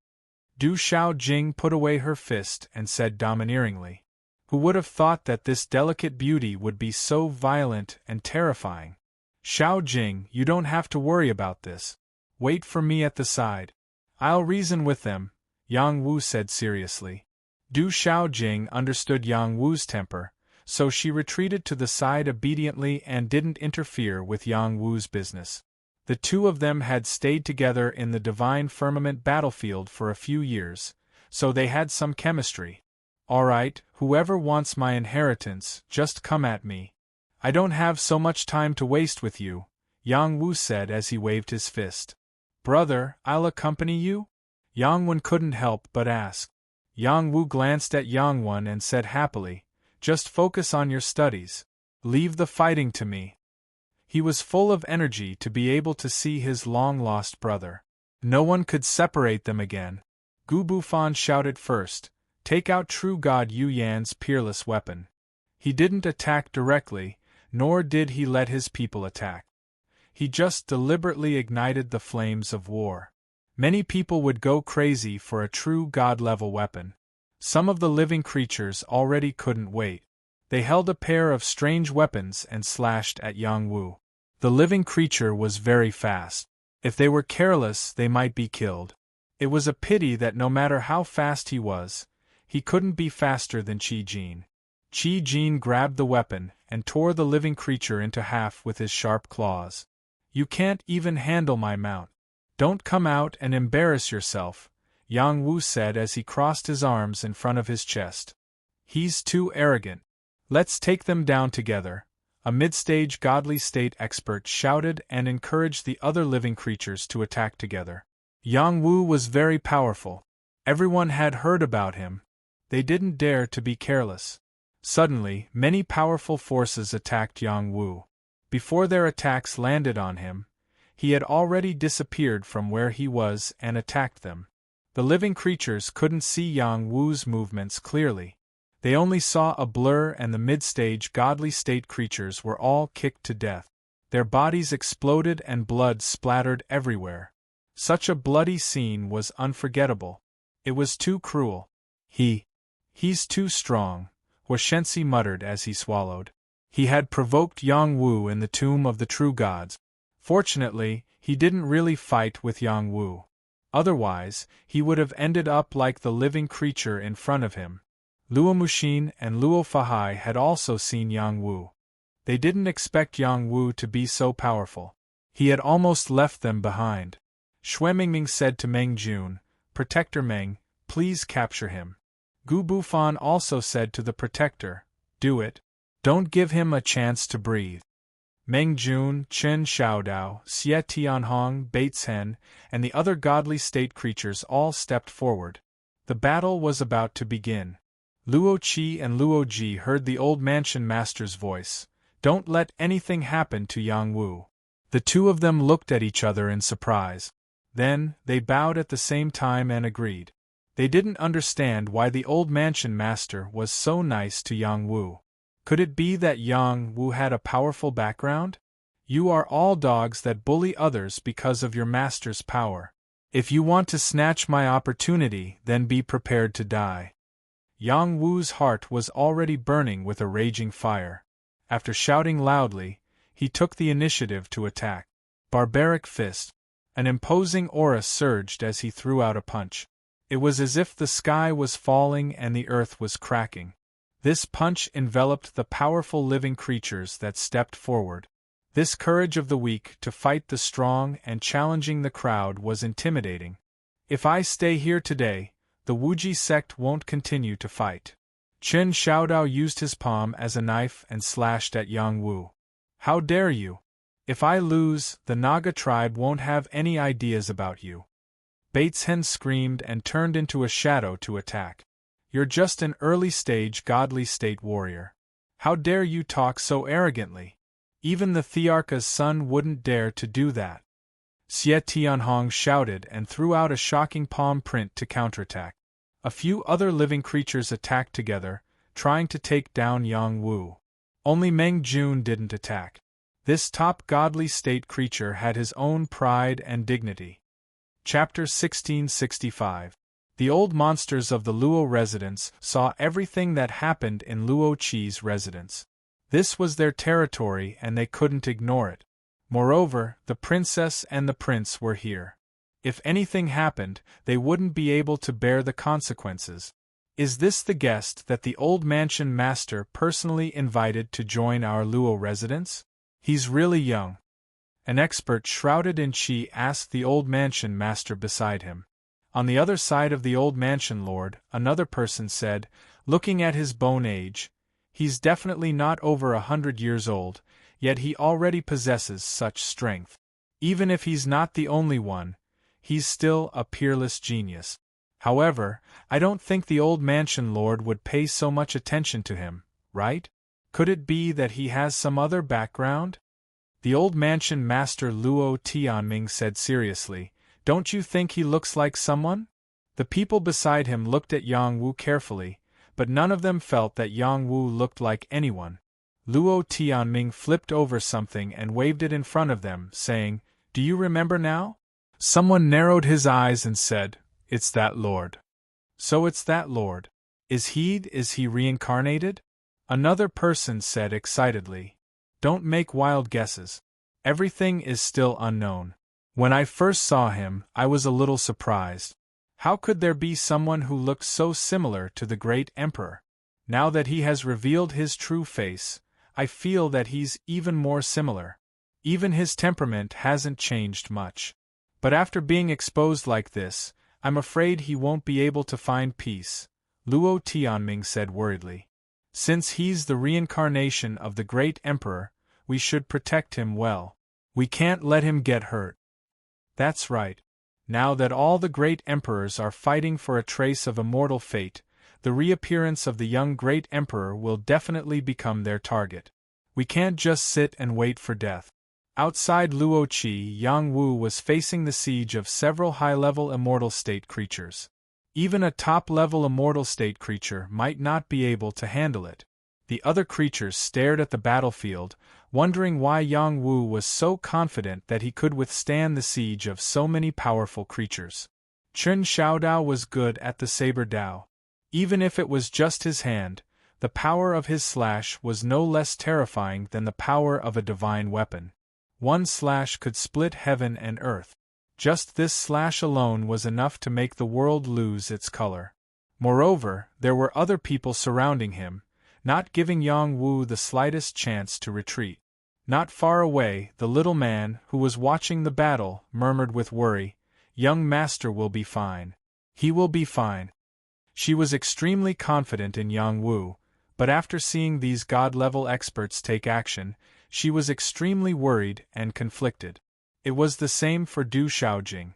Du Xiaojing put away her fist and said domineeringly. Who would have thought that this delicate beauty would be so violent and terrifying? Xiaojing, you don't have to worry about this. Wait for me at the side. I'll reason with them, Yang Wu said seriously. Du Xiaojing understood Yang Wu's temper, so she retreated to the side obediently and didn't interfere with Yang Wu's business. The two of them had stayed together in the Divine Firmament battlefield for a few years, so they had some chemistry. All right, whoever wants my inheritance, just come at me. I don't have so much time to waste with you, Yang Wu said as he waved his fist. Brother, I'll accompany you? Yang Wen couldn't help but ask. Yang Wu glanced at Yang Wen and said happily, just focus on your studies. Leave the fighting to me. He was full of energy to be able to see his long-lost brother. No one could separate them again. Gu Bufan shouted first, take out True God Yu Yan's peerless weapon. He didn't attack directly, nor did he let his people attack. He just deliberately ignited the flames of war. Many people would go crazy for a true God-level weapon. Some of the living creatures already couldn't wait. They held a pair of strange weapons and slashed at Yang Wu. The living creature was very fast. If they were careless, they might be killed. It was a pity that no matter how fast he couldn't be faster than Qi Jin. Qi Jin grabbed the weapon and tore the living creature into half with his sharp claws. You can't even handle my mount. Don't come out and embarrass yourself, Yang Wu said as he crossed his arms in front of his chest. He's too arrogant. Let's take them down together. A mid-stage godly state expert shouted and encouraged the other living creatures to attack together. Yang Wu was very powerful. Everyone had heard about him. They didn't dare to be careless. Suddenly, many powerful forces attacked Yang Wu. Before their attacks landed on him, he had already disappeared from where he was and attacked them. The living creatures couldn't see Yang Wu's movements clearly. They only saw a blur, and the mid-stage godly state creatures were all kicked to death. Their bodies exploded and blood splattered everywhere. Such a bloody scene was unforgettable. It was too cruel. He's too strong, Huashensi muttered as he swallowed. He had provoked Yang Wu in the tomb of the true gods. Fortunately, he didn't really fight with Yang Wu. Otherwise, he would have ended up like the living creature in front of him. Luo Muxin and Luo Fahai had also seen Yang Wu. They didn't expect Yang Wu to be so powerful. He had almost left them behind. Xue Mingming said to Meng Jun, Protector Meng, please capture him. Gu Bufan also said to the Protector, do it. Don't give him a chance to breathe. Meng Jun, Chen Xiaodao, Xie Tianhong, Bateshen, and the other godly state creatures all stepped forward. The battle was about to begin. Luo Qi and Luo Ji heard the old mansion master's voice. Don't let anything happen to Yang Wu. The two of them looked at each other in surprise. Then, they bowed at the same time and agreed. They didn't understand why the old mansion master was so nice to Yang Wu. Could it be that Yang Wu had a powerful background? You are all dogs that bully others because of your master's power. If you want to snatch my opportunity, then be prepared to die. Yang Wu's heart was already burning with a raging fire. After shouting loudly, he took the initiative to attack. Barbaric fist. An imposing aura surged as he threw out a punch. It was as if the sky was falling and the earth was cracking. This punch enveloped the powerful living creatures that stepped forward. This courage of the weak to fight the strong and challenging the crowd was intimidating. If I stay here today, the Wuji sect won't continue to fight. Chen Xiaodao used his palm as a knife and slashed at Yang Wu. How dare you? If I lose, the Naga tribe won't have any ideas about you. Bateshen screamed and turned into a shadow to attack. You're just an early-stage godly state warrior. How dare you talk so arrogantly? Even the Thearcha's son wouldn't dare to do that. Xie Tianhong shouted and threw out a shocking palm print to counterattack. A few other living creatures attacked together, trying to take down Yang Wu. Only Meng Jun didn't attack. This top godly state creature had his own pride and dignity. Chapter 1665. The old monsters of the Luo residence saw everything that happened in Luo Qi's residence. This was their territory and they couldn't ignore it. Moreover, the princess and the prince were here. If anything happened, they wouldn't be able to bear the consequences. Is this the guest that the old mansion master personally invited to join our Luo residence? He's really young. An expert shrouded in qi asked the old mansion master beside him. On the other side of the old mansion lord, another person said, looking at his bone age, he's definitely not over 100 years old, yet he already possesses such strength. Even if he's not the only one, he's still a peerless genius. However, I don't think the old mansion lord would pay so much attention to him, right? Could it be that he has some other background? The old mansion master Luo Tianming said seriously, don't you think he looks like someone? The people beside him looked at Yang Wu carefully, but none of them felt that Yang Wu looked like anyone. Luo Tianming flipped over something and waved it in front of them, saying, do you remember now? Someone narrowed his eyes and said, it's that lord. So it's that lord. Is he reincarnated? Another person said excitedly, don't make wild guesses. Everything is still unknown. When I first saw him, I was a little surprised. How could there be someone who looked so similar to the great emperor? Now that he has revealed his true face, I feel that he's even more similar. Even his temperament hasn't changed much. But after being exposed like this, I'm afraid he won't be able to find peace, Luo Tianming said worriedly. Since he's the reincarnation of the great emperor, we should protect him well. We can't let him get hurt. That's right. Now that all the great emperors are fighting for a trace of immortal fate, the reappearance of the young great emperor will definitely become their target. We can't just sit and wait for death. Outside Luo Qi, Yang Wu was facing the siege of several high-level immortal state creatures. Even a top-level immortal state creature might not be able to handle it. The other creatures stared at the battlefield, wondering why Yang Wu was so confident that he could withstand the siege of so many powerful creatures. Chen Xiaodao was good at the saber dao. Even if it was just his hand, the power of his slash was no less terrifying than the power of a divine weapon. One slash could split heaven and earth. Just this slash alone was enough to make the world lose its color. Moreover, there were other people surrounding him, not giving Yang Wu the slightest chance to retreat. Not far away, the little man, who was watching the battle, murmured with worry, "Young master will be fine. He will be fine." She was extremely confident in Yang Wu, but after seeing these god-level experts take action, she was extremely worried and conflicted. It was the same for Du Xiaojing.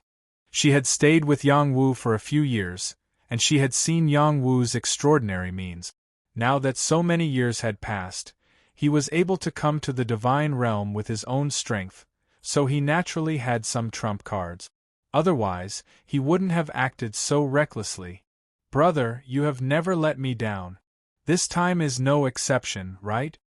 She had stayed with Yang Wu for a few years, and she had seen Yang Wu's extraordinary means. Now that so many years had passed, he was able to come to the divine realm with his own strength, so he naturally had some trump cards. Otherwise, he wouldn't have acted so recklessly. "Brother, you have never let me down. This time is no exception, right?"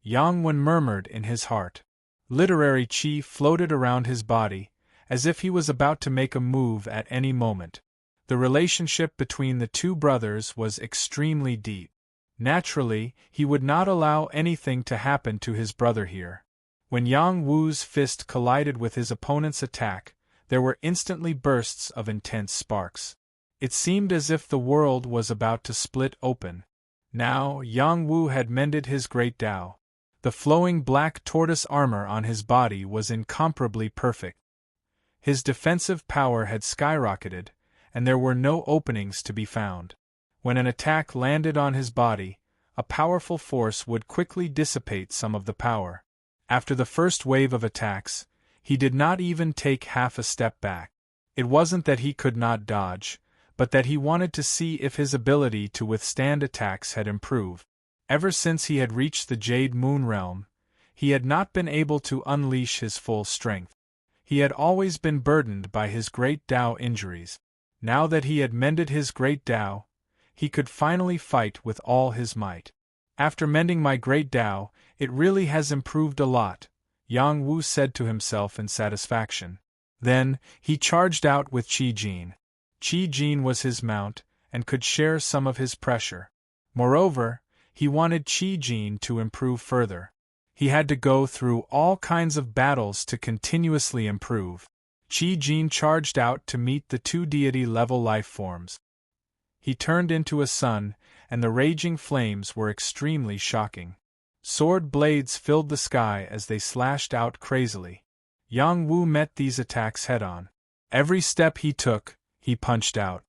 Yang Wen murmured in his heart. Literary qi floated around his body, as if he was about to make a move at any moment. The relationship between the two brothers was extremely deep. Naturally, he would not allow anything to happen to his brother here. When Yang Wu's fist collided with his opponent's attack, there were instantly bursts of intense sparks. It seemed as if the world was about to split open. Now, Yang Wu had mended his great Tao. The flowing black tortoise armor on his body was incomparably perfect. His defensive power had skyrocketed, and there were no openings to be found. When an attack landed on his body, a powerful force would quickly dissipate some of the power. After the first wave of attacks, he did not even take half a step back. It wasn't that he could not dodge, but that he wanted to see if his ability to withstand attacks had improved. Ever since he had reached the Jade Moon realm, he had not been able to unleash his full strength. He had always been burdened by his great Tao injuries. Now that he had mended his great Tao, he could finally fight with all his might. After mending my great Tao, it really has improved a lot, Yang Wu said to himself in satisfaction. Then, he charged out with Qi Jin. Qi Jin was his mount, and could share some of his pressure. Moreover, he wanted Qi Jin to improve further. He had to go through all kinds of battles to continuously improve. Qi Jin charged out to meet the two deity-level life forms. He turned into a sun, and the raging flames were extremely shocking. Sword blades filled the sky as they slashed out crazily. Yang Wu met these attacks head-on. Every step he took, he punched out.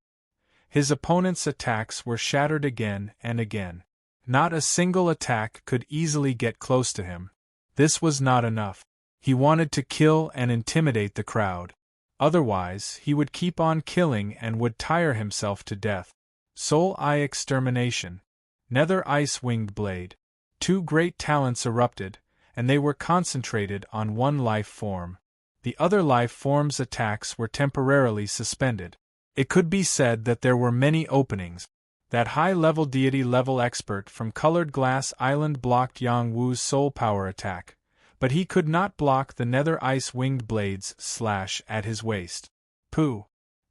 His opponent's attacks were shattered again and again. Not a single attack could easily get close to him. This was not enough. He wanted to kill and intimidate the crowd. Otherwise, he would keep on killing and would tire himself to death. Soul Eye Extermination. Nether Ice Winged Blade. Two great talents erupted, and they were concentrated on one life form. The other life form's attacks were temporarily suspended. It could be said that there were many openings. That high-level deity-level expert from Colored Glass Island blocked Yang Wu's soul power attack, but he could not block the Nether Ice Winged Blade's slash at his waist. Pooh!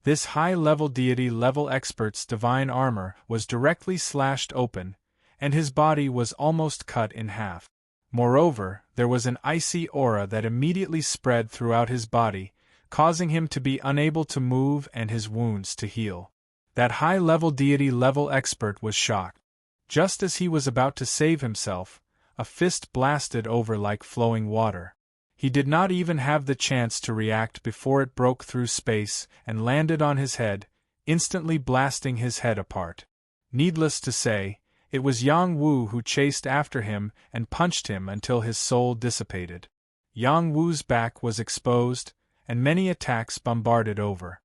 This high-level deity-level expert's divine armor was directly slashed open, and his body was almost cut in half. Moreover, there was an icy aura that immediately spread throughout his body, causing him to be unable to move and his wounds to heal. That high-level deity-level expert was shocked. Just as he was about to save himself, a fist blasted over like flowing water. He did not even have the chance to react before it broke through space and landed on his head, instantly blasting his head apart. Needless to say, it was Yang Wu who chased after him and punched him until his soul dissipated. Yang Wu's back was exposed, and many attacks bombarded over.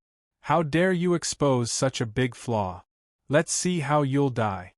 How dare you expose such a big flaw? Let's see how you'll die.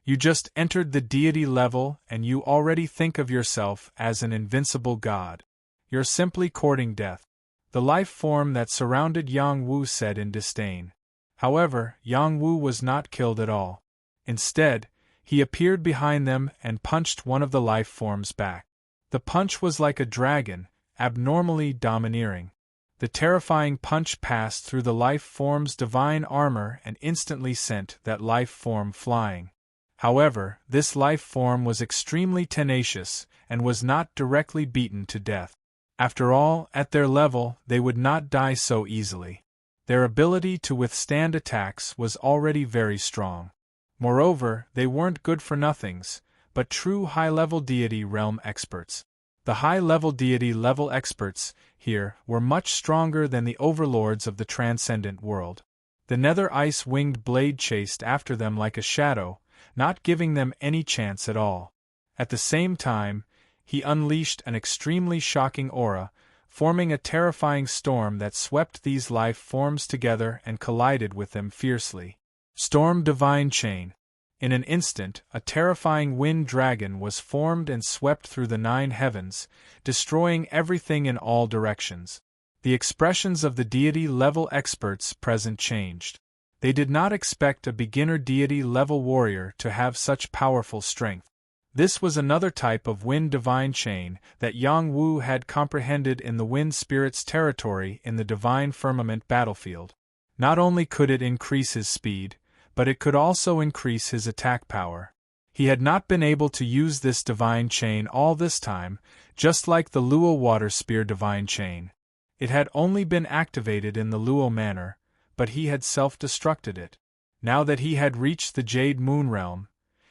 You just entered the deity level and you already think of yourself as an invincible god. You're simply courting death. The life form that surrounded Yang Wu said in disdain. However, Yang Wu was not killed at all. Instead, he appeared behind them and punched one of the life forms back. The punch was like a dragon, abnormally domineering. The terrifying punch passed through the life form's divine armor and instantly sent that life form flying. However, this life form was extremely tenacious and was not directly beaten to death. After all, at their level, they would not die so easily. Their ability to withstand attacks was already very strong. Moreover, they weren't good-for-nothings, but true high-level deity realm experts. The high-level deity level experts here were much stronger than the overlords of the transcendent world. The Nether Ice Winged Blade chased after them like a shadow, not giving them any chance at all. At the same time, he unleashed an extremely shocking aura, forming a terrifying storm that swept these life forms together and collided with them fiercely. Storm Divine Chain. In an instant, a terrifying wind dragon was formed and swept through the 9 heavens, destroying everything in all directions. The expressions of the deity-level experts present changed. They did not expect a beginner deity-level warrior to have such powerful strength. This was another type of wind divine chain that Yang Wu had comprehended in the wind spirit's territory in the divine firmament battlefield. Not only could it increase his speed, but it could also increase his attack power. He had not been able to use this divine chain all this time, just like the Luo water spear divine chain. It had only been activated in the Luo manner, but he had self-destructed it. Now that he had reached the Jade Moon realm,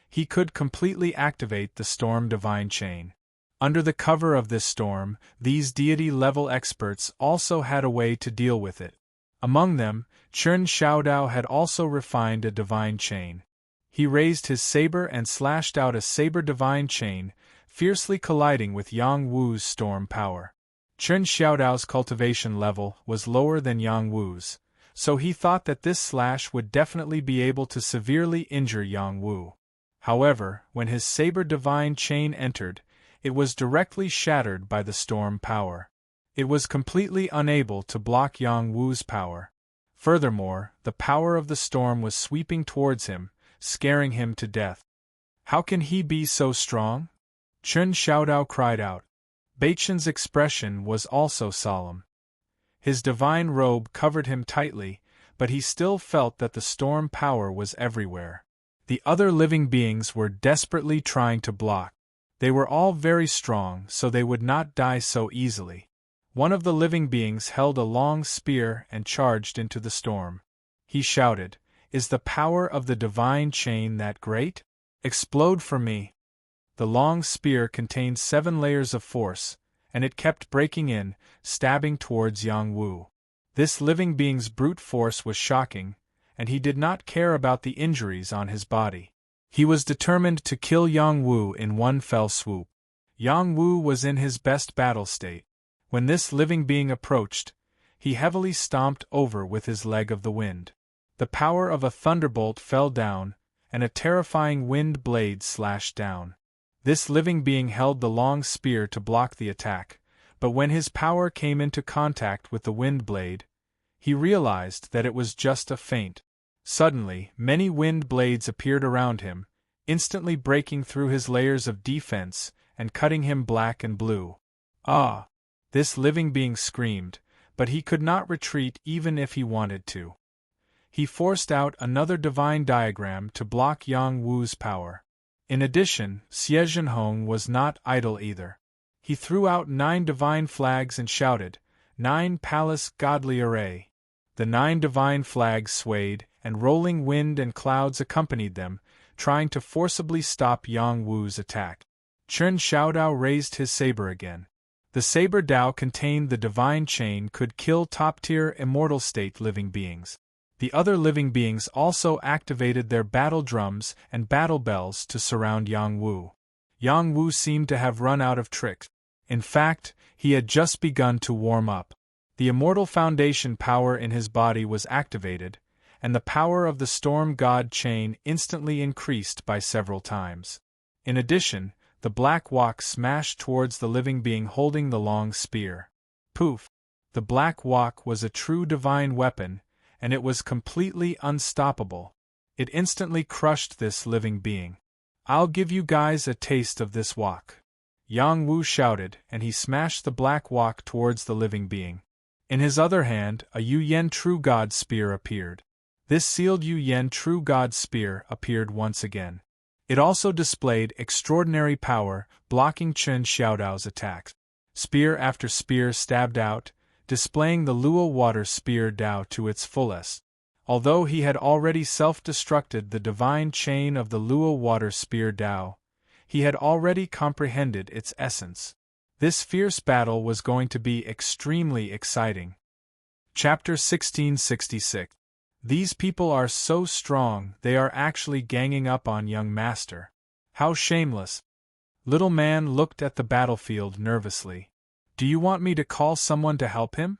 he could completely activate the Storm Divine Chain. Under the cover of this storm, these deity-level experts also had a way to deal with it. Among them, Chen Xiaodao had also refined a divine chain. He raised his saber and slashed out a saber divine chain, fiercely colliding with Yang Wu's storm power. Chen Xiaodao's cultivation level was lower than Yang Wu's, so he thought that this slash would definitely be able to severely injure Yang Wu. However, when his saber divine chain entered, it was directly shattered by the storm power. It was completely unable to block Yang Wu's power. Furthermore, the power of the storm was sweeping towards him, scaring him to death. How can he be so strong? Chen Xiaodao cried out. Beichen's expression was also solemn. His divine robe covered him tightly, but he still felt that the storm power was everywhere. The other living beings were desperately trying to block. They were all very strong, so they would not die so easily. One of the living beings held a long spear and charged into the storm. He shouted, "Is the power of the divine chain that great? Explode for me!" The long spear contained 7 layers of force, and it kept breaking in, stabbing towards Yang Wu. This living being's brute force was shocking, and he did not care about the injuries on his body. He was determined to kill Yang Wu in one fell swoop. Yang Wu was in his best battle state. When this living being approached, he heavily stomped over with his leg of the wind. The power of a thunderbolt fell down, and a terrifying wind blade slashed down. This living being held the long spear to block the attack, but when his power came into contact with the wind blade, he realized that it was just a feint. Suddenly, many wind blades appeared around him, instantly breaking through his layers of defense and cutting him black and blue. Ah! This living being screamed, but he could not retreat even if he wanted to. He forced out another divine diagram to block Yang Wu's power. In addition, Xie Zhenhong was not idle either. He threw out 9 divine flags and shouted, "9 palace godly array." The 9 divine flags swayed, and rolling wind and clouds accompanied them, trying to forcibly stop Yang Wu's attack. Chen Xiaodao raised his saber again. The saber Dao contained the divine chain could kill top-tier immortal state living beings. The other living beings also activated their battle drums and battle bells to surround Yang Wu. Yang Wu seemed to have run out of tricks. In fact, he had just begun to warm up. The immortal foundation power in his body was activated, and the power of the storm god chain instantly increased by several times. In addition, the black wok smashed towards the living being holding the long spear. Poof! The black wok was a true divine weapon, and it was completely unstoppable. It instantly crushed this living being. "I'll give you guys a taste of this wok," Yang Wu shouted, and he smashed the black wok towards the living being. In his other hand, a Yu Yen True God Spear appeared. This sealed Yu Yen True God Spear appeared once again. It also displayed extraordinary power, blocking Chen Xiaodao's attacks. Spear after spear stabbed out, displaying the Luo Water Spear Dao to its fullest. Although he had already self-destructed the divine chain of the Luo Water Spear Dao, he had already comprehended its essence. This fierce battle was going to be extremely exciting. Chapter 1666. These people are so strong, they are actually ganging up on young master. How shameless. Little man looked at the battlefield nervously. "Do you want me to call someone to help him?"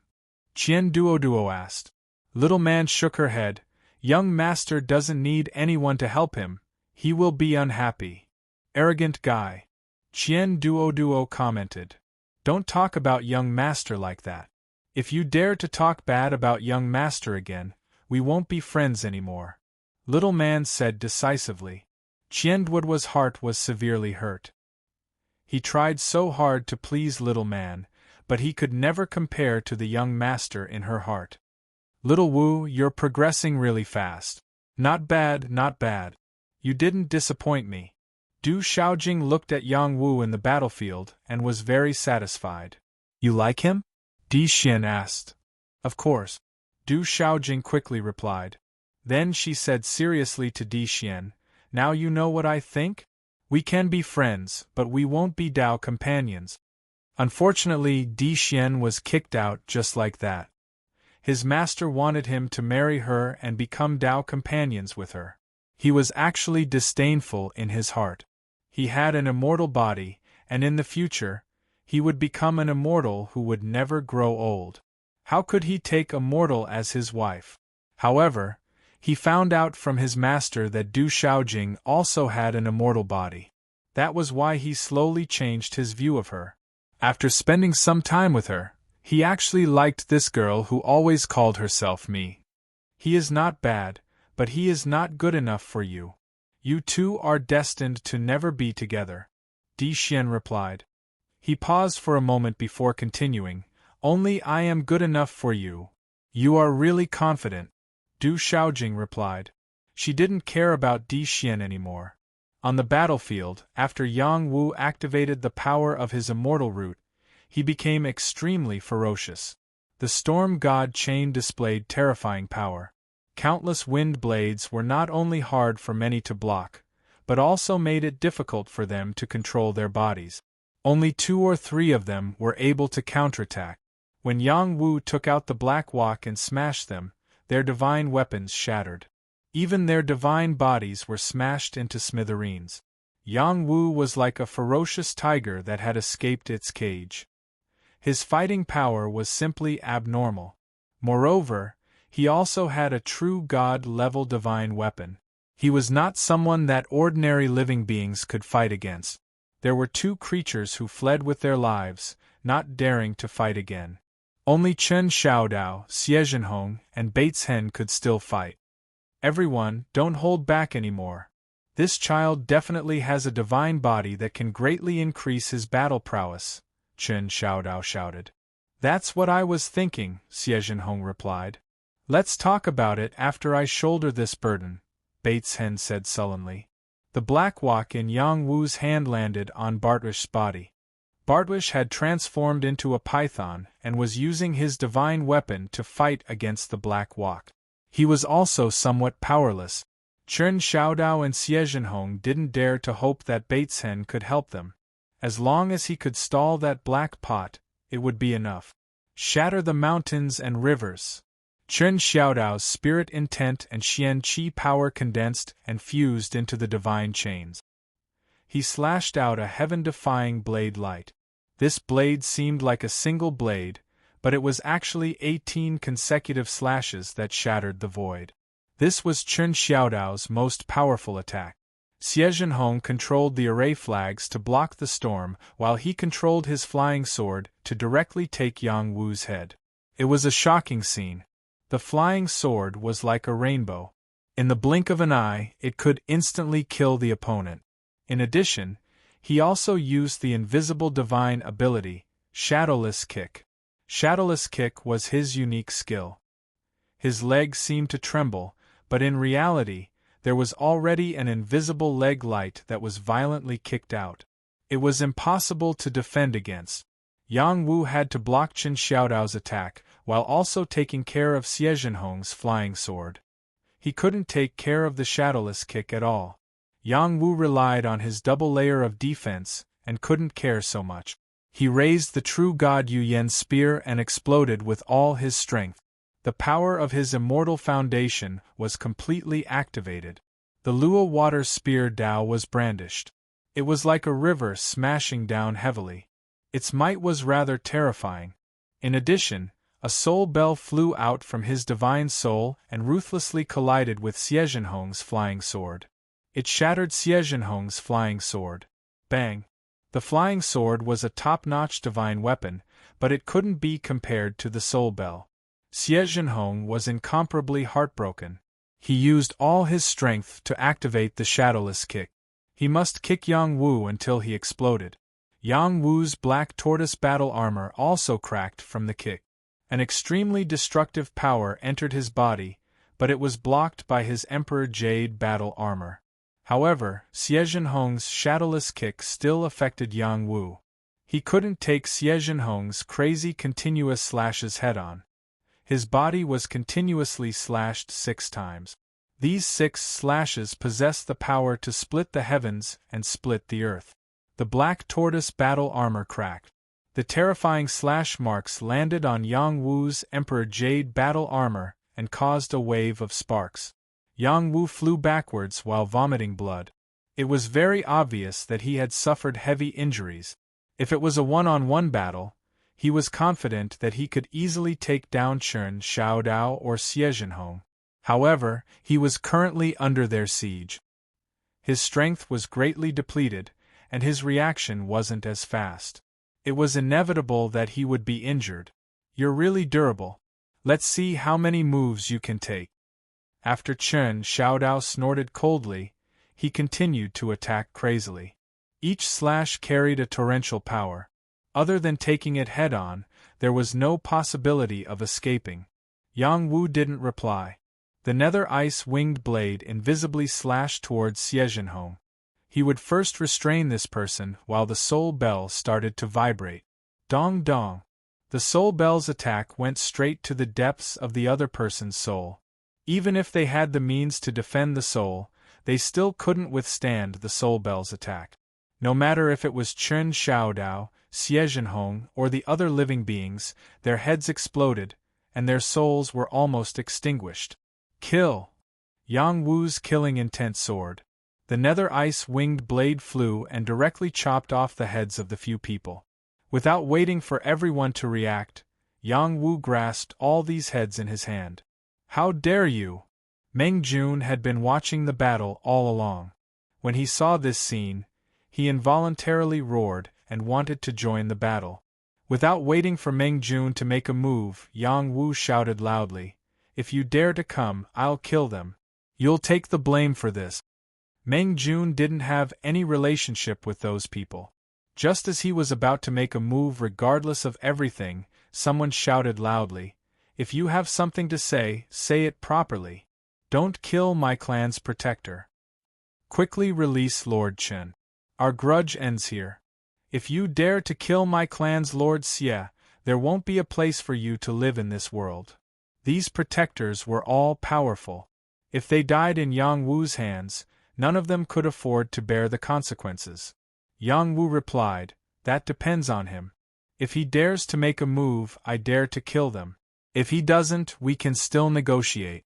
Qian Duoduo asked. Little man shook her head. "Young master doesn't need anyone to help him, he will be unhappy." "Arrogant guy," Qian Duoduo commented. "Don't talk about young master like that. If you dare to talk bad about young master again, we won't be friends anymore," Little man said decisively. Qian Duoduo's heart was severely hurt. He tried so hard to please Little man, but he could never compare to the young master in her heart. "Little Wu, you're progressing really fast. Not bad, not bad. You didn't disappoint me." Du Xiaojing looked at Yang Wu in the battlefield and was very satisfied. "You like him?" Di Xian asked. "Of course," Du Xiaojing quickly replied. Then she said seriously to Di Xian, "Now you know what I think? We can be friends, but we won't be Dao companions." Unfortunately, Di Xian was kicked out just like that. His master wanted him to marry her and become Tao companions with her. He was actually disdainful in his heart. He had an immortal body, and in the future, he would become an immortal who would never grow old. How could he take a mortal as his wife? However, he found out from his master that Du Shaojing also had an immortal body. That was why he slowly changed his view of her. After spending some time with her, he actually liked this girl who always called herself me. He is not bad, but he is not good enough for you. You two are destined to never be together. Di Xian replied. He paused for a moment before continuing, only I am good enough for you. You are really confident. Du Shaojing replied. She didn't care about Di Xian anymore. On the battlefield, after Yang Wu activated the power of his immortal root, he became extremely ferocious. The storm god chain displayed terrifying power. Countless wind blades were not only hard for many to block, but also made it difficult for them to control their bodies. Only 2 or 3 of them were able to counterattack. When Yang Wu took out the Black Walk and smashed them, their divine weapons shattered. Even their divine bodies were smashed into smithereens. Yang Wu was like a ferocious tiger that had escaped its cage. His fighting power was simply abnormal. Moreover, he also had a true god-level divine weapon. He was not someone that ordinary living beings could fight against. There were 2 creatures who fled with their lives, not daring to fight again. Only Chen Xiaodao, Xie Zhenhong, and Bates Hen could still fight. Everyone, don't hold back anymore. This child definitely has a divine body that can greatly increase his battle prowess, Chen Xiaodao shouted. That's what I was thinking, Xie Zhenhong replied. Let's talk about it after I shoulder this burden, Bates Hen said sullenly. The Black Walk in Yang Wu's hand landed on Bartwish's body. Bartwish had transformed into a python and was using his divine weapon to fight against the Black Walk. He was also somewhat powerless. Chen Xiaodao and Xie Zhenhong didn't dare to hope that Bates Hen could help them. As long as he could stall that black pot, it would be enough. Shatter the mountains and rivers. Chen Xiaodao's spirit intent and Xian Qi power condensed and fused into the divine chains. He slashed out a heaven-defying blade light. This blade seemed like a single blade, but it was actually 18 consecutive slashes that shattered the void. This was Chen Xiaodao's most powerful attack. Xie Zhenhong controlled the array flags to block the storm, while he controlled his flying sword to directly take Yang Wu's head. It was a shocking scene. The flying sword was like a rainbow. In the blink of an eye, it could instantly kill the opponent. In addition, he also used the invisible divine ability, Shadowless Kick. Shadowless Kick was his unique skill. His legs seemed to tremble, but in reality, there was already an invisible leg light that was violently kicked out. It was impossible to defend against. Yang Wu had to block Chen Xiaodao's attack, while also taking care of Xie Zhenhong's flying sword. He couldn't take care of the Shadowless Kick at all. Yang Wu relied on his double layer of defense, and couldn't care so much. He raised the true god Yu Yan's spear and exploded with all his strength. The power of his immortal foundation was completely activated. The Luo water spear Dao was brandished. It was like a river smashing down heavily. Its might was rather terrifying. In addition, a soul bell flew out from his divine soul and ruthlessly collided with Xie Zhenhong's flying sword. It shattered Xie Zhenhong's flying sword. Bang! The flying sword was a top-notch divine weapon, but it couldn't be compared to the soul bell. Xie Zhenhong was incomparably heartbroken. He used all his strength to activate the Shadowless Kick. He must kick Yang Wu until he exploded. Yang Wu's black tortoise battle armor also cracked from the kick. An extremely destructive power entered his body, but it was blocked by his Emperor Jade battle armor. However, Xie Zhenhong's Shadowless Kick still affected Yang Wu. He couldn't take Xie Zhenhong's crazy continuous slashes head-on. His body was continuously slashed 6 times. These 6 slashes possessed the power to split the heavens and split the earth. The black tortoise battle armor cracked. The terrifying slash marks landed on Yang Wu's Emperor Jade battle armor and caused a wave of sparks. Yang Wu flew backwards while vomiting blood. It was very obvious that he had suffered heavy injuries. If it was a one-on-one battle, he was confident that he could easily take down Chen Xiaodao or Xie Zhenhong. However, he was currently under their siege. His strength was greatly depleted, and his reaction wasn't as fast. It was inevitable that he would be injured. You're really durable. Let's see how many moves you can take. After Chen Xiaodao snorted coldly, he continued to attack crazily. Each slash carried a torrential power. Other than taking it head-on, there was no possibility of escaping. Yang Wu didn't reply. The nether ice-winged blade invisibly slashed towards Xie Zhenhong. He would first restrain this person while the soul bell started to vibrate. Dong dong. The soul bell's attack went straight to the depths of the other person's soul. Even if they had the means to defend the soul, they still couldn't withstand the soul bell's attack. No matter if it was Chen Xiaodao, Xie Zhenhong, or the other living beings, their heads exploded, and their souls were almost extinguished. Kill! Yang Wu's killing intent soared. The nether ice-winged blade flew and directly chopped off the heads of the few people. Without waiting for everyone to react, Yang Wu grasped all these heads in his hand. How dare you! Meng Jun had been watching the battle all along. When he saw this scene, he involuntarily roared and wanted to join the battle. Without waiting for Meng Jun to make a move, Yang Wu shouted loudly, "If you dare to come, I'll kill them. You'll take the blame for this." Meng Jun didn't have any relationship with those people. Just as he was about to make a move regardless of everything, someone shouted loudly, "If you have something to say, say it properly. Don't kill my clan's protector. Quickly release Lord Chen. Our grudge ends here. If you dare to kill my clan's Lord Xie, there won't be a place for you to live in this world." These protectors were all powerful. If they died in Yang Wu's hands, none of them could afford to bear the consequences. Yang Wu replied, "That depends on him. If he dares to make a move, I dare to kill them. If he doesn't, we can still negotiate."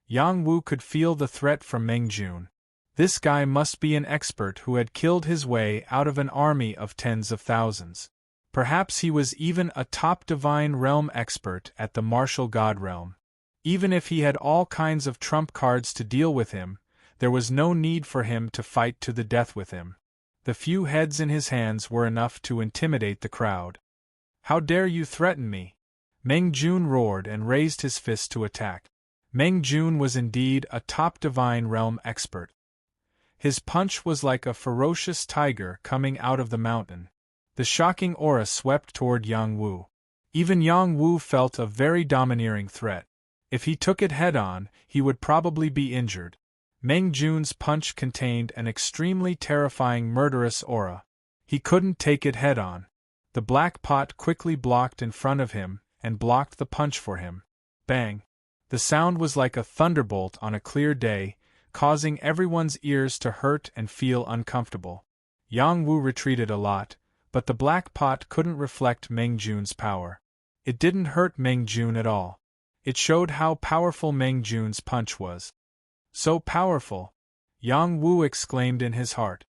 Yang Wu could feel the threat from Meng Jun. This guy must be an expert who had killed his way out of an army of tens of thousands. Perhaps he was even a top divine realm expert at the martial god realm. Even if he had all kinds of trump cards to deal with him, there was no need for him to fight to the death with him. The few heads in his hands were enough to intimidate the crowd. "How dare you threaten me?" Meng Jun roared and raised his fist to attack. Meng Jun was indeed a top divine realm expert. His punch was like a ferocious tiger coming out of the mountain. The shocking aura swept toward Yang Wu. Even Yang Wu felt a very domineering threat. If he took it head-on, he would probably be injured. Meng Jun's punch contained an extremely terrifying murderous aura. He couldn't take it head-on. The black pot quickly blocked in front of him and blocked the punch for him. Bang! The sound was like a thunderbolt on a clear day, causing everyone's ears to hurt and feel uncomfortable. Yang Wu retreated a lot, but the black pot couldn't reflect Meng Jun's power. It didn't hurt Meng Jun at all. It showed how powerful Meng Jun's punch was. "So powerful!" Yang Wu exclaimed in his heart.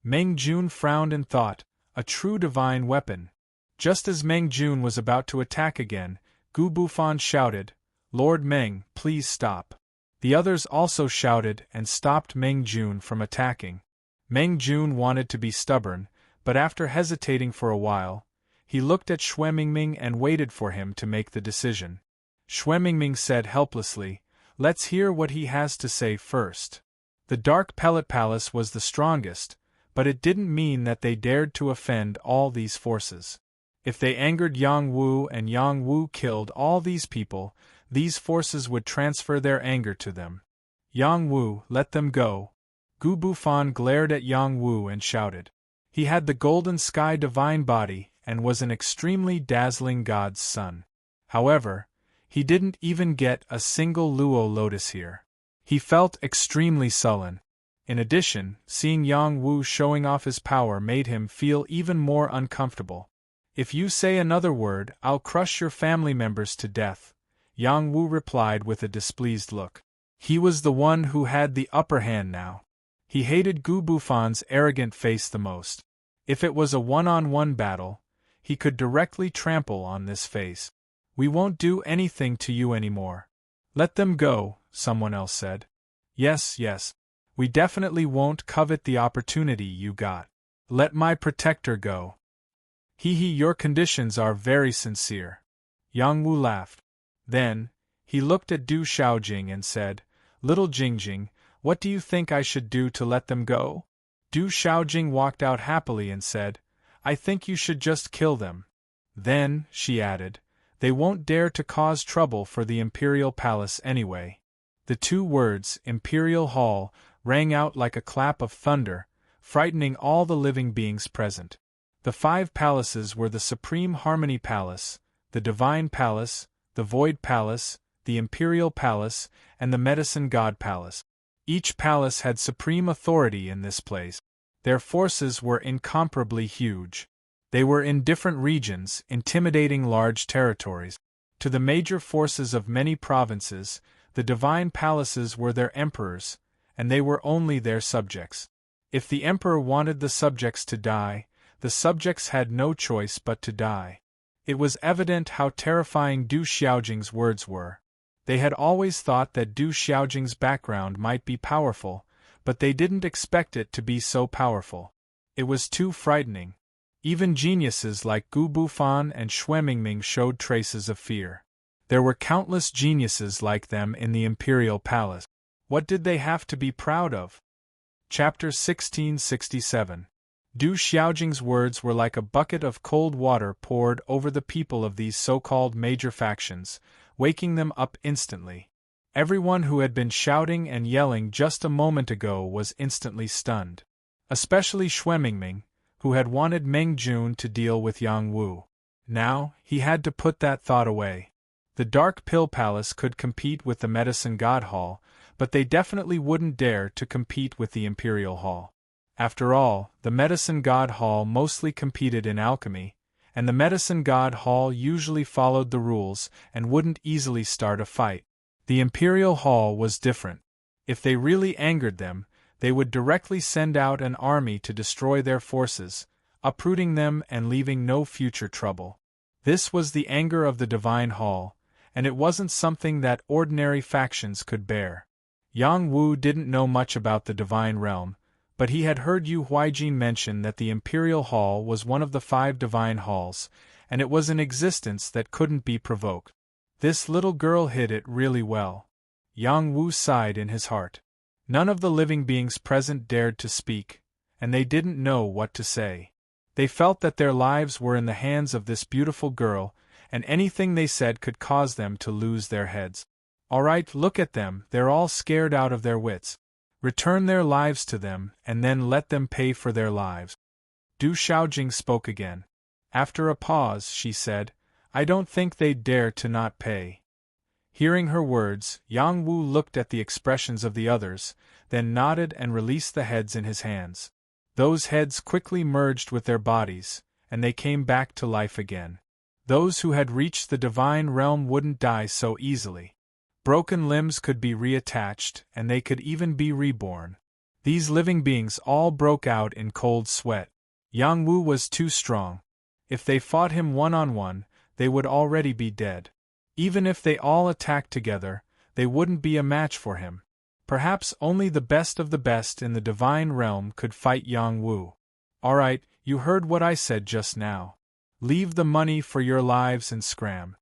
Meng Jun frowned and thought, "A true divine weapon." Just as Meng Jun was about to attack again, Gu Bufan shouted, "Lord Meng, please stop." The others also shouted and stopped Meng Jun from attacking. Meng Jun wanted to be stubborn, but after hesitating for a while, he looked at Xue Mingming and waited for him to make the decision. Xue Mingming said helplessly, "Let's hear what he has to say first." The Dark Pellet Palace was the strongest, but it didn't mean that they dared to offend all these forces. If they angered Yang Wu and Yang Wu killed all these people, these forces would transfer their anger to them. "Yang Wu, let them go." Gu Bufan glared at Yang Wu and shouted. He had the golden sky divine body and was an extremely dazzling god's son. However, he didn't even get a single Luo lotus here. He felt extremely sullen. In addition, seeing Yang Wu showing off his power made him feel even more uncomfortable. If you say another word, I'll crush your family members to death, Yang Wu replied with a displeased look. He was the one who had the upper hand now. He hated Gu Bufan's arrogant face the most. If it was a one-on-one battle, he could directly trample on this face. We won't do anything to you anymore. Let them go, someone else said. Yes, yes. We definitely won't covet the opportunity you got. Let my protector go. Your conditions are very sincere. Yang Wu laughed. Then, he looked at Du Xiaojing and said, Little Jingjing, what do you think I should do to let them go? Du Xiaojing walked out happily and said, I think you should just kill them. Then, she added, they won't dare to cause trouble for the Imperial Palace anyway. The two words, Imperial Hall, rang out like a clap of thunder, frightening all the living beings present. The 5 palaces were the Supreme Harmony Palace, the Divine Palace, the Void Palace, the Imperial Palace, and the Medicine God Palace. Each palace had supreme authority in this place. Their forces were incomparably huge. They were in different regions, intimidating large territories. To the major forces of many provinces, the divine palaces were their emperors, and they were only their subjects. If the emperor wanted the subjects to die, the subjects had no choice but to die. It was evident how terrifying Du Xiaojing's words were. They had always thought that Du Xiaojing's background might be powerful, but they didn't expect it to be so powerful. It was too frightening. Even geniuses like Gu Bufan and Xue Mingming showed traces of fear. There were countless geniuses like them in the Imperial Palace. What did they have to be proud of? Chapter 1667. Du Xiaojing's words were like a bucket of cold water poured over the people of these so-called major factions, waking them up instantly. Everyone who had been shouting and yelling just a moment ago was instantly stunned. Especially Xue Mingming, who had wanted Meng Jun to deal with Yang Wu. Now, he had to put that thought away. The Dark Pill Palace could compete with the Medicine God Hall, but they definitely wouldn't dare to compete with the Imperial Hall. After all, the Medicine God Hall mostly competed in alchemy, and the Medicine God Hall usually followed the rules and wouldn't easily start a fight. The Imperial Hall was different. If they really angered them, they would directly send out an army to destroy their forces, uprooting them and leaving no future trouble. This was the anger of the Divine Hall, and it wasn't something that ordinary factions could bear. Yang Wu didn't know much about the Divine Realm, but he had heard Yu Huijin mention that the Imperial Hall was one of the 5 Divine Halls, and it was an existence that couldn't be provoked. This little girl hid it really well. Yang Wu sighed in his heart. None of the living beings present dared to speak, and they didn't know what to say. They felt that their lives were in the hands of this beautiful girl, and anything they said could cause them to lose their heads. All right, look at them, they're all scared out of their wits. Return their lives to them, and then let them pay for their lives. Du Xiaojing spoke again. After a pause, she said, I don't think they'd dare to not pay. Hearing her words, Yang Wu looked at the expressions of the others, then nodded and released the heads in his hands. Those heads quickly merged with their bodies, and they came back to life again. Those who had reached the divine realm wouldn't die so easily. Broken limbs could be reattached, and they could even be reborn. These living beings all broke out in cold sweat. Yang Wu was too strong. If they fought him one-on-one, they would already be dead. Even if they all attacked together, they wouldn't be a match for him. Perhaps only the best of the best in the divine realm could fight Yang Wu. All right, you heard what I said just now. Leave the money for your lives and scram.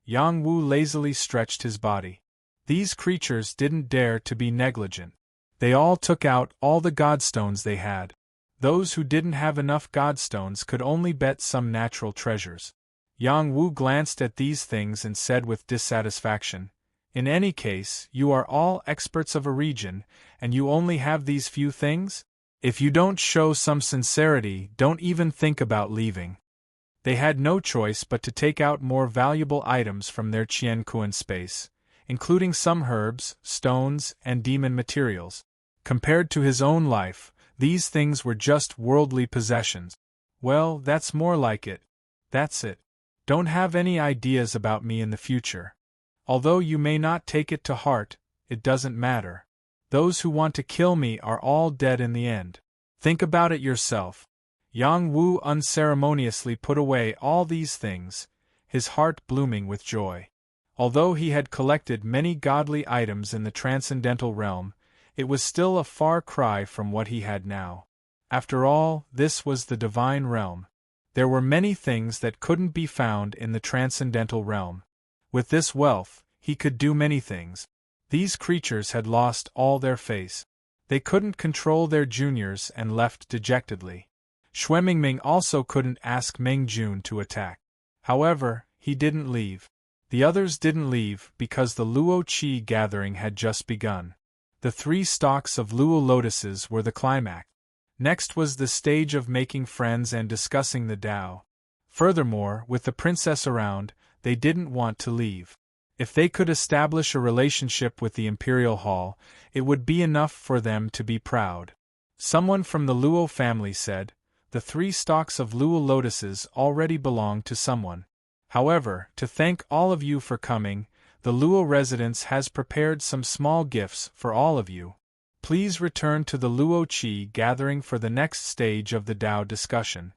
Yang Wu lazily stretched his body. These creatures didn't dare to be negligent. They all took out all the godstones they had. Those who didn't have enough godstones could only bet some natural treasures. Yang Wu glanced at these things and said with dissatisfaction, In any case, you are all experts of a region, and you only have these few things? If you don't show some sincerity, don't even think about leaving. They had no choice but to take out more valuable items from their Qianquan space, including some herbs, stones, and demon materials. Compared to his own life, these things were just worldly possessions. Well, that's more like it. That's it. Don't have any ideas about me in the future. Although you may not take it to heart, it doesn't matter. Those who want to kill me are all dead in the end. Think about it yourself. Yang Wu unceremoniously put away all these things, his heart blooming with joy. Although he had collected many godly items in the transcendental realm, it was still a far cry from what he had now. After all, this was the divine realm. There were many things that couldn't be found in the transcendental realm. With this wealth, he could do many things. These creatures had lost all their face. They couldn't control their juniors and left dejectedly. Xuemingming also couldn't ask Meng Jun to attack. However, he didn't leave. The others didn't leave because the Luo Qi gathering had just begun. The 3 stalks of Luo lotuses were the climax. Next was the stage of making friends and discussing the Tao. Furthermore, with the princess around, they didn't want to leave. If they could establish a relationship with the Imperial Hall, it would be enough for them to be proud. Someone from the Luo family said, "The 3 stalks of Luo lotuses already belong to someone. However, to thank all of you for coming, the Luo residence has prepared some small gifts for all of you. Please return to the Luo Qi gathering for the next stage of the Tao discussion."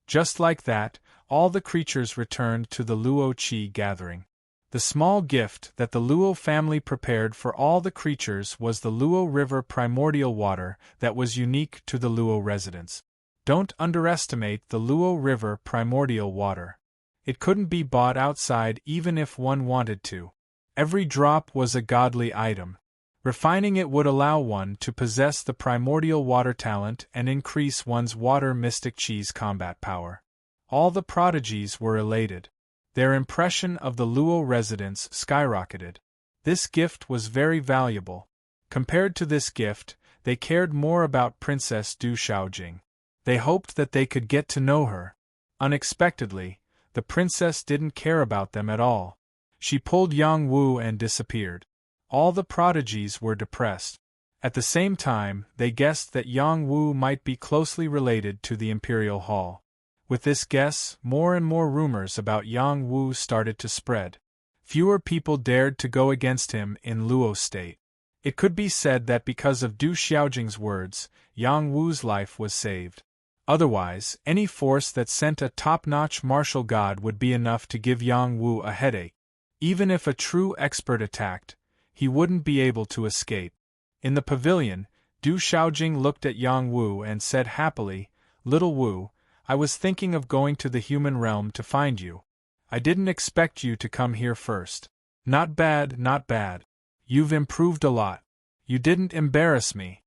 Just like that, all the creatures returned to the Luo Qi gathering. The small gift that the Luo family prepared for all the creatures was the Luo River primordial water that was unique to the Luo residence. Don't underestimate the Luo River primordial water. It couldn't be bought outside even if one wanted to. Every drop was a godly item. Refining it would allow one to possess the primordial water talent and increase one's water mystic Qi's combat power. All the prodigies were elated. Their impression of the Luo residence skyrocketed. This gift was very valuable. Compared to this gift, they cared more about Princess Du Xiaojing. They hoped that they could get to know her. Unexpectedly, the princess didn't care about them at all. She pulled Yang Wu and disappeared. All the prodigies were depressed. At the same time, they guessed that Yang Wu might be closely related to the Imperial Hall. With this guess, more and more rumors about Yang Wu started to spread. Fewer people dared to go against him in Luo State. It could be said that because of Du Xiaojing's words, Yang Wu's life was saved. Otherwise, any force that sent a top-notch martial god would be enough to give Yang Wu a headache. Even if a true expert attacked, he wouldn't be able to escape. In the pavilion, Du Xiaojing looked at Yang Wu and said happily, "Little Wu, I was thinking of going to the human realm to find you. I didn't expect you to come here first. Not bad, not bad. You've improved a lot. You didn't embarrass me."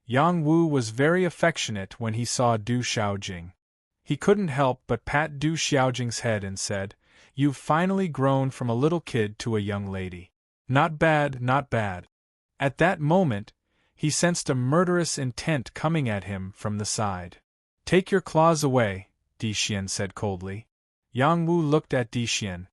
Yang Wu was very affectionate when he saw Du Xiaojing. He couldn't help but pat Du Xiaojing's head and said, "You've finally grown from a little kid to a young lady. Not bad, not bad." At that moment, he sensed a murderous intent coming at him from the side. "Take your claws away," Di Xian said coldly. Yang Wu looked at Di Xian.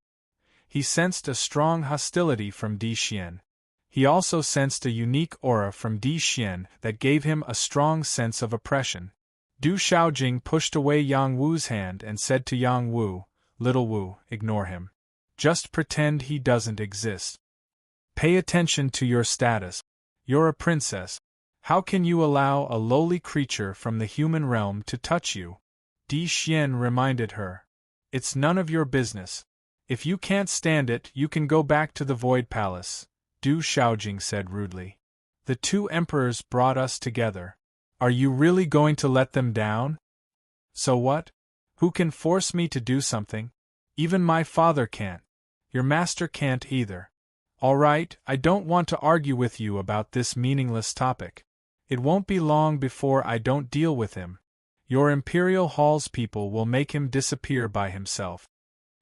He sensed a strong hostility from Di Xian. He also sensed a unique aura from Di Xian that gave him a strong sense of oppression. Du Xiaojing pushed away Yang Wu's hand and said to Yang Wu, "Little Wu, ignore him. Just pretend he doesn't exist. Pay attention to your status. You're a princess. How can you allow a lowly creature from the human realm to touch you?" Di Xian reminded her. "It's none of your business. If you can't stand it, you can go back to the Void Palace," Du Xiaojing said rudely. "The 2 emperors brought us together. Are you really going to let them down? So what? Who can force me to do something? Even my father can't. Your master can't either. All right, I don't want to argue with you about this meaningless topic. It won't be long before I don't deal with him. Your Imperial Hall's people will make him disappear by himself."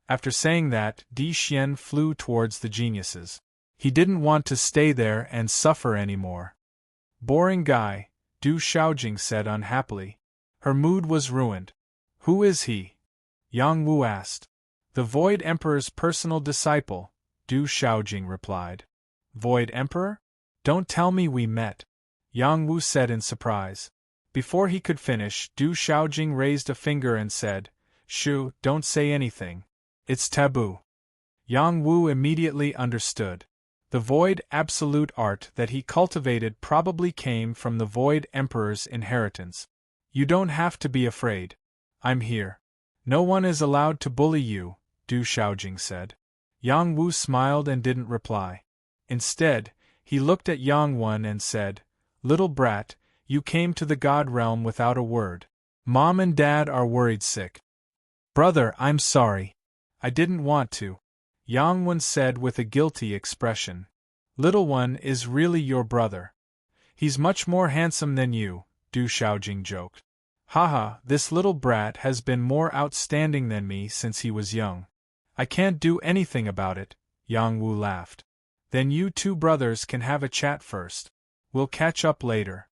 After saying that, Di Xian flew towards the geniuses. He didn't want to stay there and suffer anymore. "Boring guy," Du Xiaojing said unhappily. Her mood was ruined. "Who is he?" Yang Wu asked. "The Void Emperor's personal disciple," Du Xiaojing replied. "Void Emperor? Don't tell me we met," Yang Wu said in surprise. Before he could finish, Du Xiaojing raised a finger and said, Shoo, don't say anything. It's taboo. Yang Wu immediately understood. The void absolute art that he cultivated probably came from the Void Emperor's inheritance. You don't have to be afraid. I'm here. No one is allowed to bully you, Du Shaojing said. Yang Wu smiled and didn't reply. Instead, he looked at Yang Wen and said, Little brat, you came to the God realm without a word. Mom and Dad are worried sick. Brother, I'm sorry. I didn't want to. Yang Wen said with a guilty expression. Little one is really your brother. He's much more handsome than you, Du Shaojing joked. Haha, this little brat has been more outstanding than me since he was young. I can't do anything about it, Yang Wu laughed. Then you two brothers can have a chat first. We'll catch up later.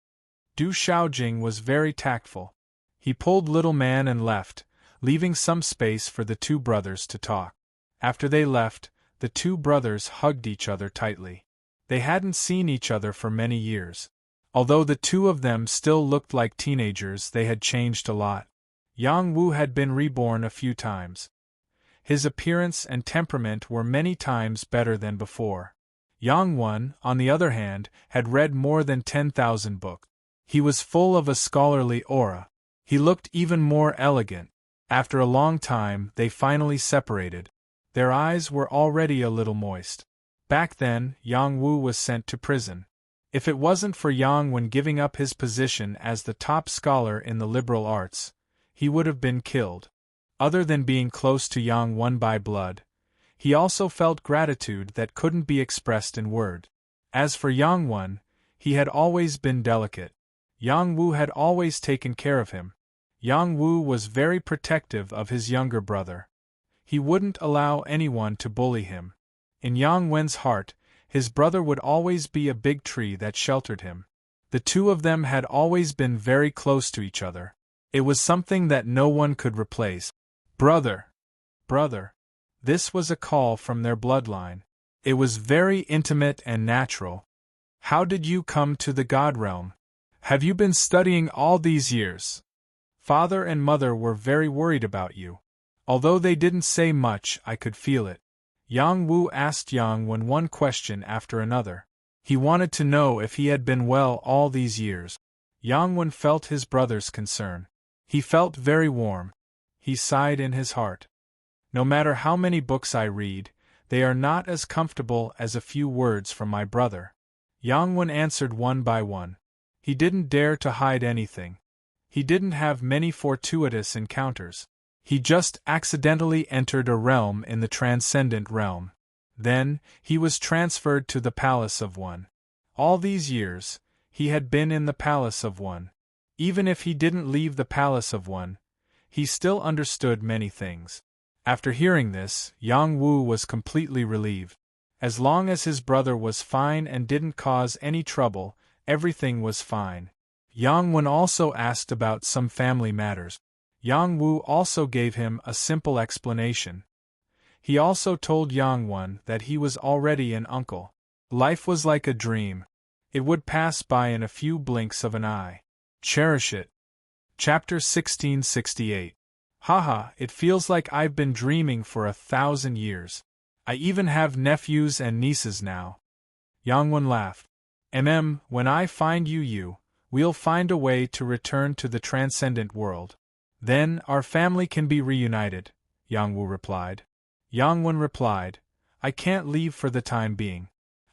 Du Shaojing was very tactful. He pulled little man and left, leaving some space for the two brothers to talk. After they left, the two brothers hugged each other tightly. They hadn't seen each other for many years. Although the two of them still looked like teenagers, they had changed a lot. Yang Wu had been reborn a few times. His appearance and temperament were many times better than before. Yang Wen, on the other hand, had read more than 10,000 books. He was full of a scholarly aura. He looked even more elegant. After a long time, they finally separated. Their eyes were already a little moist. Back then, Yang Wu was sent to prison. If it wasn't for Yang Wen giving up his position as the top scholar in the liberal arts, he would have been killed. Other than being close to Yang Wen by blood, he also felt gratitude that couldn't be expressed in word. As for Yang Wen, he had always been delicate. Yang Wu had always taken care of him. Yang Wu was very protective of his younger brother. He wouldn't allow anyone to bully him. In Yang Wen's heart, his brother would always be a big tree that sheltered him. The two of them had always been very close to each other. It was something that no one could replace. Brother! Brother! This was a call from their bloodline. It was very intimate and natural. How did you come to the God realm? Have you been studying all these years? Father and mother were very worried about you. Although they didn't say much, I could feel it. Yang Wu asked Yang Wen one question after another. He wanted to know if he had been well all these years. Yang Wen felt his brother's concern. He felt very warm. He sighed in his heart. No matter how many books I read, they are not as comfortable as a few words from my brother. Yang Wen answered one by one. He didn't dare to hide anything. He didn't have many fortuitous encounters. He just accidentally entered a realm in the transcendent realm. Then, he was transferred to the Palace of One. All these years, he had been in the Palace of One. Even if he didn't leave the Palace of One, he still understood many things. After hearing this, Yang Wu was completely relieved. As long as his brother was fine and didn't cause any trouble, everything was fine. Yang Wen also asked about some family matters. Yang Wu also gave him a simple explanation. He also told Yang Wen that he was already an uncle. Life was like a dream. It would pass by in a few blinks of an eye. Cherish it. Chapter 1668. Haha, it feels like I've been dreaming for 1,000 years. I even have nephews and nieces now. Yang Wen laughed. When I find you, we'll find a way to return to the transcendent world. Then, our family can be reunited, Yang Wu replied. Yang Wen replied, I can't leave for the time being.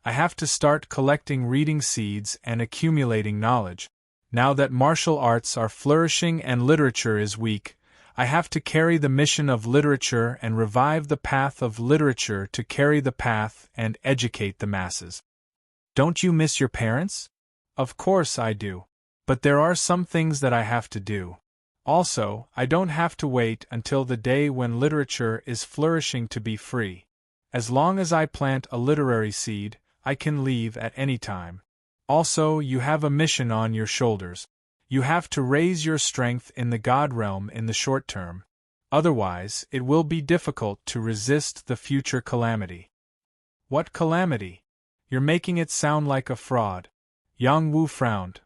I have to start collecting reading seeds and accumulating knowledge. Now that martial arts are flourishing and literature is weak, I have to carry the mission of literature and revive the path of literature to carry the path and educate the masses. Don't you miss your parents? Of course I do. But there are some things that I have to do. Also, I don't have to wait until the day when literature is flourishing to be free. As long as I plant a literary seed, I can leave at any time. Also, you have a mission on your shoulders. You have to raise your strength in the God realm in the short term. Otherwise, it will be difficult to resist the future calamity. What calamity? You're making it sound like a fraud. Yang Wu frowned.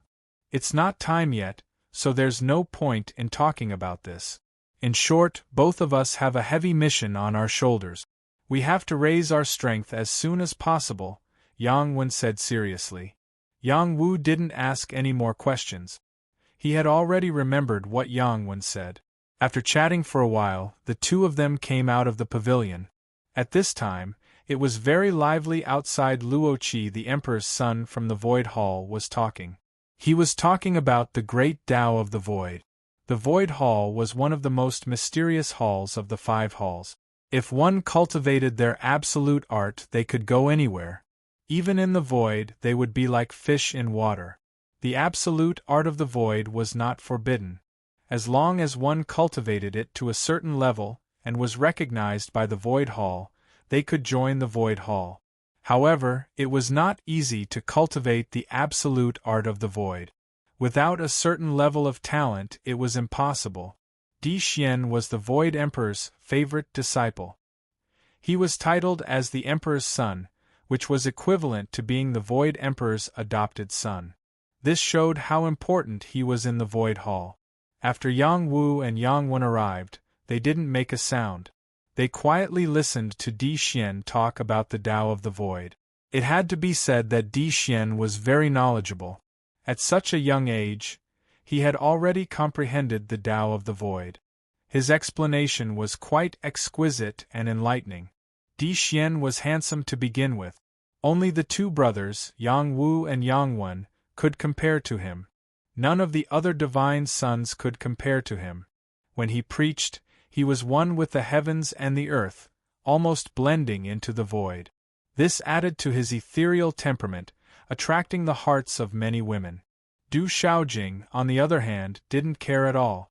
It's not time yet, so there's no point in talking about this. In short, both of us have a heavy mission on our shoulders. We have to raise our strength as soon as possible, Yang Wen said seriously. Yang Wu didn't ask any more questions. He had already remembered what Yang Wen said. After chatting for a while, the two of them came out of the pavilion. At this time, it was very lively outside. Luoqi, the Emperor's son from the Void Hall, was talking. He was talking about the great Tao of the Void. The Void Hall was one of the most mysterious halls of the 5 halls. If one cultivated their absolute art, they could go anywhere. Even in the void, they would be like fish in water. The absolute art of the void was not forbidden. As long as one cultivated it to a certain level, and was recognized by the Void Hall, they could join the Void Hall. However, it was not easy to cultivate the absolute art of the void. Without a certain level of talent, it was impossible. Di Xian was the Void Emperor's favorite disciple. He was titled as the Emperor's son, which was equivalent to being the Void Emperor's adopted son. This showed how important he was in the Void Hall. After Yang Wu and Yang Wen arrived, they didn't make a sound. They quietly listened to Di Xian talk about the Tao of the Void. It had to be said that Di Xian was very knowledgeable. At such a young age, he had already comprehended the Tao of the Void. His explanation was quite exquisite and enlightening. Di Xian was handsome to begin with. Only the two brothers, Yang Wu and Yang Wen, could compare to him. None of the other divine sons could compare to him. When he preached, he was one with the heavens and the earth, almost blending into the void. This added to his ethereal temperament, attracting the hearts of many women. Du Shaojing, on the other hand, didn't care at all.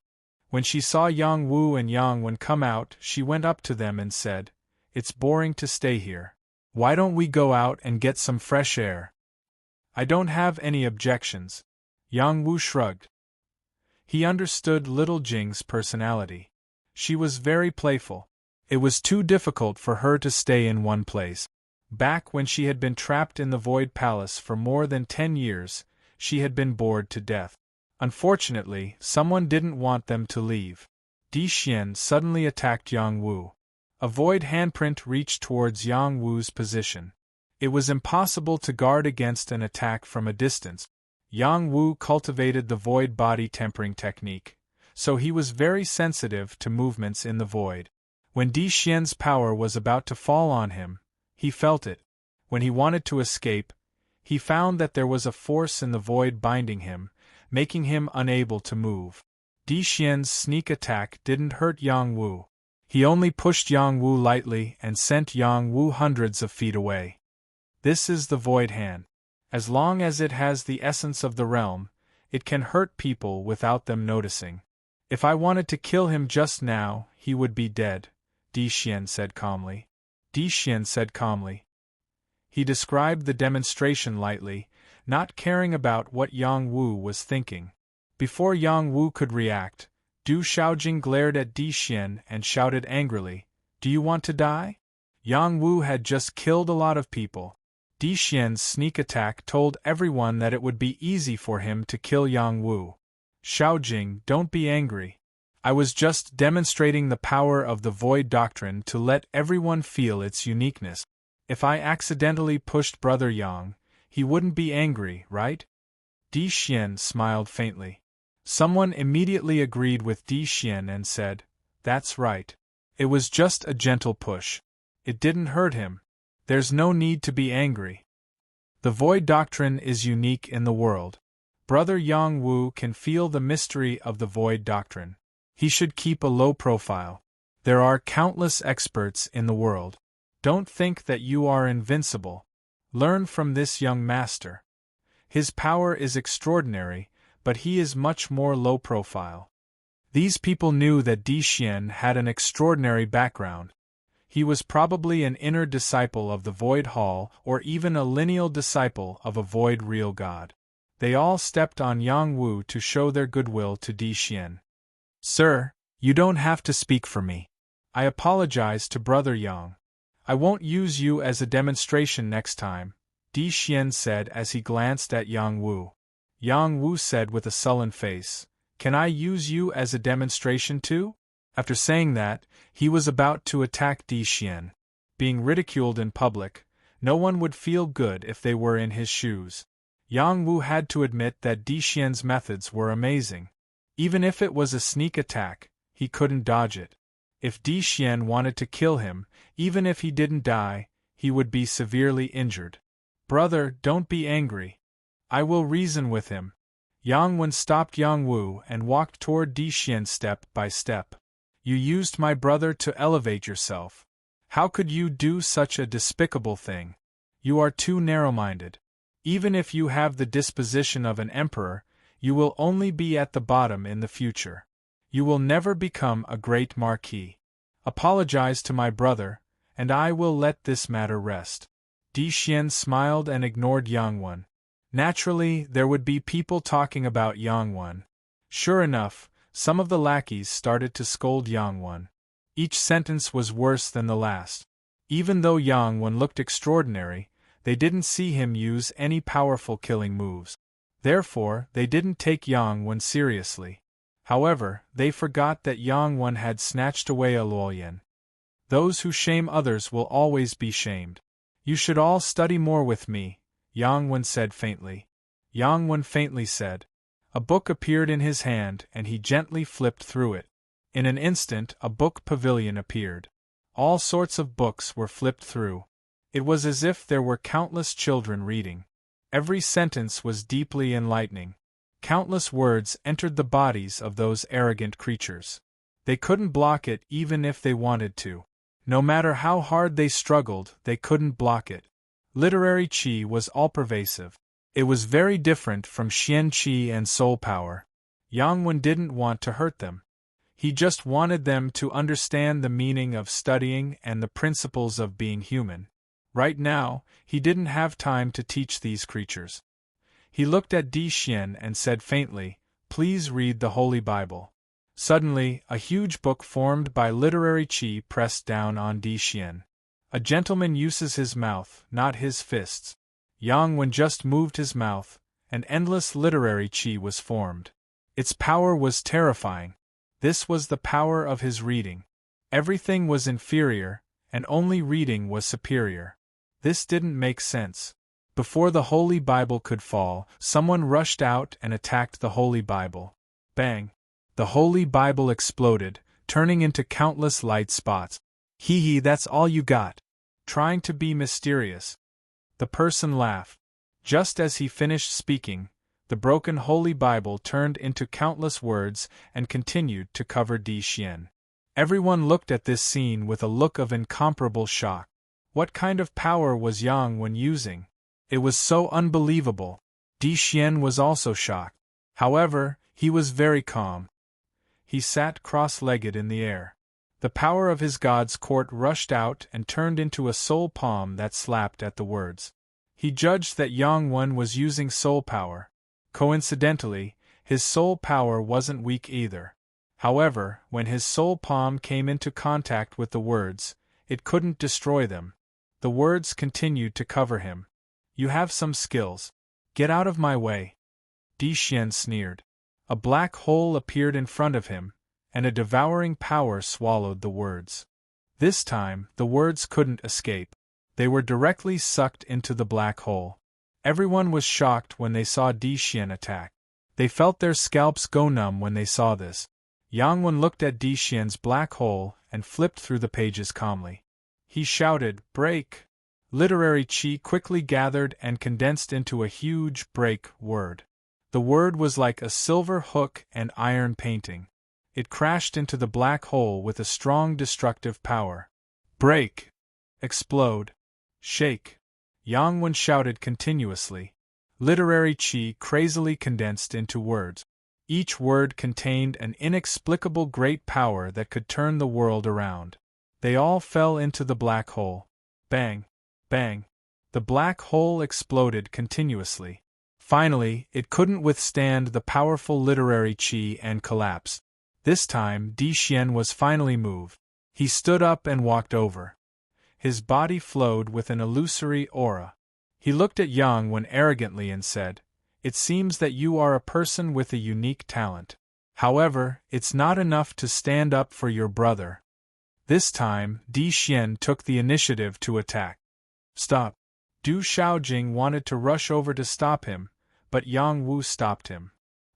When she saw Yang Wu and Yang Wen come out, she went up to them and said, "It's boring to stay here. Why don't we go out and get some fresh air?" "I don't have any objections." Yang Wu shrugged. He understood little Jing's personality. She was very playful. It was too difficult for her to stay in one place. Back when she had been trapped in the Void Palace for more than 10 years, she had been bored to death. Unfortunately, someone didn't want them to leave. Di Xian suddenly attacked Yang Wu. A void handprint reached towards Yang Wu's position. It was impossible to guard against an attack from a distance. Yang Wu cultivated the void body tempering technique, so he was very sensitive to movements in the void. When Di Xian's power was about to fall on him, he felt it. When he wanted to escape, he found that there was a force in the void binding him, making him unable to move. Di Xian's sneak attack didn't hurt Yang Wu. He only pushed Yang Wu lightly and sent Yang Wu hundreds of feet away. This is the void hand. As long as it has the essence of the realm, it can hurt people without them noticing. If I wanted to kill him just now, he would be dead, Di Xian said calmly. Di Xian said calmly. He described the demonstration lightly, not caring about what Yang Wu was thinking. Before Yang Wu could react, Du Shaojing glared at Di Xian and shouted angrily, "Do you want to die?" Yang Wu had just killed a lot of people. Di Xian's sneak attack told everyone that it would be easy for him to kill Yang Wu. "Shaojing, don't be angry. I was just demonstrating the power of the Void Doctrine to let everyone feel its uniqueness. If I accidentally pushed Brother Yang, he wouldn't be angry, right?" Di Xian smiled faintly. Someone immediately agreed with Di Xian and said, "That's right. It was just a gentle push. It didn't hurt him. There's no need to be angry. The Void Doctrine is unique in the world. Brother Yang Wu can feel the mystery of the Void Doctrine. He should keep a low profile. There are countless experts in the world. Don't think that you are invincible. Learn from this young master. His power is extraordinary, but he is much more low profile." These people knew that Di Xian had an extraordinary background. He was probably an inner disciple of the Void Hall or even a lineal disciple of a Void Real God. They all stepped on Yang Wu to show their goodwill to Di Xian. "Sir, you don't have to speak for me. I apologize to Brother Yang. I won't use you as a demonstration next time," Di Xian said as he glanced at Yang Wu. Yang Wu said with a sullen face, "Can I use you as a demonstration too?" After saying that, he was about to attack Di Xian. Being ridiculed in public, no one would feel good if they were in his shoes. Yang Wu had to admit that Di Xian's methods were amazing. Even if it was a sneak attack, he couldn't dodge it. If Di Xian wanted to kill him, even if he didn't die, he would be severely injured. Brother, don't be angry. I will reason with him. Yang Wen stopped Yang Wu and walked toward Di Xian step by step. You used my brother to elevate yourself. How could you do such a despicable thing? You are too narrow-minded. Even if you have the disposition of an emperor, you will only be at the bottom in the future. You will never become a great marquis. Apologize to my brother, and I will let this matter rest. Di Xian smiled and ignored Yang Wen. Naturally, there would be people talking about Yang Wen. Sure enough, some of the lackeys started to scold Yang Wen. Each sentence was worse than the last. Even though Yang Wen looked extraordinary, they didn't see him use any powerful killing moves. Therefore, they didn't take Yang Wen seriously. However, they forgot that Yang Wen had snatched away a Luoyan. Those who shame others will always be shamed. You should all study more with me, Yang Wen said faintly. Yang Wen faintly said. A book appeared in his hand and he gently flipped through it. In an instant, a book pavilion appeared. All sorts of books were flipped through. It was as if there were countless children reading. Every sentence was deeply enlightening. Countless words entered the bodies of those arrogant creatures. They couldn't block it even if they wanted to. No matter how hard they struggled, they couldn't block it. Literary qi was all-pervasive. It was very different from xian qi and soul power. Yang Wen didn't want to hurt them. He just wanted them to understand the meaning of studying and the principles of being human. Right now, he didn't have time to teach these creatures. He looked at Di Xian and said faintly, "Please read the Holy Bible." Suddenly, a huge book formed by literary qi pressed down on Di Xian. A gentleman uses his mouth, not his fists. Yang Wen just moved his mouth, and endless literary qi was formed. Its power was terrifying. This was the power of his reading. Everything was inferior, and only reading was superior. This didn't make sense. Before the Holy Bible could fall, someone rushed out and attacked the Holy Bible. Bang! The Holy Bible exploded, turning into countless light spots. Hee hee, that's all you got? Trying to be mysterious. The person laughed. Just as he finished speaking, the broken Holy Bible turned into countless words and continued to cover Di Xian. Everyone looked at this scene with a look of incomparable shock. What kind of power was Yang Wen using? It was so unbelievable. Di Xian was also shocked. However, he was very calm. He sat cross-legged in the air. The power of his god's court rushed out and turned into a soul palm that slapped at the words. He judged that Yang Wen was using soul power. Coincidentally, his soul power wasn't weak either. However, when his soul palm came into contact with the words, it couldn't destroy them. The words continued to cover him. You have some skills. Get out of my way. Di Xian sneered. A black hole appeared in front of him, and a devouring power swallowed the words. This time, the words couldn't escape. They were directly sucked into the black hole. Everyone was shocked when they saw Di Xian attack. They felt their scalps go numb when they saw this. Yang Wen looked at Di Xian's black hole and flipped through the pages calmly. He shouted, "Break!" Literary qi quickly gathered and condensed into a huge break word. The word was like a silver hook and iron painting. It crashed into the black hole with a strong destructive power. Break! Explode! Shake! Yang Wen shouted continuously. Literary qi crazily condensed into words. Each word contained an inexplicable great power that could turn the world around. They all fell into the black hole. Bang! Bang! The black hole exploded continuously. Finally, it couldn't withstand the powerful literary qi and collapsed. This time, Di Xian was finally moved. He stood up and walked over. His body flowed with an illusory aura. He looked at Yang Wen arrogantly and said, "It seems that you are a person with a unique talent. However, it's not enough to stand up for your brother. This time, Di Xian took the initiative to attack. Stop! Du Shaojing wanted to rush over to stop him, but Yang Wu stopped him.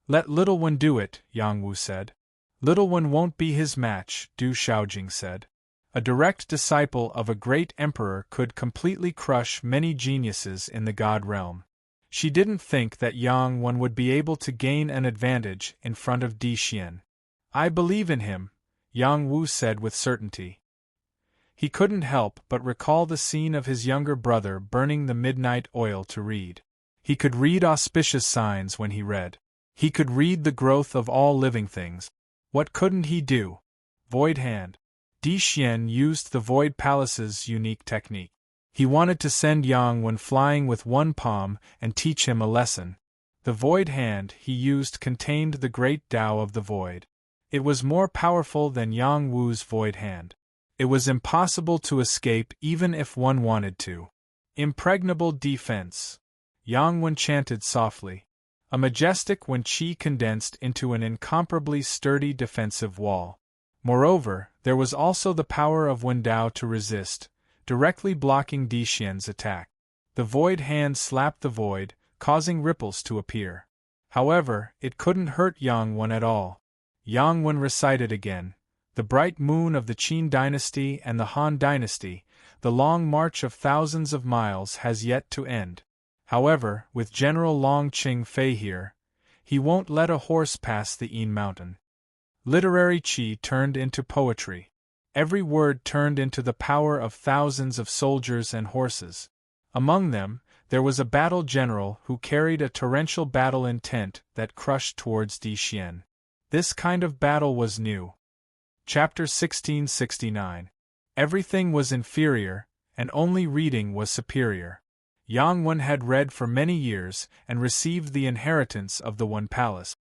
Let little one do it, Yang Wu said. Little one won't be his match, Du Shaojing said. A direct disciple of a great emperor could completely crush many geniuses in the god realm. She didn't think that Yang Wen would be able to gain an advantage in front of Di Xian. I believe in him, Yang Wu said with certainty. He couldn't help but recall the scene of his younger brother burning the midnight oil to read. He could read auspicious signs when he read. He could read the growth of all living things. What couldn't he do? Void Hand. Di Xian used the Void Palace's unique technique. He wanted to send Yang Wen flying with one palm and teach him a lesson. The Void Hand he used contained the great Tao of the Void. It was more powerful than Yang Wu's Void Hand. It was impossible to escape even if one wanted to. Impregnable defense. Yang Wen chanted softly. A majestic Wen Qi condensed into an incomparably sturdy defensive wall. Moreover, there was also the power of Wen Dao to resist, directly blocking Di Xian's attack. The Void Hand slapped the void, causing ripples to appear. However, it couldn't hurt Yang Wen at all. Yang Wen recited again. The bright moon of the Qin dynasty and the Han dynasty, the long march of thousands of miles has yet to end. However, with General Long Qing Fei here, he won't let a horse pass the Yin mountain. Literary qi turned into poetry. Every word turned into the power of thousands of soldiers and horses. Among them, there was a battle general who carried a torrential battle intent that crushed towards Di Xian. This kind of battle was new. Chapter 1669. Everything was inferior, and only reading was superior. Yang Wen had read for many years and received the inheritance of the One Palace.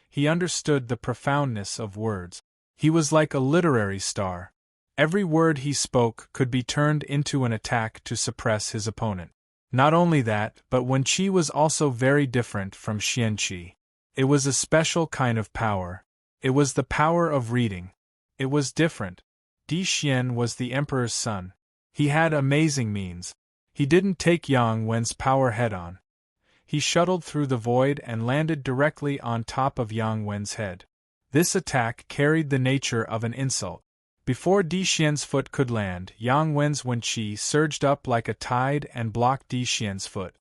He understood the profoundness of words. He was like a literary star. Every word he spoke could be turned into an attack to suppress his opponent. Not only that, but Wen Qi was also very different from Xian Qi. It was a special kind of power. It was the power of reading. It was different. Di Xian was the emperor's son. He had amazing means. He didn't take Yang Wen's power head-on. He shuttled through the void and landed directly on top of Yang Wen's head. This attack carried the nature of an insult. Before Di Xian's foot could land, Yang Wen's Wen Qi surged up like a tide and blocked Di Xian's foot.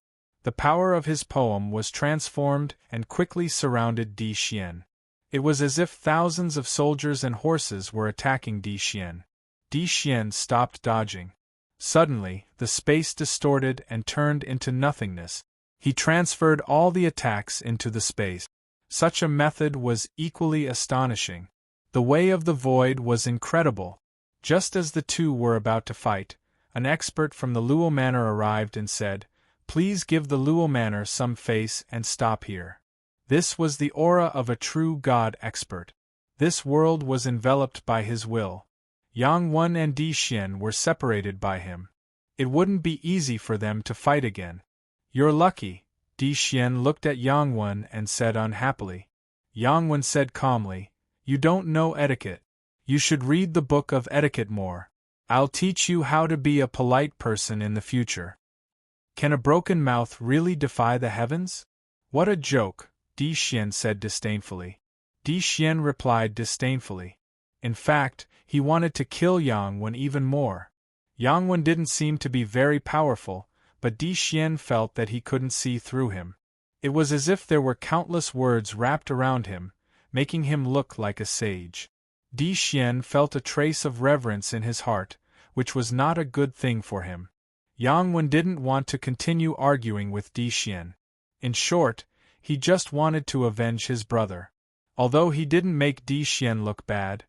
The power of his poem was transformed and quickly surrounded Di Xian. It was as if thousands of soldiers and horses were attacking Di Xian. Di Xian stopped dodging. Suddenly, the space distorted and turned into nothingness. He transferred all the attacks into the space. Such a method was equally astonishing. The way of the void was incredible. Just as the two were about to fight, an expert from the Luo Manor arrived and said, "Please give the Luo Manor some face and stop here." This was the aura of a true god expert. This world was enveloped by his will. Yang Wen and Di Xian were separated by him. It wouldn't be easy for them to fight again. "You're lucky," Di Xian looked at Yang Wen and said unhappily. Yang Wen said calmly, "You don't know etiquette. You should read the book of etiquette more. I'll teach you how to be a polite person in the future." Can a broken mouth really defy the heavens? What a joke, Di Xian said disdainfully. Di Xian replied disdainfully. In fact, he wanted to kill Yang Wen even more. Yang Wen didn't seem to be very powerful, but Di Xian felt that he couldn't see through him. It was as if there were countless words wrapped around him, making him look like a sage. Di Xian felt a trace of reverence in his heart, which was not a good thing for him. Yang Wen didn't want to continue arguing with Di Xian. In short, he just wanted to avenge his brother. Although he didn't make Di Xian look bad,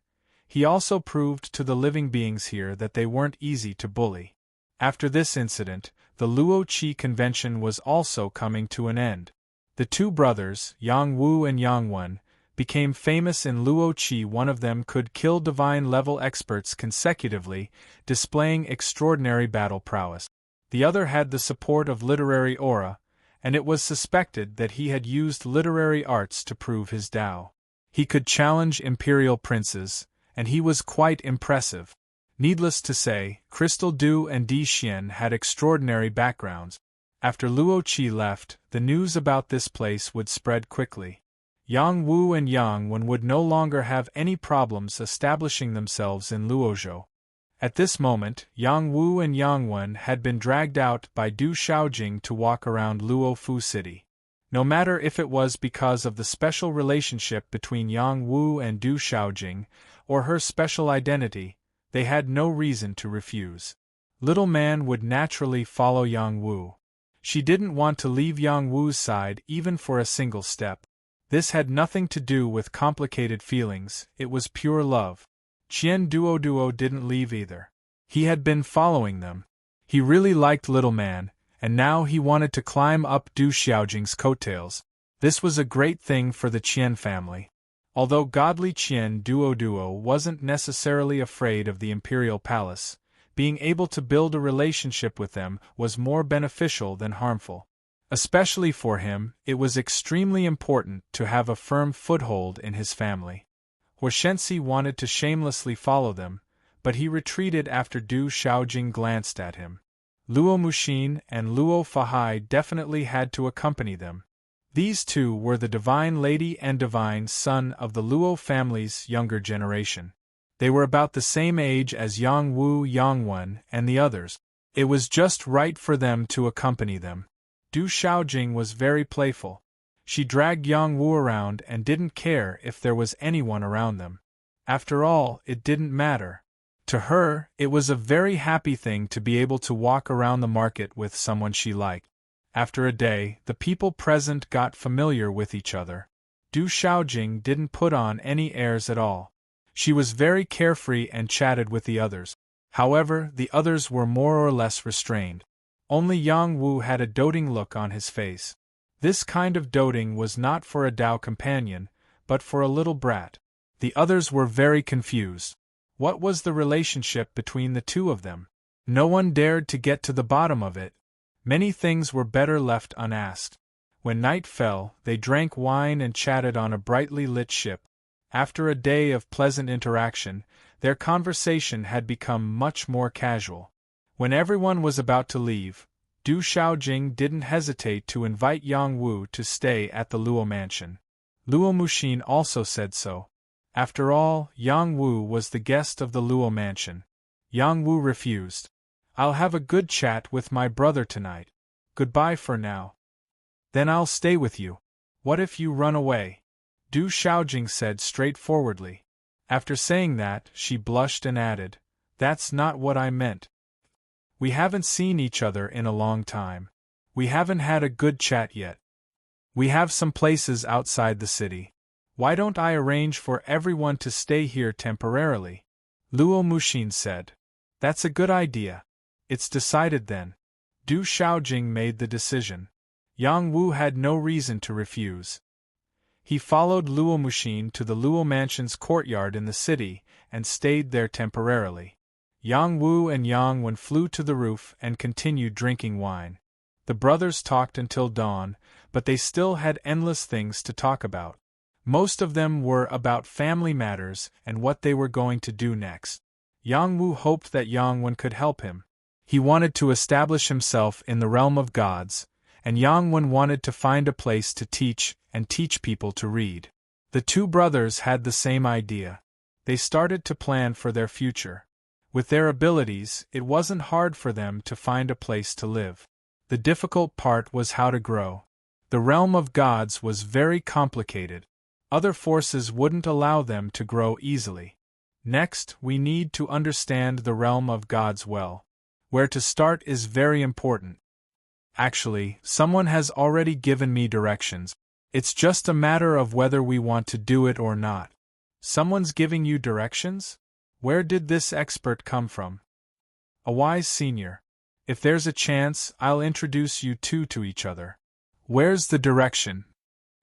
he also proved to the living beings here that they weren't easy to bully. After this incident, the Luo Qi convention was also coming to an end. The two brothers, Yang Wu and Yang Wen, became famous in Luo Qi. One of them could kill divine-level experts consecutively, displaying extraordinary battle prowess. The other had the support of literary aura, and it was suspected that he had used literary arts to prove his Tao. He could challenge imperial princes, and he was quite impressive. Needless to say, Crystal Du and Di Xian had extraordinary backgrounds. After Luo Qi left, the news about this place would spread quickly. Yang Wu and Yang Wen would no longer have any problems establishing themselves in Luozhou. At this moment, Yang Wu and Yang Wen had been dragged out by Du Xiaojing to walk around Luo Fu City. No matter if it was because of the special relationship between Yang Wu and Du Xiaojing, or her special identity, they had no reason to refuse. Little Man would naturally follow Yang Wu. She didn't want to leave Yang Wu's side even for a single step. This had nothing to do with complicated feelings, it was pure love. Qian Duoduo didn't leave either. He had been following them. He really liked Little Man, and now he wanted to climb up Du Xiaojing's coattails. This was a great thing for the Qian family. Although godly Qian Duoduo wasn't necessarily afraid of the imperial palace, being able to build a relationship with them was more beneficial than harmful. Especially for him, it was extremely important to have a firm foothold in his family. Huoshensi wanted to shamelessly follow them, but he retreated after Du Xiaojing glanced at him. Luo Muxin and Luo Fahai definitely had to accompany them. These two were the divine lady and divine son of the Luo family's younger generation. They were about the same age as Yang Wu, Yang Wen, and the others. It was just right for them to accompany them. Du Xiaojing was very playful. She dragged Yang Wu around and didn't care if there was anyone around them. After all, it didn't matter. To her, it was a very happy thing to be able to walk around the market with someone she liked. After a day, the people present got familiar with each other. Du Xiaojing didn't put on any airs at all. She was very carefree and chatted with the others. However, the others were more or less restrained. Only Yang Wu had a doting look on his face. This kind of doting was not for a Dao companion, but for a little brat. The others were very confused. What was the relationship between the two of them? No one dared to get to the bottom of it. Many things were better left unasked. When night fell, they drank wine and chatted on a brightly lit ship. After a day of pleasant interaction, their conversation had become much more casual. When everyone was about to leave, Du Xiaojing didn't hesitate to invite Yang Wu to stay at the Luo mansion. Luo Muxin also said so. After all, Yang Wu was the guest of the Luo mansion. Yang Wu refused. "I'll have a good chat with my brother tonight. Goodbye for now. Then I'll stay with you. What if you run away?" Du Xiaojing said straightforwardly. After saying that, she blushed and added, "That's not what I meant. We haven't seen each other in a long time. We haven't had a good chat yet. We have some places outside the city. Why don't I arrange for everyone to stay here temporarily?" Luo Muxin said. "That's a good idea. It's decided then." Du Xiaojing made the decision. Yang Wu had no reason to refuse. He followed Luo Muxin to the Luo mansion's courtyard in the city and stayed there temporarily. Yang Wu and Yang Wen flew to the roof and continued drinking wine. The brothers talked until dawn, but they still had endless things to talk about. Most of them were about family matters and what they were going to do next. Yang Wu hoped that Yang Wen could help him. He wanted to establish himself in the realm of gods, and Yang Wen wanted to find a place to teach and teach people to read. The two brothers had the same idea. They started to plan for their future. With their abilities, it wasn't hard for them to find a place to live. The difficult part was how to grow. The realm of gods was very complicated. Other forces wouldn't allow them to grow easily. Next, we need to understand the realm of gods well. Where to start is very important. Actually, someone has already given me directions. It's just a matter of whether we want to do it or not. Someone's giving you directions? Where did this expert come from? A wise senior. If there's a chance, I'll introduce you two to each other. Where's the direction?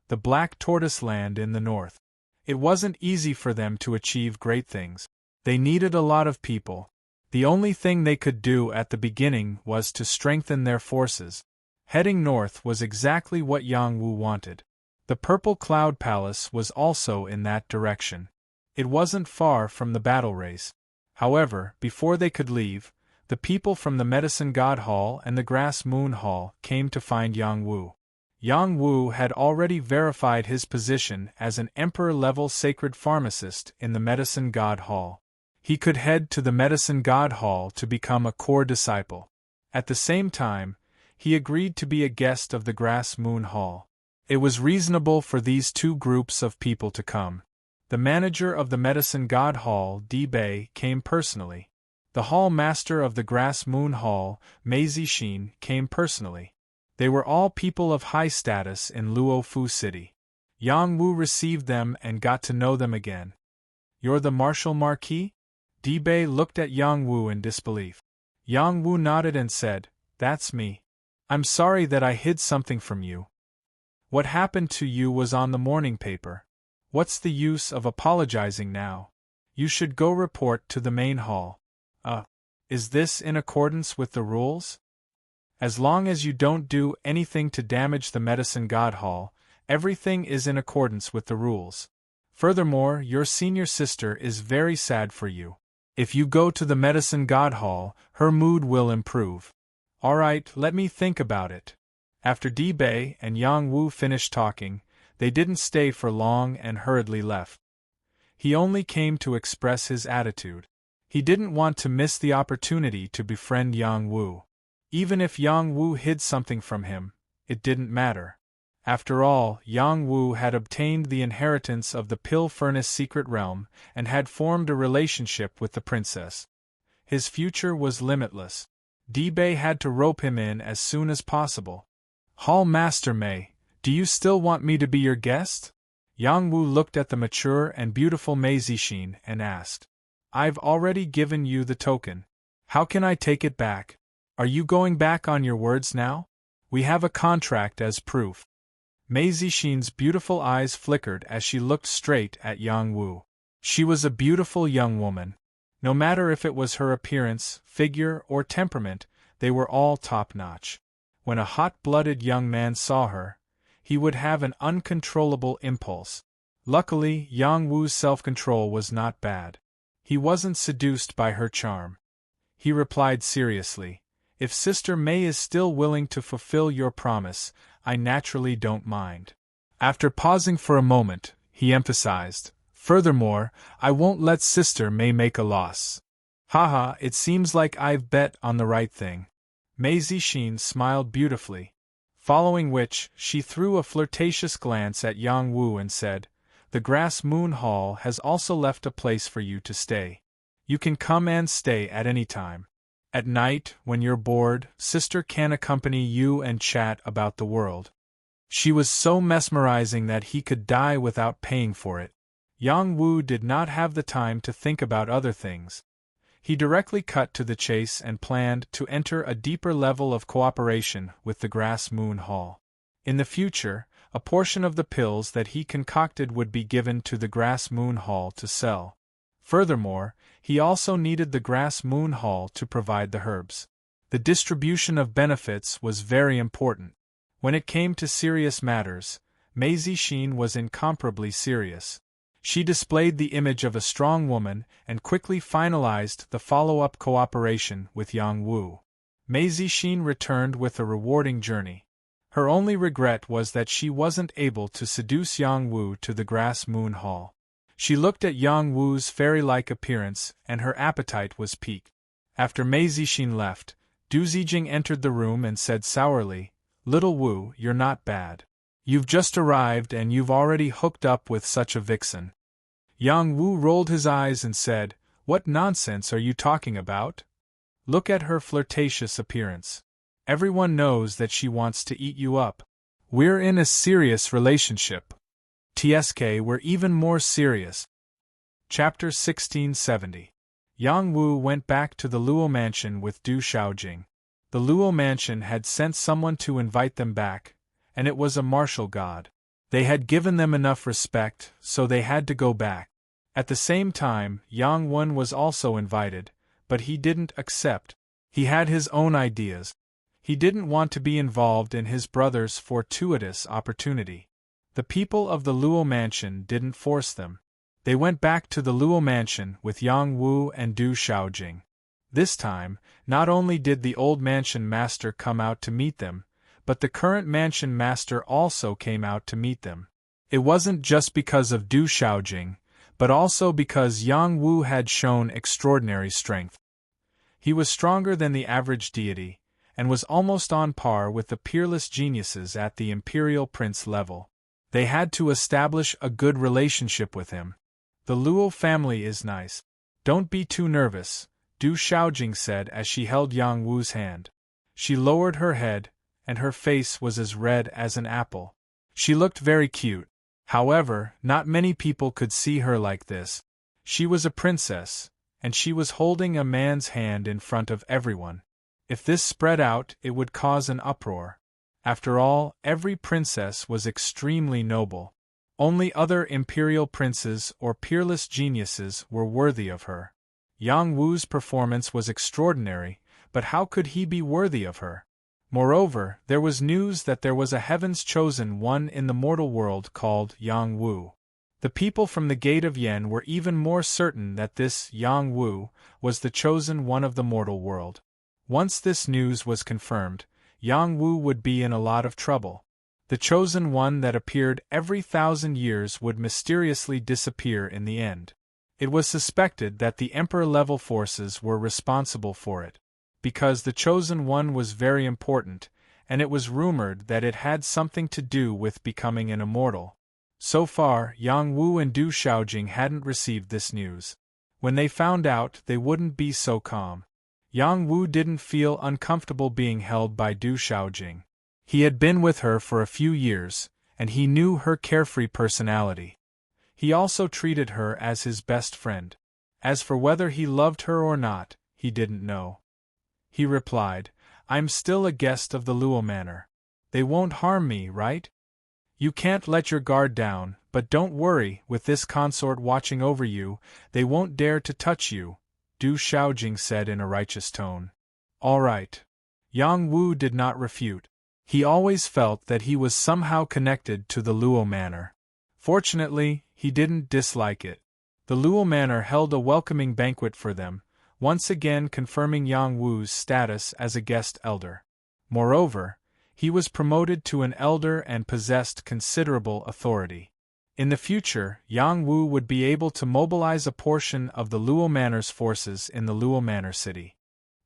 The Black Tortoise Land in the north. It wasn't easy for them to achieve great things. They needed a lot of people. The only thing they could do at the beginning was to strengthen their forces. Heading north was exactly what Yang Wu wanted. The Purple Cloud Palace was also in that direction. It wasn't far from the battle race. However, before they could leave, the people from the Medicine God Hall and the Grass Moon Hall came to find Yang Wu. Yang Wu had already verified his position as an Emperor-level sacred pharmacist in the Medicine God Hall. He could head to the Medicine God Hall to become a core disciple. At the same time, he agreed to be a guest of the Grass Moon Hall. It was reasonable for these two groups of people to come. The manager of the Medicine God Hall, D-Bei, came personally. The hall master of the Grass Moon Hall, Maisie Xin, came personally. They were all people of high status in Luofu City. Yang Wu received them and got to know them again. "You're the Martial Marquis?" D-Bei looked at Yang Wu in disbelief. Yang Wu nodded and said, "That's me. I'm sorry that I hid something from you. What happened to you was on the morning paper. What's the use of apologizing now? You should go report to the main hall." Is this in accordance with the rules? As long as you don't do anything to damage the Medicine God Hall, everything is in accordance with the rules. Furthermore, your senior sister is very sad for you. If you go to the Medicine God Hall, her mood will improve. Alright, let me think about it. After D-Bei and Yang Wu finished talking, they didn't stay for long and hurriedly left. He only came to express his attitude. He didn't want to miss the opportunity to befriend Yang Wu. Even if Yang Wu hid something from him, it didn't matter. After all, Yang Wu had obtained the inheritance of the Pill Furnace secret realm and had formed a relationship with the princess. His future was limitless. D-Bei had to rope him in as soon as possible. "Hall Master Mei, do you still want me to be your guest?" Yang Wu looked at the mature and beautiful Maisie Xin and asked. "I've already given you the token. How can I take it back? Are you going back on your words now? We have a contract as proof." Maisie Xin's beautiful eyes flickered as she looked straight at Yang Wu. She was a beautiful young woman. No matter if it was her appearance, figure, or temperament, they were all top-notch. When a hot-blooded young man saw her, he would have an uncontrollable impulse. Luckily, Yang Wu's self-control was not bad. He wasn't seduced by her charm. He replied seriously, "If Sister Mei is still willing to fulfill your promise, I naturally don't mind." After pausing for a moment, he emphasized, "Furthermore, I won't let Sister Mei make a loss." "Haha, it seems like I've bet on the right thing." Maisie Xin smiled beautifully. Following which, she threw a flirtatious glance at Yang Wu and said, "The Grass Moon Hall has also left a place for you to stay. You can come and stay at any time. At night, when you're bored, Sister can accompany you and chat about the world." She was so mesmerizing that he could die without paying for it. Yang Wu did not have the time to think about other things. He directly cut to the chase and planned to enter a deeper level of cooperation with the Grass Moon Hall. In the future, a portion of the pills that he concocted would be given to the Grass Moon Hall to sell. Furthermore, he also needed the Grass Moon Hall to provide the herbs. The distribution of benefits was very important. When it came to serious matters, Maisie Xin was incomparably serious. She displayed the image of a strong woman and quickly finalized the follow-up cooperation with Yang Wu. Maisie Xin returned with a rewarding journey. Her only regret was that she wasn't able to seduce Yang Wu to the Grass Moon Hall. She looked at Yang Wu's fairy-like appearance and her appetite was piqued. After Maisie Xin left, Du Zijing entered the room and said sourly, "Little Wu, you're not bad. You've just arrived and you've already hooked up with such a vixen." Yang Wu rolled his eyes and said, "What nonsense are you talking about? Look at her flirtatious appearance. Everyone knows that she wants to eat you up. We're in a serious relationship. TSK, we're even more serious." Chapter 1670. Yang Wu went back to the Luo mansion with Du Shaojing. The Luo mansion had sent someone to invite them back, and it was a martial god. They had given them enough respect, so they had to go back. At the same time, Yang Wen was also invited, but he didn't accept. He had his own ideas. He didn't want to be involved in his brother's fortuitous opportunity. The people of the Luo mansion didn't force them. They went back to the Luo mansion with Yang Wu and Du Shaojing. This time, not only did the old mansion master come out to meet them, but the current mansion master also came out to meet them. It wasn't just because of Du Shaojing, but also because Yang Wu had shown extraordinary strength. He was stronger than the average deity, and was almost on par with the peerless geniuses at the Imperial Prince level. They had to establish a good relationship with him. The Luo family is nice. Don't be too nervous, Du Shaojing said as she held Yang Wu's hand. She lowered her head, and her face was as red as an apple. She looked very cute. However, not many people could see her like this. She was a princess, and she was holding a man's hand in front of everyone. If this spread out, it would cause an uproar. After all, every princess was extremely noble. Only other imperial princes or peerless geniuses were worthy of her. Yang Wu's performance was extraordinary, but how could he be worthy of her? Moreover, there was news that there was a Heaven's Chosen One in the mortal world called Yang Wu. The people from the Gate of Yen were even more certain that this Yang Wu was the chosen one of the mortal world. Once this news was confirmed, Yang Wu would be in a lot of trouble. The chosen one that appeared every 1,000 years would mysteriously disappear in the end. It was suspected that the Emperor-level forces were responsible for it, because the chosen one was very important, and it was rumored that it had something to do with becoming an immortal. So far, Yang Wu and Du Shaojing hadn't received this news. When they found out, they wouldn't be so calm. Yang Wu didn't feel uncomfortable being held by Du Shaojing. He had been with her for a few years, and he knew her carefree personality. He also treated her as his best friend. As for whether he loved her or not, he didn't know. He replied, "I'm still a guest of the Luo Manor. They won't harm me, right? You can't let your guard down, but don't worry, with this consort watching over you, they won't dare to touch you," Du Shaojing said in a righteous tone. "All right." Yang Wu did not refute. He always felt that he was somehow connected to the Luo Manor. Fortunately, he didn't dislike it. The Luo Manor held a welcoming banquet for them, once again confirming Yang Wu's status as a guest elder. Moreover, he was promoted to an elder and possessed considerable authority. In the future, Yang Wu would be able to mobilize a portion of the Luo Manor's forces in the Luo Manor city.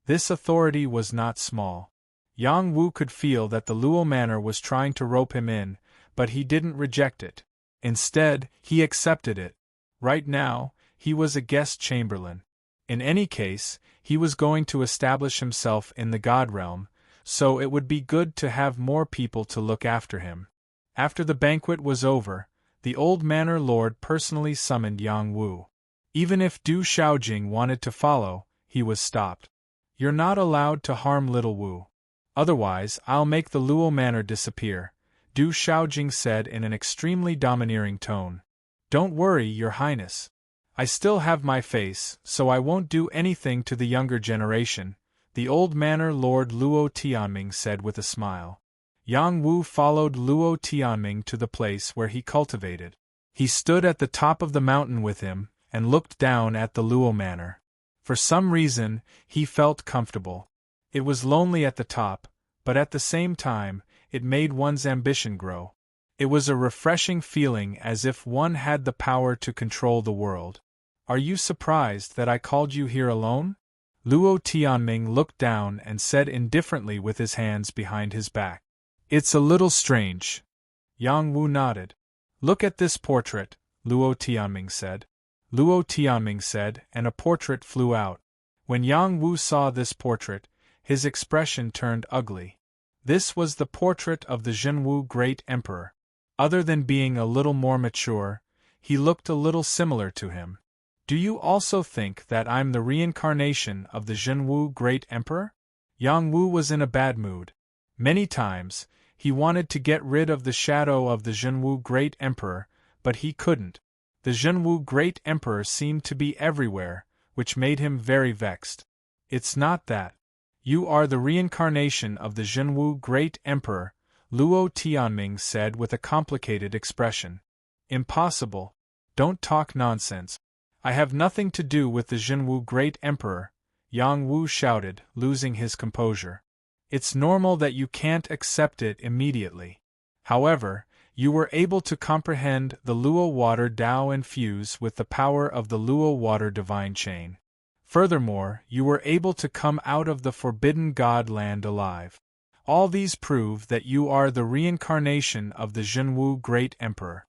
This authority was not small. Yang Wu could feel that the Luo Manor was trying to rope him in, but he didn't reject it. Instead, he accepted it. Right now, he was a guest chamberlain. In any case, he was going to establish himself in the God realm, so it would be good to have more people to look after him. After the banquet was over, the old manor lord personally summoned Yang Wu. Even if Du Shaojing wanted to follow, he was stopped. "You're not allowed to harm little Wu. Otherwise, I'll make the Luo Manor disappear," Du Shaojing said in an extremely domineering tone. "Don't worry, Your Highness. I still have my face, so I won't do anything to the younger generation," the old manor lord Luo Tianming said with a smile. Yang Wu followed Luo Tianming to the place where he cultivated. He stood at the top of the mountain with him, and looked down at the Luo Manor. For some reason, he felt comfortable. It was lonely at the top, but at the same time, it made one's ambition grow. It was a refreshing feeling as if one had the power to control the world. "Are you surprised that I called you here alone?" Luo Tianming looked down and said indifferently with his hands behind his back. "It's a little strange." Yang Wu nodded. "Look at this portrait," Luo Tianming said. Luo Tianming said, and a portrait flew out. When Yang Wu saw this portrait, his expression turned ugly. This was the portrait of the Zhenwu Great Emperor. Other than being a little more mature, he looked a little similar to him. "Do you also think that I'm the reincarnation of the Zhenwu Great Emperor?" Yang Wu was in a bad mood. Many times, he wanted to get rid of the shadow of the Zhenwu Great Emperor, but he couldn't. The Zhenwu Great Emperor seemed to be everywhere, which made him very vexed. "It's not that. You are the reincarnation of the Zhenwu Great Emperor," Luo Tianming said with a complicated expression. Impossible. Don't talk nonsense. I have nothing to do with the Jinwu Great Emperor, Yang Wu shouted, losing his composure. It's normal that you can't accept it immediately. However, you were able to comprehend the Luo Water Tao and fuse with the power of the Luo Water Divine Chain. Furthermore, you were able to come out of the Forbidden God land alive. All these prove that you are the reincarnation of the Jinwu Great Emperor.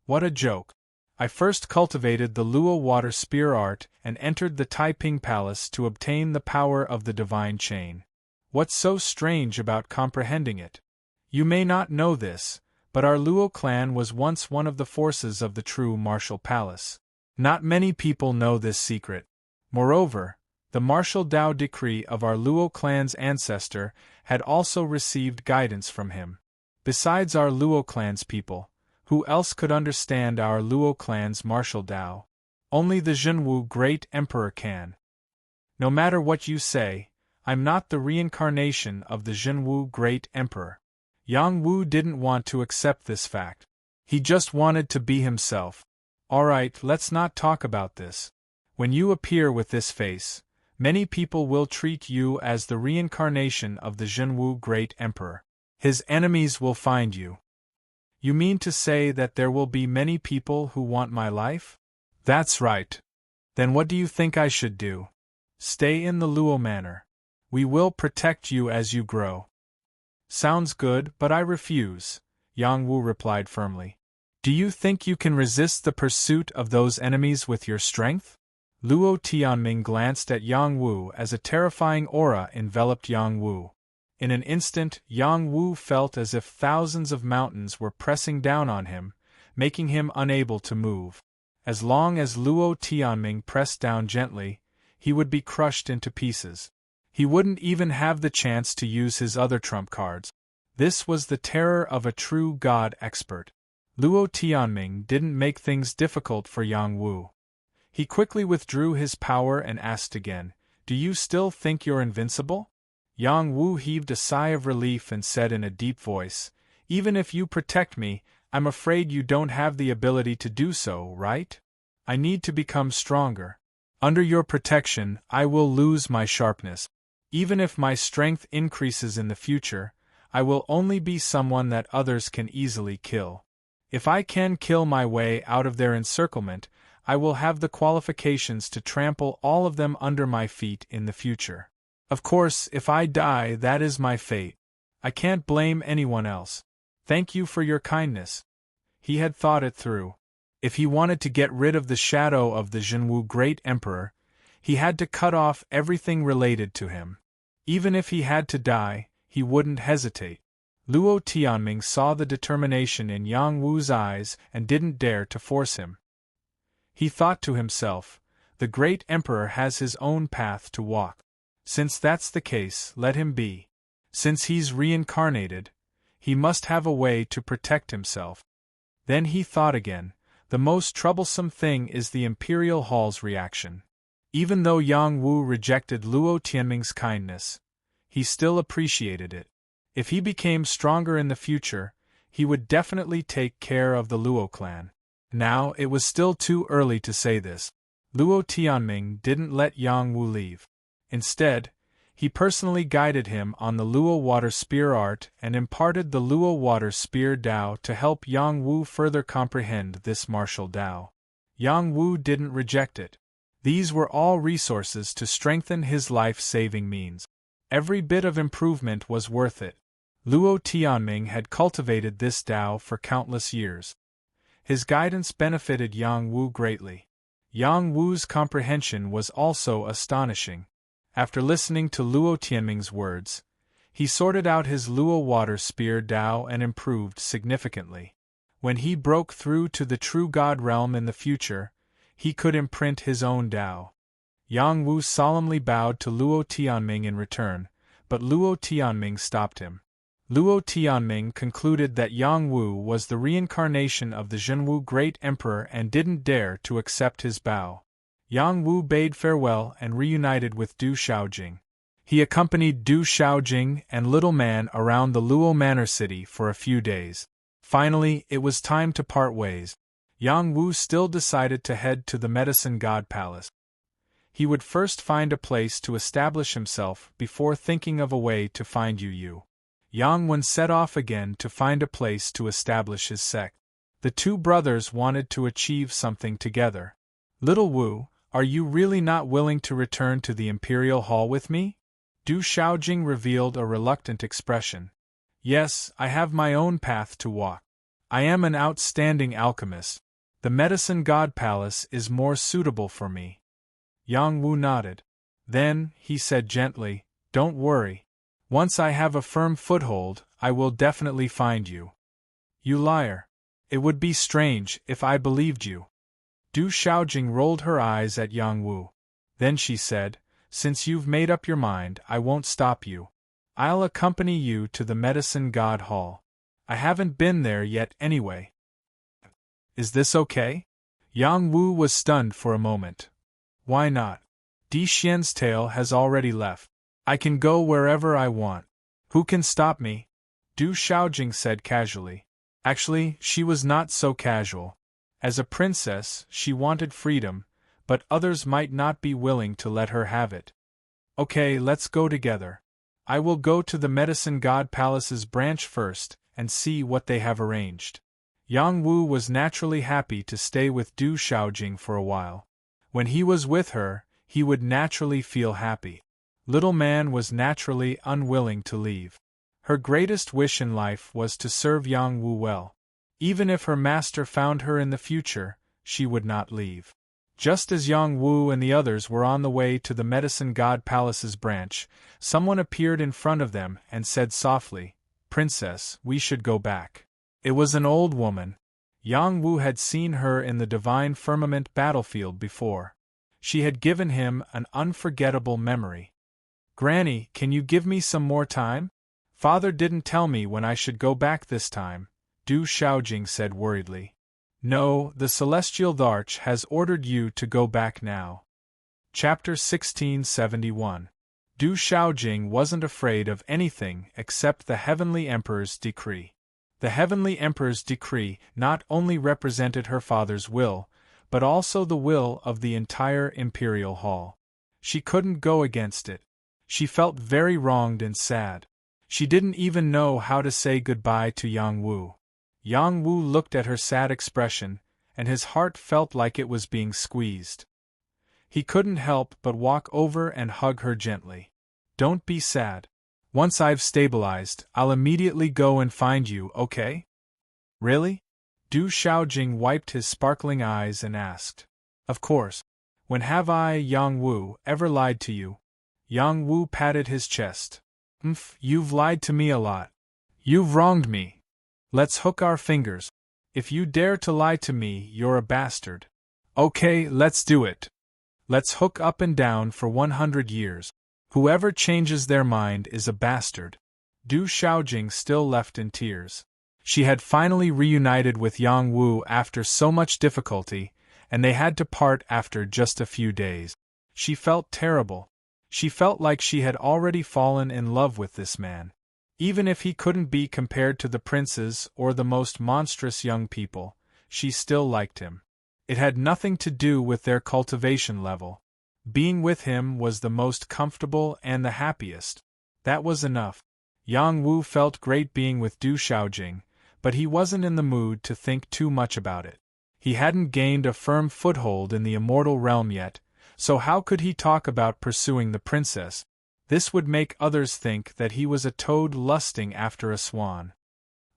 What a joke! I first cultivated the Luo Water Spear art and entered the Taiping Palace to obtain the power of the Divine Chain. What's so strange about comprehending it? You may not know this, but our Luo clan was once one of the forces of the true martial palace. Not many people know this secret. Moreover, the martial Tao decree of our Luo clan's ancestor had also received guidance from him. Besides our Luo clan's people, who else could understand our Luo clan's martial Tao? Only the Jinwu Great Emperor can. No matter what you say, I'm not the reincarnation of the Jinwu Great Emperor. Yang Wu didn't want to accept this fact. He just wanted to be himself. Alright, let's not talk about this. When you appear with this face, many people will treat you as the reincarnation of the Jinwu Great Emperor. His enemies will find you. You mean to say that there will be many people who want my life? That's right. Then what do you think I should do? Stay in the Luo Manor. We will protect you as you grow. Sounds good, but I refuse, Yang Wu replied firmly. Do you think you can resist the pursuit of those enemies with your strength? Luo Tianming glanced at Yang Wu as a terrifying aura enveloped Yang Wu. In an instant, Yang Wu felt as if thousands of mountains were pressing down on him, making him unable to move. As long as Luo Tianming pressed down gently, he would be crushed into pieces. He wouldn't even have the chance to use his other trump cards. This was the terror of a true god expert. Luo Tianming didn't make things difficult for Yang Wu. He quickly withdrew his power and asked again, "Do you still think you're invincible?" Yang Wu heaved a sigh of relief and said in a deep voice, "Even if you protect me, I'm afraid you don't have the ability to do so, right? I need to become stronger. Under your protection, I will lose my sharpness. Even if my strength increases in the future, I will only be someone that others can easily kill. If I can kill my way out of their encirclement, I will have the qualifications to trample all of them under my feet in the future. Of course, if I die, that is my fate. I can't blame anyone else. Thank you for your kindness." He had thought it through. If he wanted to get rid of the shadow of the Jinwu Great Emperor, he had to cut off everything related to him. Even if he had to die, he wouldn't hesitate. Luo Tianming saw the determination in Yang Wu's eyes and didn't dare to force him. He thought to himself, the Great Emperor has his own path to walk. Since that's the case, let him be. Since he's reincarnated, he must have a way to protect himself. Then he thought again, the most troublesome thing is the Imperial Hall's reaction. Even though Yang Wu rejected Luo Tianming's kindness, he still appreciated it. If he became stronger in the future, he would definitely take care of the Luo clan. Now, it was still too early to say this. Luo Tianming didn't let Yang Wu leave. Instead, he personally guided him on the Luo Water Spear art and imparted the Luo Water Spear Tao to help Yang Wu further comprehend this martial Tao. Yang Wu didn't reject it. These were all resources to strengthen his life-saving means. Every bit of improvement was worth it. Luo Tianming had cultivated this Tao for countless years. His guidance benefited Yang Wu greatly. Yang Wu's comprehension was also astonishing. After listening to Luo Tianming's words, he sorted out his Luo Water Spear Tao and improved significantly. When he broke through to the true God realm in the future, he could imprint his own Tao. Yang Wu solemnly bowed to Luo Tianming in return, but Luo Tianming stopped him. Luo Tianming concluded that Yang Wu was the reincarnation of the Jinwu Great Emperor and didn't dare to accept his bow. Yang Wu bade farewell and reunited with Du Shaojing. He accompanied Du Shaojing and Little Man around the Luo Manor city for a few days. Finally, it was time to part ways. Yang Wu still decided to head to the Medicine God Palace. He would first find a place to establish himself before thinking of a way to find Yu Yu. Yang Wen set off again to find a place to establish his sect. The two brothers wanted to achieve something together. Little Wu, are you really not willing to return to the Imperial Hall with me? Du Shaojing revealed a reluctant expression. Yes, I have my own path to walk. I am an outstanding alchemist. The Medicine God Palace is more suitable for me. Yang Wu nodded. Then, he said gently, don't worry. Once I have a firm foothold, I will definitely find you. You liar. It would be strange if I believed you. Du Shaojing rolled her eyes at Yang Wu. Then she said, since you've made up your mind, I won't stop you. I'll accompany you to the Medicine God Hall. I haven't been there yet anyway. Is this okay? Yang Wu was stunned for a moment. Why not? Di Xian's tail has already left. I can go wherever I want. Who can stop me? Du Shaojing said casually. Actually, she was not so casual. As a princess, she wanted freedom, but others might not be willing to let her have it. Okay, let's go together. I will go to the Medicine God Palace's branch first and see what they have arranged. Yang Wu was naturally happy to stay with Du Shaojing for a while. When he was with her, he would naturally feel happy. Little Man was naturally unwilling to leave. Her greatest wish in life was to serve Yang Wu well. Even if her master found her in the future, she would not leave. Just as Yang Wu and the others were on the way to the Medicine God Palace's branch, someone appeared in front of them and said softly, Princess, we should go back. It was an old woman. Yang Wu had seen her in the Divine Firmament battlefield before. She had given him an unforgettable memory. Granny, can you give me some more time? Father didn't tell me when I should go back this time, Du Shaojing said worriedly. No, the Celestial Dharch has ordered you to go back now. Chapter 1671. Du Shaojing wasn't afraid of anything except the Heavenly Emperor's decree. The Heavenly Emperor's decree not only represented her father's will, but also the will of the entire Imperial Hall. She couldn't go against it. She felt very wronged and sad. She didn't even know how to say goodbye to Yang Wu. Yang Wu looked at her sad expression, and his heart felt like it was being squeezed. He couldn't help but walk over and hug her gently. Don't be sad. Once I've stabilized, I'll immediately go and find you, okay? Really? Du Shaojing wiped his sparkling eyes and asked. Of course. When have I, Yang Wu, ever lied to you? Yang Wu patted his chest. You've lied to me a lot. You've wronged me. Let's hook our fingers. If you dare to lie to me, you're a bastard. Okay, let's do it. Let's hook up and down for 100 years. Whoever changes their mind is a bastard. Du Shaojing still left in tears. She had finally reunited with Yang Wu after so much difficulty, and they had to part after just a few days. She felt terrible. She felt like she had already fallen in love with this man. Even if he couldn't be compared to the princes or the most monstrous young people, she still liked him. It had nothing to do with their cultivation level. Being with him was the most comfortable and the happiest. That was enough. Yang Wu felt great being with Du Shaojing, but he wasn't in the mood to think too much about it. He hadn't gained a firm foothold in the immortal realm yet, so how could he talk about pursuing the princess? This would make others think that he was a toad lusting after a swan.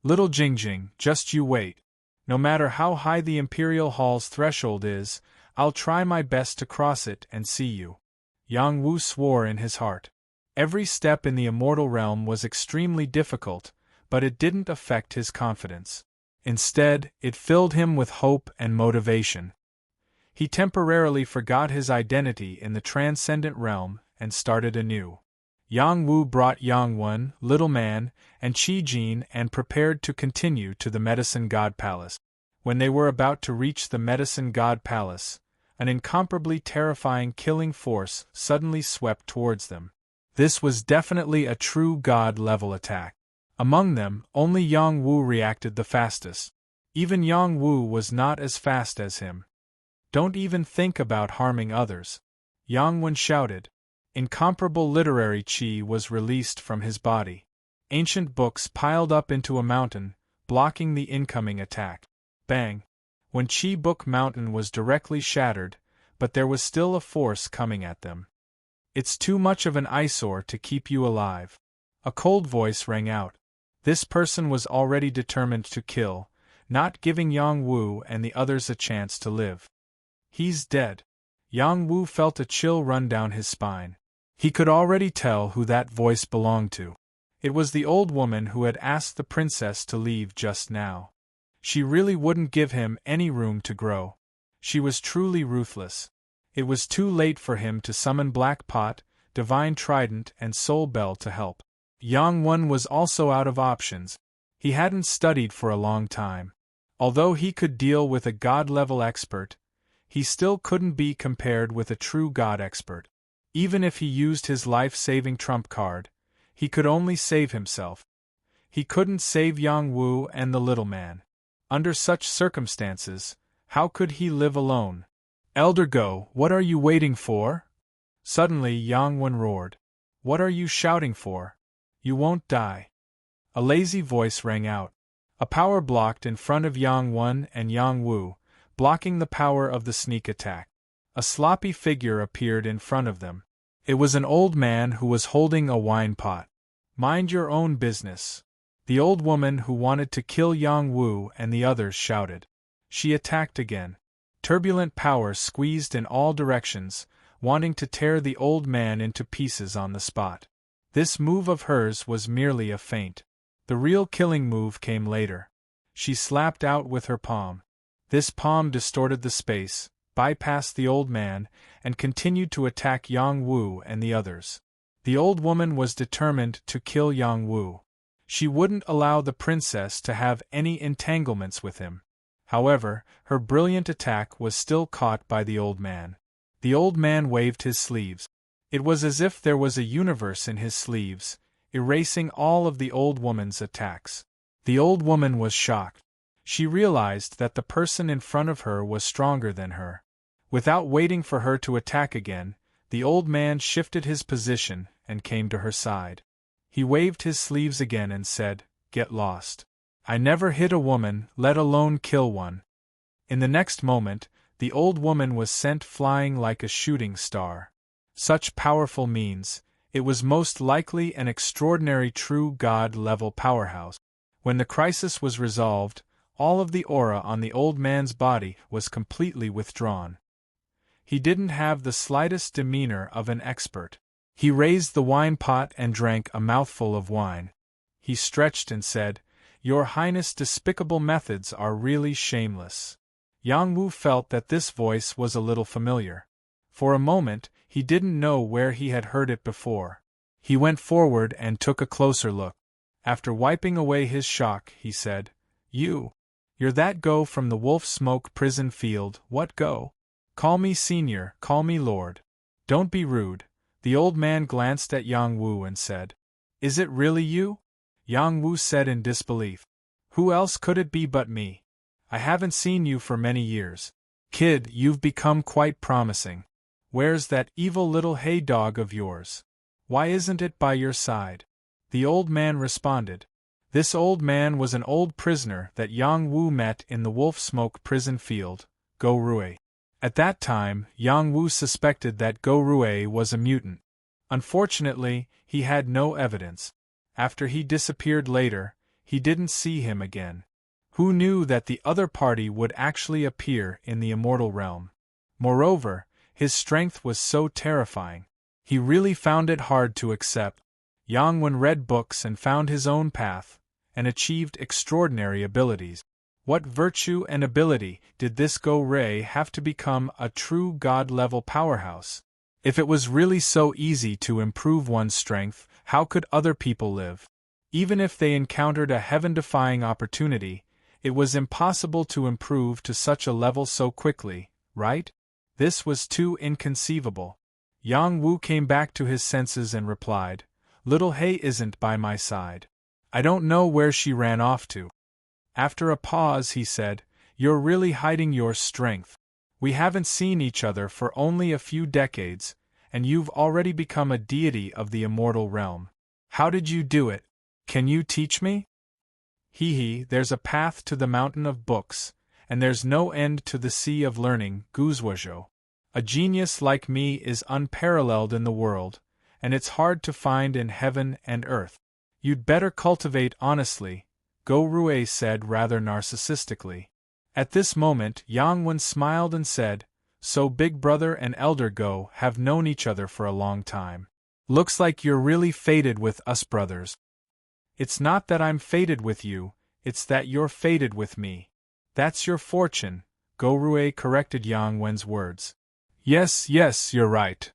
Little Jingjing, just you wait. No matter how high the Imperial Hall's threshold is, I'll try my best to cross it and see you. Yang Wu swore in his heart. Every step in the immortal realm was extremely difficult, but it didn't affect his confidence. Instead, it filled him with hope and motivation. He temporarily forgot his identity in the transcendent realm and started anew. Yang Wu brought Yang Wen, Little Man, and Qi Jin and prepared to continue to the Medicine God Palace. When they were about to reach the Medicine God Palace, an incomparably terrifying killing force suddenly swept towards them. This was definitely a true god-level attack. Among them, only Yang Wu reacted the fastest. Even Yang Wu was not as fast as him. Don't even think about harming others, Yang Wen shouted. Incomparable literary qi was released from his body. Ancient books piled up into a mountain, blocking the incoming attack. Bang! When Qi Book Mountain was directly shattered, but there was still a force coming at them. It's too much of an eyesore to keep you alive. A cold voice rang out. This person was already determined to kill, not giving Yang Wu and the others a chance to live. He's dead. Yang Wu felt a chill run down his spine. He could already tell who that voice belonged to. It was the old woman who had asked the princess to leave just now. She really wouldn't give him any room to grow. She was truly ruthless. It was too late for him to summon Black Pot, Divine Trident and Soul Bell to help. Yang Wen was also out of options. He hadn't studied for a long time. Although he could deal with a god-level expert, he still couldn't be compared with a true god expert. Even if he used his life-saving trump card, he could only save himself. He couldn't save Yang Wu and the little man. Under such circumstances, how could he live alone? Elder Go, what are you waiting for? Suddenly Yang Wen roared. What are you shouting for? You won't die. A lazy voice rang out. A power blocked in front of Yang Wen and Yang Wu, blocking the power of the sneak attack. A sloppy figure appeared in front of them. It was an old man who was holding a wine pot. Mind your own business. The old woman who wanted to kill Yang Wu and the others shouted. She attacked again. Turbulent power squeezed in all directions, wanting to tear the old man into pieces on the spot. This move of hers was merely a feint. The real killing move came later. She slapped out with her palm. This palm distorted the space, bypassed the old man, and continued to attack Yang Wu and the others. The old woman was determined to kill Yang Wu. She wouldn't allow the princess to have any entanglements with him. However, her brilliant attack was still caught by the old man. The old man waved his sleeves. It was as if there was a universe in his sleeves, erasing all of the old woman's attacks. The old woman was shocked. She realized that the person in front of her was stronger than her. Without waiting for her to attack again, the old man shifted his position and came to her side. He waved his sleeves again and said, "Get lost. I never hit a woman, let alone kill one." In the next moment, the old woman was sent flying like a shooting star. Such powerful means, it was most likely an extraordinary true god-level powerhouse. When the crisis was resolved, all of the aura on the old man's body was completely withdrawn. He didn't have the slightest demeanor of an expert. He raised the wine pot and drank a mouthful of wine. He stretched and said, "Your Highness' despicable methods are really shameless." Yang Wu felt that this voice was a little familiar. For a moment, he didn't know where he had heard it before. He went forward and took a closer look. After wiping away his shock, he said, You're that Go from the Wolf Smoke prison field, what Go? Call me senior, call me lord. Don't be rude." The old man glanced at Yang Wu and said, "Is it really you?" Yang Wu said in disbelief. "Who else could it be but me? I haven't seen you for many years. Kid, you've become quite promising. Where's that evil little hay dog of yours? Why isn't it by your side?" The old man responded. This old man was an old prisoner that Yang Wu met in the Wolf Smoke prison field, Go Rui. At that time, Yang Wu suspected that Go Rui was a mutant. Unfortunately, he had no evidence. After he disappeared later, he didn't see him again. Who knew that the other party would actually appear in the immortal realm? Moreover, his strength was so terrifying. He really found it hard to accept. Yang Wen read books and found his own path, and achieved extraordinary abilities. What virtue and ability did this Go Rui have to become a true god-level powerhouse? If it was really so easy to improve one's strength, how could other people live? Even if they encountered a heaven-defying opportunity, it was impossible to improve to such a level so quickly, right? This was too inconceivable. Yang Wu came back to his senses and replied, "Little Hay isn't by my side. I don't know where she ran off to." After a pause he said, "You're really hiding your strength. We haven't seen each other for only a few decades, and you've already become a deity of the immortal realm. How did you do it? Can you teach me?" "Hee, there's a path to the mountain of books, and there's no end to the sea of learning, Guzwajo. A genius like me is unparalleled in the world, and it's hard to find in heaven and earth. You'd better cultivate honestly," Go Rue said rather narcissistically. At this moment Yang Wen smiled and said, "So Big Brother and Elder Go have known each other for a long time. Looks like you're really fated with us brothers." "It's not that I'm fated with you, it's that you're fated with me. That's your fortune," Go Rue corrected Yang Wen's words. Yes, you're right.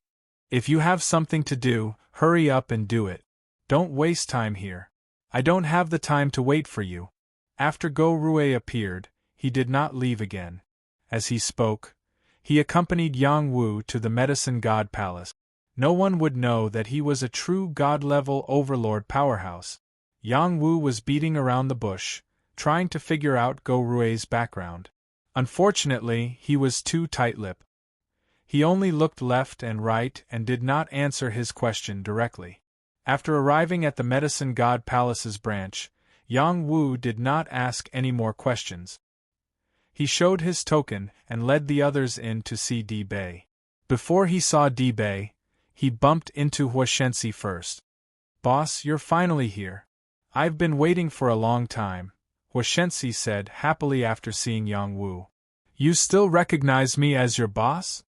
If you have something to do, hurry up and do it. Don't waste time here. I don't have the time to wait for you." After Go Rue appeared, he did not leave again. As he spoke, he accompanied Yang Wu to the Medicine God Palace. No one would know that he was a true god-level overlord powerhouse. Yang Wu was beating around the bush, trying to figure out Go Rue's background. Unfortunately, he was too tight-lipped. He only looked left and right and did not answer his question directly. After arriving at the Medicine God Palace's branch, Yang Wu did not ask any more questions. He showed his token and led the others in to see Di Bei. Before he saw Di Bei, he bumped into Huashensi first. "Boss, you're finally here. I've been waiting for a long time," Huashensi said happily after seeing Yang Wu. "You still recognize me as your boss?"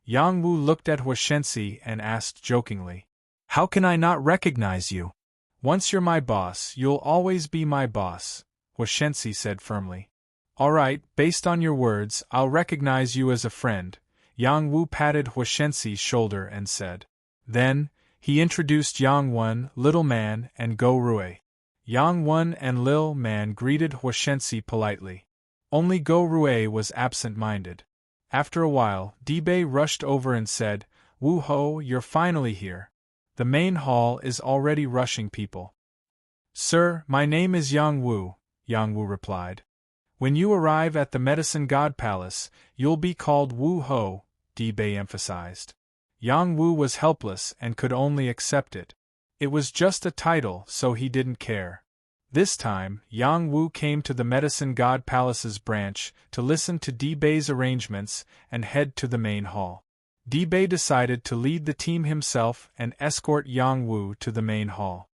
Yang Wu looked at Huashensi and asked jokingly. "How can I not recognize you? Once you're my boss, you'll always be my boss," Huashensi said firmly. "All right, based on your words, I'll recognize you as a friend," Yang Wu patted Huashensi's shoulder and said. Then, he introduced Yang Wen, Little Man, and Go Rue. Yang Wen and Lil Man greeted Huashensi politely. Only Go Rue was absent-minded. After a while, Di Bei rushed over and said, "Wu Ho, you're finally here. The main hall is already rushing people." "Sir, my name is Yang Wu," Yang Wu replied. "When you arrive at the Medicine God Palace, you'll be called Wu Ho," Di Bei emphasized. Yang Wu was helpless and could only accept it. It was just a title, so he didn't care. This time, Yang Wu came to the Medicine God Palace's branch to listen to Di Bei's arrangements and head to the main hall. Di Bei decided to lead the team himself and escort Yang Wu to the main hall.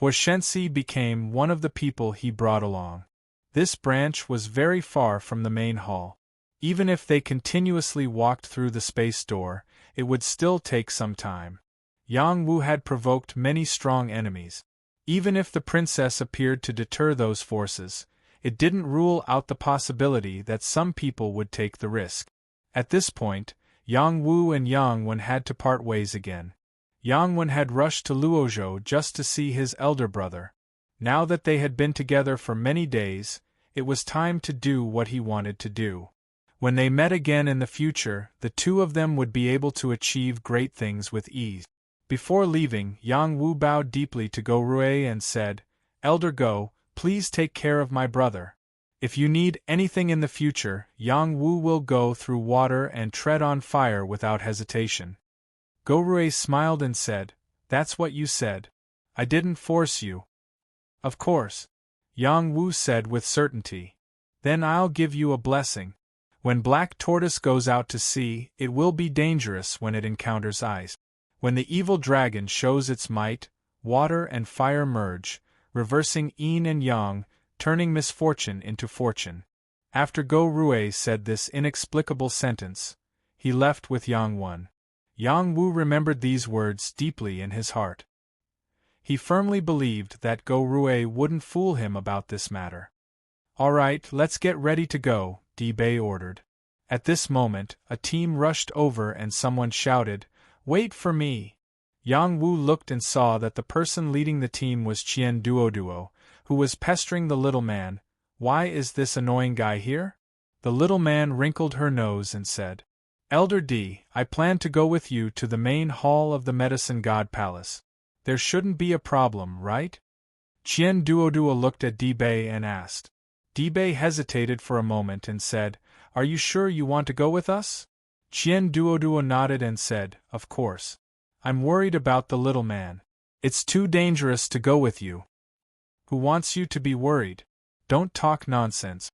Huashensi became one of the people he brought along. This branch was very far from the main hall. Even if they continuously walked through the space door, it would still take some time. Yang Wu had provoked many strong enemies. Even if the princess appeared to deter those forces, it didn't rule out the possibility that some people would take the risk. At this point, Yang Wu and Yang Wen had to part ways again. Yang Wen had rushed to Luozhou just to see his elder brother. Now that they had been together for many days, it was time to do what he wanted to do. When they met again in the future, the two of them would be able to achieve great things with ease. Before leaving, Yang Wu bowed deeply to Go Rue and said, "Elder Go, please take care of my brother. If you need anything in the future, Yang Wu will go through water and tread on fire without hesitation." Go Rue smiled and said, "That's what you said. I didn't force you." "Of course," Yang Wu said with certainty. "Then I'll give you a blessing. When Black Tortoise goes out to sea, it will be dangerous when it encounters ice. When the evil dragon shows its might, water and fire merge, reversing yin and yang, turning misfortune into fortune." After Go Rue said this inexplicable sentence, he left with Yang Wen. Yang Wu remembered these words deeply in his heart. He firmly believed that Go Rue wouldn't fool him about this matter. "All right, let's get ready to go," Di Bei ordered. At this moment, a team rushed over and someone shouted, "Wait for me!" Yang Wu looked and saw that the person leading the team was Qian Duoduo, who was pestering the little man. "Why is this annoying guy here?" The little man wrinkled her nose and said, Elder D, I plan to go with you to the main hall of the Medicine God Palace. There shouldn't be a problem, right? Qian Duoduo looked at Dibei and asked. Dibei hesitated for a moment and said, Are you sure you want to go with us? Qian Duoduo nodded and said, Of course. I'm worried about the little man. It's too dangerous to go with you. Who wants you to be worried? Don't talk nonsense.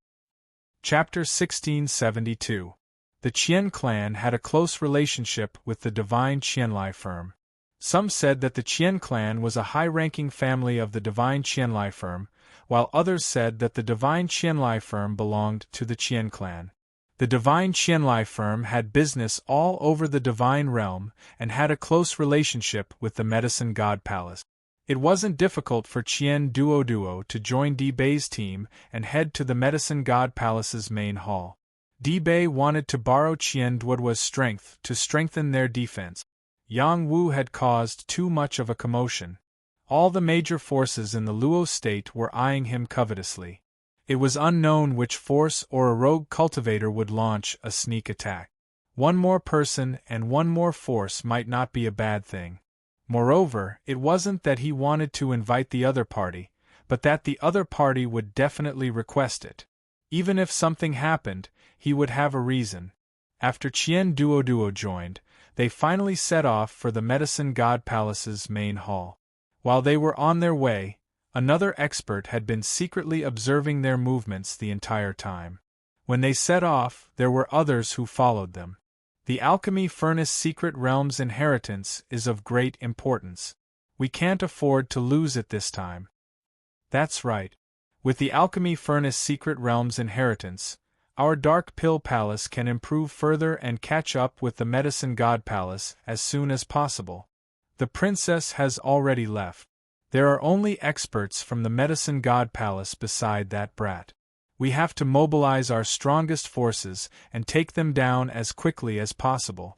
Chapter 1672. The Qian clan had a close relationship with the divine Qianlai firm. Some said that the Qian clan was a high-ranking family of the divine Qianlai firm, while others said that the divine Qianlai firm belonged to the Qian clan. The divine Qianlai firm had business all over the divine realm and had a close relationship with the Medicine God Palace. It wasn't difficult for Qian Duoduo to join Dibei's team and head to the Medicine God Palace's main hall. Dibei wanted to borrow Qian Duoduo's strength to strengthen their defense. Yang Wu had caused too much of a commotion. All the major forces in the Luo state were eyeing him covetously. It was unknown which force or a rogue cultivator would launch a sneak attack. One more person and one more force might not be a bad thing. Moreover, it wasn't that he wanted to invite the other party, but that the other party would definitely request it. Even if something happened, he would have a reason. After Qian Duoduo joined, they finally set off for the Medicine God Palace's main hall. While they were on their way, another expert had been secretly observing their movements the entire time. When they set off, there were others who followed them. The Alchemy Furnace Secret Realm's inheritance is of great importance. We can't afford to lose it this time. That's right. With the Alchemy Furnace Secret Realm's inheritance, our Dark Pill Palace can improve further and catch up with the Medicine God Palace as soon as possible. The princess has already left. There are only experts from the Medicine God Palace beside that brat. We have to mobilize our strongest forces and take them down as quickly as possible.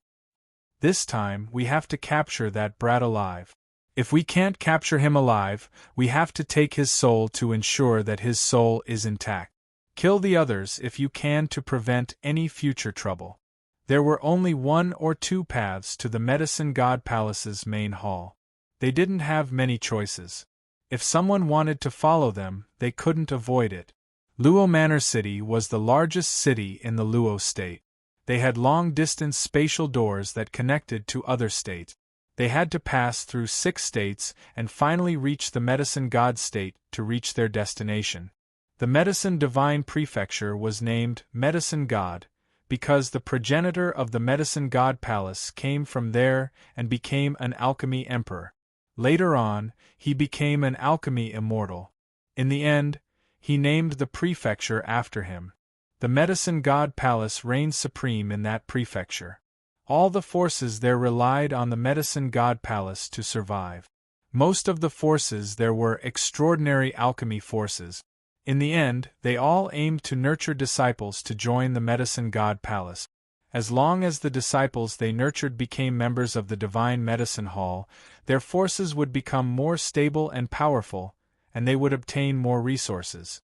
This time, we have to capture that brat alive. If we can't capture him alive, we have to take his soul to ensure that his soul is intact. Kill the others if you can to prevent any future trouble. There were only 1 or 2 paths to the Medicine God Palace's main hall. They didn't have many choices. If someone wanted to follow them, they couldn't avoid it. Luo Manor City was the largest city in the Luo state. They had long-distance spatial doors that connected to other states. They had to pass through 6 states and finally reach the Medicine God state to reach their destination. The Medicine Divine Prefecture was named Medicine God because the progenitor of the Medicine God Palace came from there and became an alchemy emperor. Later on, he became an alchemy immortal. In the end, he named the prefecture after him. The Medicine God Palace reigned supreme in that prefecture. All the forces there relied on the Medicine God Palace to survive. Most of the forces there were extraordinary alchemy forces. In the end, they all aimed to nurture disciples to join the Medicine God Palace. As long as the disciples they nurtured became members of the Divine Medicine Hall, their forces would become more stable and powerful, and they would obtain more resources.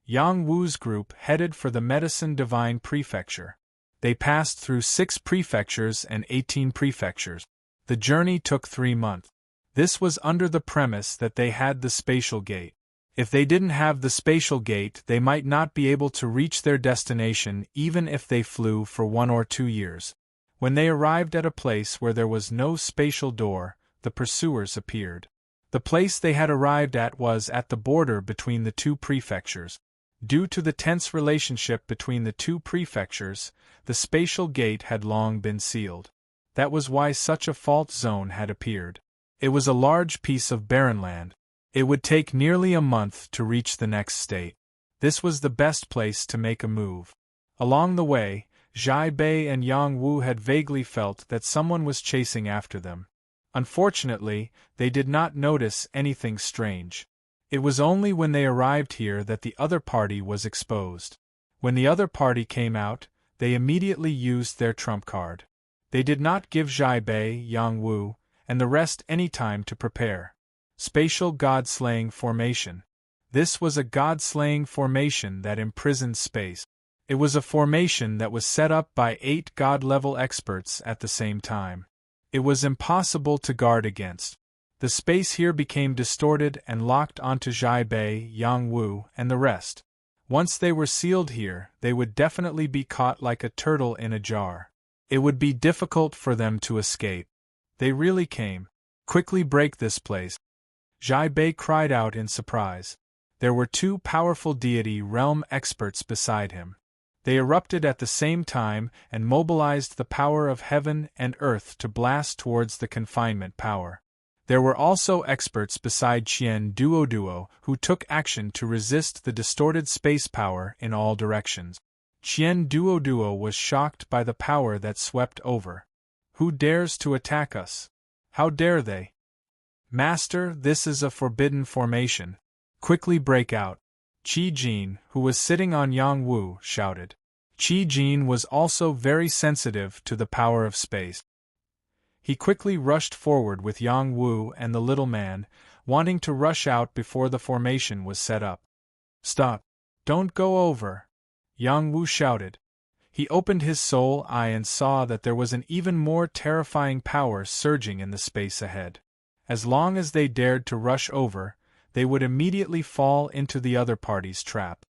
Yang Wu's group headed for the Medicine Divine Prefecture. They passed through 6 prefectures and 18 prefectures. The journey took 3 months. This was under the premise that they had the spatial gate. If they didn't have the spatial gate, they might not be able to reach their destination even if they flew for 1 or 2 years. When they arrived at a place where there was no spatial door, the pursuers appeared. The place they had arrived at was at the border between the 2 prefectures. Due to the tense relationship between the 2 prefectures, the spatial gate had long been sealed. That was why such a fault zone had appeared. It was a large piece of barren land. It would take nearly a month to reach the next state. This was the best place to make a move. Along the way, Zhai Bei and Yang Wu had vaguely felt that someone was chasing after them. Unfortunately, they did not notice anything strange. It was only when they arrived here that the other party was exposed. When the other party came out, they immediately used their trump card. They did not give Zhai Bei, Yang Wu, and the rest any time to prepare. Spatial God-slaying formation. This was a God-slaying formation that imprisoned space. It was a formation that was set up by 8 god-level experts at the same time. It was impossible to guard against. The space here became distorted and locked onto Zhai Bei, Yang Wu, and the rest. Once they were sealed here, they would definitely be caught like a turtle in a jar. It would be difficult for them to escape. They really came. Quickly break this place. Zhai Bei cried out in surprise. There were 2 powerful deity realm experts beside him. They erupted at the same time and mobilized the power of heaven and earth to blast towards the confinement power. There were also experts beside Qian Duo who took action to resist the distorted space power in all directions. Qian Duo was shocked by the power that swept over. Who dares to attack us? How dare they? Master, this is a forbidden formation. Quickly break out. Qi Jin, who was sitting on Yang Wu, shouted. Qi Jin was also very sensitive to the power of space. He quickly rushed forward with Yang Wu and the little man, wanting to rush out before the formation was set up. Stop! Don't go over! Yang Wu shouted. He opened his soul eye and saw that there was an even more terrifying power surging in the space ahead. As long as they dared to rush over, they would immediately fall into the other party's trap.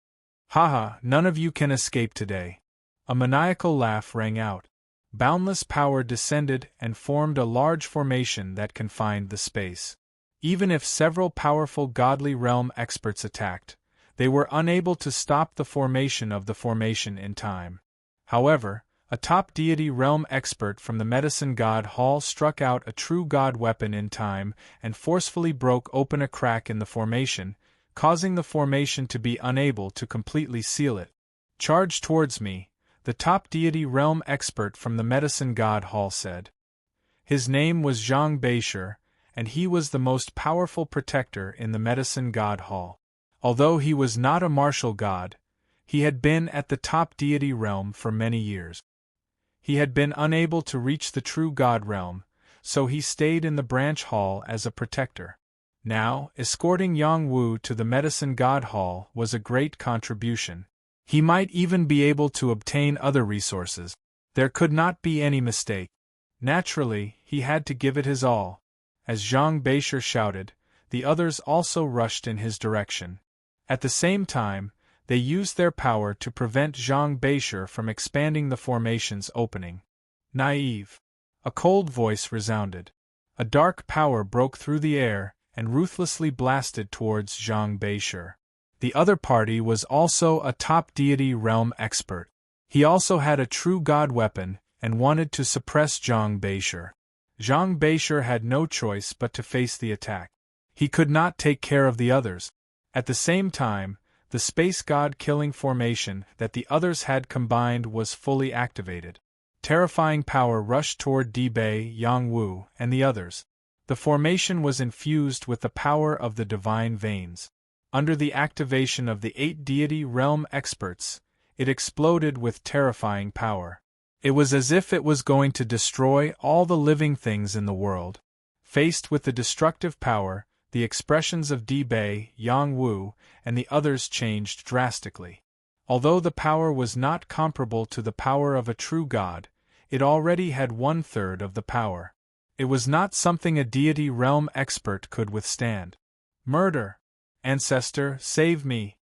Haha, none of you can escape today. A maniacal laugh rang out. Boundless power descended and formed a large formation that confined the space. Even if several powerful godly realm experts attacked, they were unable to stop the formation of the formation in time. However, a top deity realm expert from the medicine god hall struck out a true god weapon in time and forcefully broke open a crack in the formation, causing the formation to be unable to completely seal it. Charge towards me, the top deity realm expert from the medicine god hall said. His name was Zhang Beisher, and he was the most powerful protector in the medicine god hall. Although he was not a martial god, he had been at the top deity realm for many years. He had been unable to reach the true god realm, so he stayed in the branch hall as a protector. Now, escorting Yang Wu to the medicine god hall was a great contribution. He might even be able to obtain other resources. There could not be any mistake. Naturally, he had to give it his all. As Zhang Beisher shouted, the others also rushed in his direction. At the same time, they used their power to prevent Zhang Beisher from expanding the formation's opening. Naive. A cold voice resounded. A dark power broke through the air and ruthlessly blasted towards Zhang Beisher. The other party was also a top deity realm expert. He also had a true god weapon and wanted to suppress Zhang Beisher. Zhang Beisher had no choice but to face the attack. He could not take care of the others. At the same time, the space god killing formation that the others had combined was fully activated. Terrifying power rushed toward Dibei, Yang Wu, and the others. The formation was infused with the power of the divine veins. Under the activation of the 8 deity realm experts, it exploded with terrifying power. It was as if it was going to destroy all the living things in the world. Faced with the destructive power, the expressions of Dibei, Yang Wu, and the others changed drastically. Although the power was not comparable to the power of a true god, it already had 1/3 of the power. It was not something a deity realm expert could withstand. Murder! Ancestor, save me!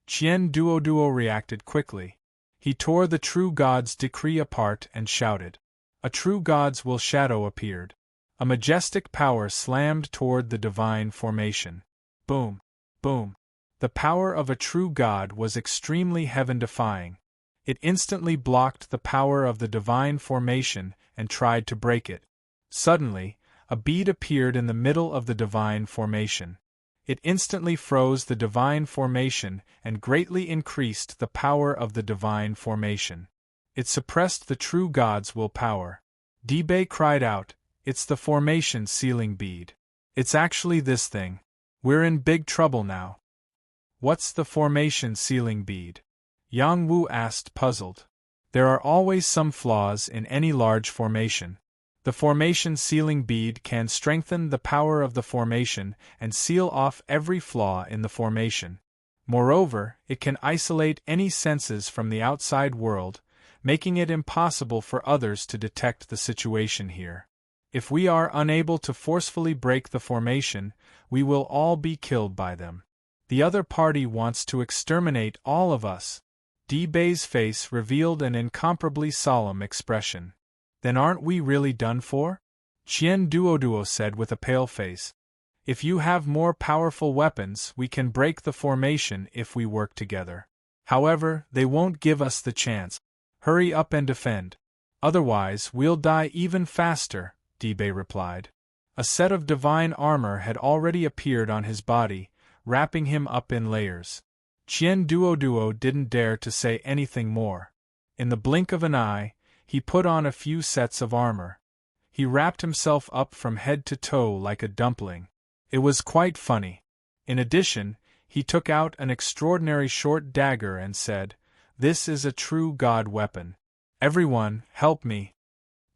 Qian Duo reacted quickly. He tore the true god's decree apart and shouted. A true god's will shadow appeared. A majestic power slammed toward the divine formation. Boom! Boom! The power of a true god was extremely heaven-defying. It instantly blocked the power of the divine formation and tried to break it. Suddenly, a bead appeared in the middle of the divine formation. It instantly froze the divine formation and greatly increased the power of the divine formation. It suppressed the true god's willpower. Dibei cried out, "It's the formation sealing bead. It's actually this thing. We're in big trouble now." "What's the formation sealing bead?" Yang Wu asked, puzzled. There are always some flaws in any large formation. The formation sealing bead can strengthen the power of the formation and seal off every flaw in the formation. Moreover, it can isolate any senses from the outside world, making it impossible for others to detect the situation here. If we are unable to forcefully break the formation, we will all be killed by them. The other party wants to exterminate all of us. D-Bay's face revealed an incomparably solemn expression. Then aren't we really done for? Qian Duoduo said with a pale face. If you have more powerful weapons, we can break the formation if we work together. However, they won't give us the chance. Hurry up and defend. Otherwise, we'll die even faster, D-Bay replied. A set of divine armor had already appeared on his body, wrapping him up in layers. Qian Duoduo didn't dare to say anything more. In the blink of an eye, he put on a few sets of armor. He wrapped himself up from head to toe like a dumpling. It was quite funny. In addition, he took out an extraordinary short dagger and said, "This is a true god weapon. Everyone, help me."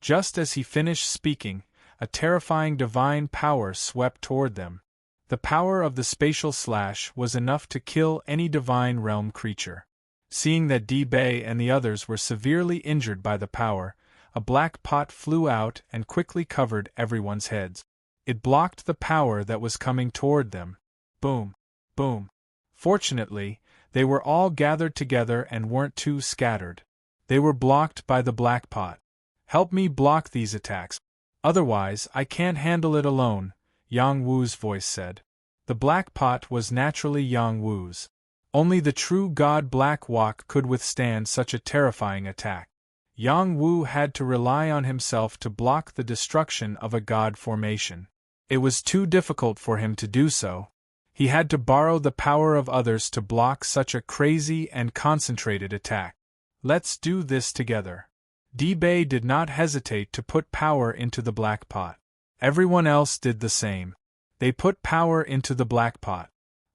Just as he finished speaking, a terrifying divine power swept toward them. The power of the spatial slash was enough to kill any divine realm creature. Seeing that D-Bay and the others were severely injured by the power, a black pot flew out and quickly covered everyone's heads. It blocked the power that was coming toward them. Boom! Boom! Fortunately, they were all gathered together and weren't too scattered. They were blocked by the black pot. "Help me block these attacks. Otherwise, I can't handle it alone," Yang Wu's voice said. The black pot was naturally Yang Wu's. Only the true god Black Wok could withstand such a terrifying attack. Yang Wu had to rely on himself to block the destruction of a god formation. It was too difficult for him to do so. He had to borrow the power of others to block such a crazy and concentrated attack. "Let's do this together." D-Bay did not hesitate to put power into the black pot. Everyone else did the same. They put power into the black pot.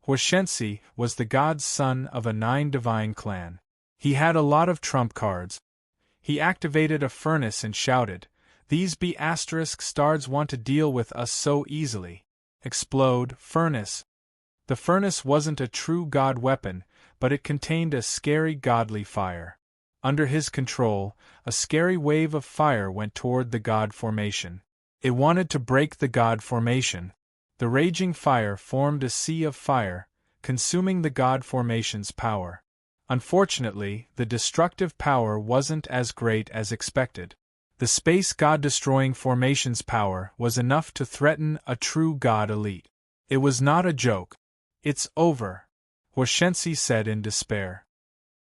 Huoshensi was the god's son of a 9 divine clan. He had a lot of trump cards. He activated a furnace and shouted, "These B***stars want to deal with us so easily." Explode, furnace. The furnace wasn't a true god weapon, but it contained a scary godly fire. Under his control, a scary wave of fire went toward the god formation. It wanted to break the god formation. The raging fire formed a sea of fire, consuming the god formation's power. Unfortunately, the destructive power wasn't as great as expected. The space god-destroying formation's power was enough to threaten a true god elite. It was not a joke. "It's over," Huoshensi said in despair.